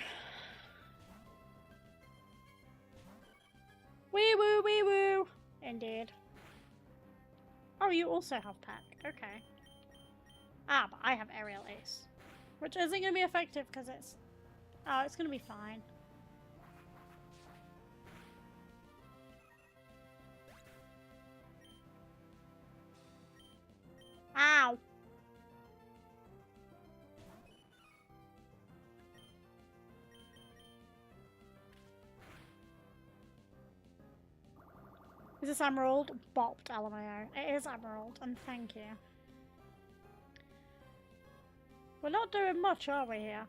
Speaker 1: Wee woo, wee woo! Indeed. Oh, you also have Peck. Okay. Ah, but I have Aerial Ace. Which isn't going to be effective because it's... Oh, it's going to be fine. Ow! Is this Emerald? Bopped, LMAO. It is Emerald, and thank you. We're not doing much, are we, here?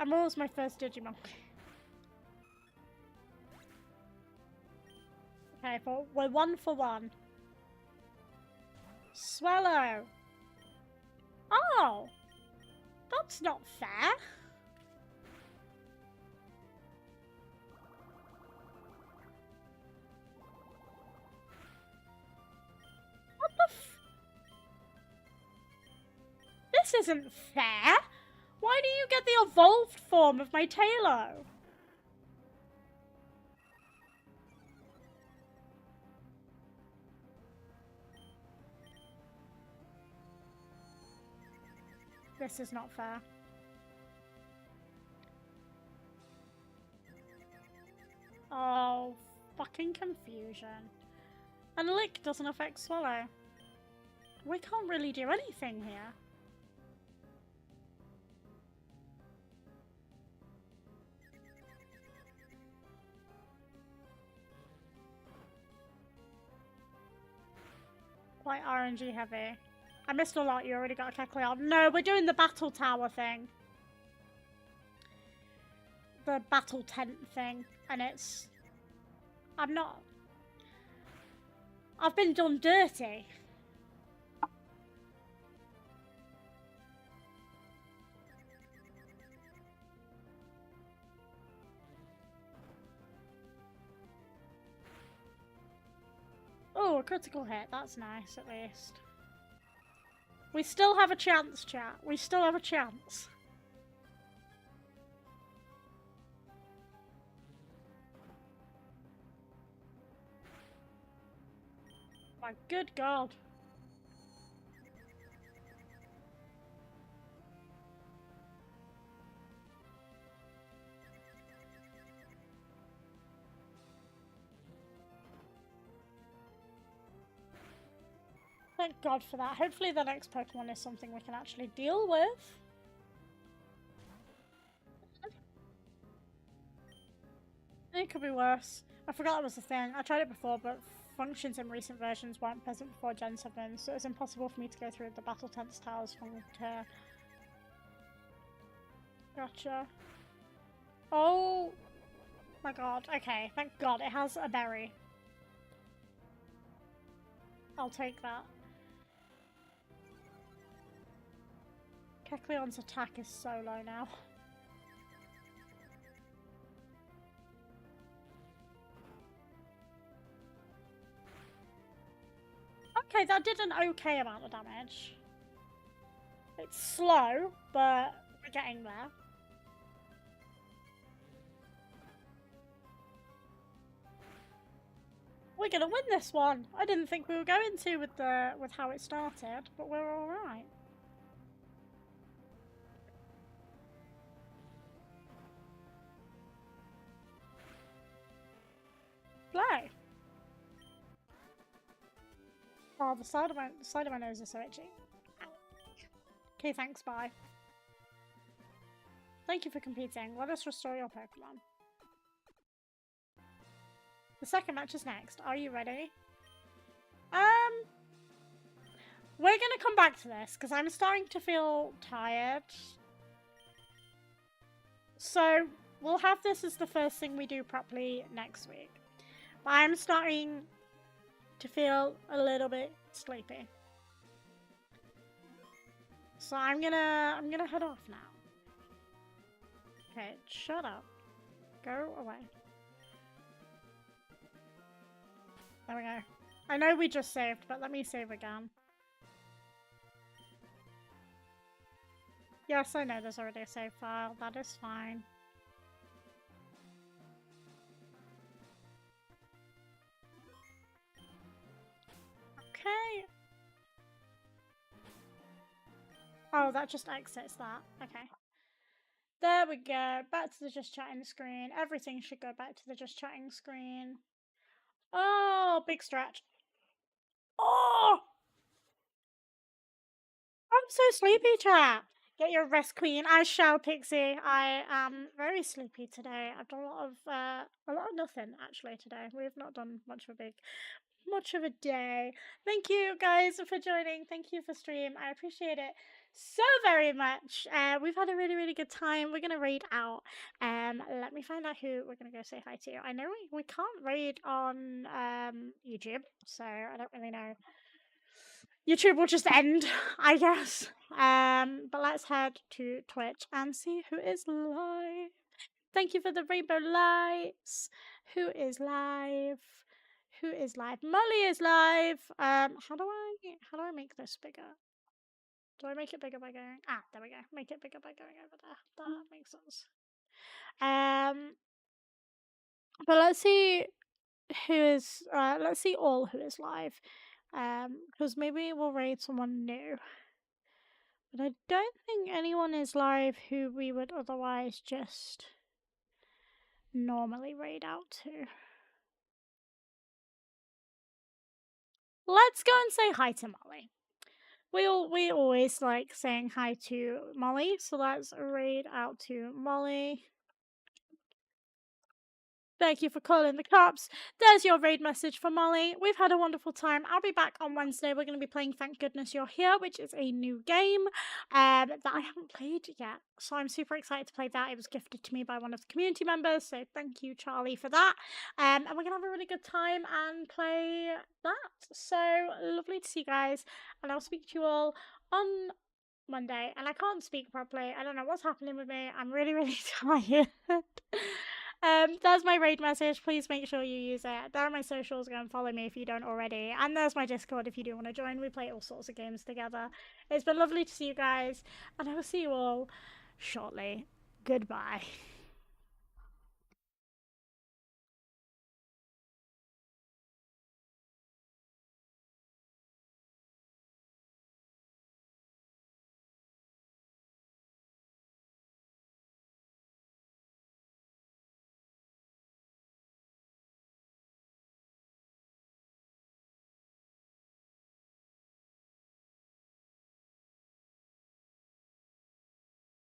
Speaker 1: Emerald's my first Digimon. Okay, we're 1 for 1. Swallow! Oh! That's not fair! What the f- This isn't fair! Why do you get the evolved form of my Tailo? This is not fair. Oh, fucking confusion. And Lick doesn't affect Swallow. We can't really do anything here. Quite RNG heavy. I missed a lot, you already got a Kecleon. No, we're doing the battle tower thing. The battle tent thing. And it's... I'm not... I've been done dirty. Oh, a critical hit. That's nice, at least. We still have a chance, chat. We still have a chance. My good God. Thank God for that. Hopefully the next Pokemon is something we can actually deal with. It could be worse. I forgot that was the thing. I tried it before, but functions in recent versions weren't present before Gen 7, so it's impossible for me to go through the Battle Tents Towers from here. Gotcha. Oh my God. Okay, thank God. It has a berry. I'll take that. Kecleon's attack is so low now. Okay, that did an okay amount of damage. It's slow, but we're getting there. We're gonna win this one. I didn't think we were going to with how it started, but we're all right. Play. Oh, the side of my nose is so itchy. Okay, thanks, bye. Thank you for competing. Let us restore your Pokemon. The second match is next. Are you ready? We're gonna come back to this because I'm starting to feel tired. So we'll have this as the first thing we do properly next week. But I'm starting to feel a little bit sleepy. So I'm gonna head off now. Okay, shut up. Go away. There we go. I know we just saved, but let me save again. Yes, I know there's already a save file. That is fine. Okay. Oh, that just exits that. Okay. There we go. Back to the just chatting screen. Everything should go back to the just chatting screen. Oh, big stretch. Oh! I'm so sleepy, chat. Get your rest, queen. I shall, Pixie. I am very sleepy today. I've done a lot of nothing actually today. We've not done much of a day. Thank you guys for joining. Thank you for stream. I appreciate it so very much. We've had a really good time. We're gonna raid out. Let me find out who we're gonna go say hi to. I know we can't raid on YouTube, so I don't really know. YouTube will just end, I guess. But let's head to Twitch and see who is live. Thank you for the rainbow lights. Who is live? Who is live? Molly is live. How do I make this bigger? Do I make it bigger by going? Ah, there we go. Make it bigger by going over there. That makes sense. But let's see who is. Let's see all who is live. Because maybe we'll raid someone new. But I don't think anyone is live who we would otherwise just normally raid out to. Let's go and say hi to Molly. We always like saying hi to Molly, so let's raid out to Molly. Thank you for calling the cops. There's your raid message for Molly. We've had a wonderful time. I'll be back on Wednesday. We're going to be playing Thank Goodness You're Here, which is a new game that I haven't played yet. So I'm super excited to play that. It was gifted to me by one of the community members. So thank you, Charlie, for that. And we're going to have a really good time and play that. So lovely to see you guys. And I'll speak to you all on Monday. And I can't speak properly. I don't know what's happening with me. I'm really tired. There's my raid message. Please make sure you use it. There are my socials. Go and follow me if you don't already. And there's my Discord if you do want to join. We play all sorts of games together. It's been lovely to see you guys, and I will see you all shortly. Goodbye.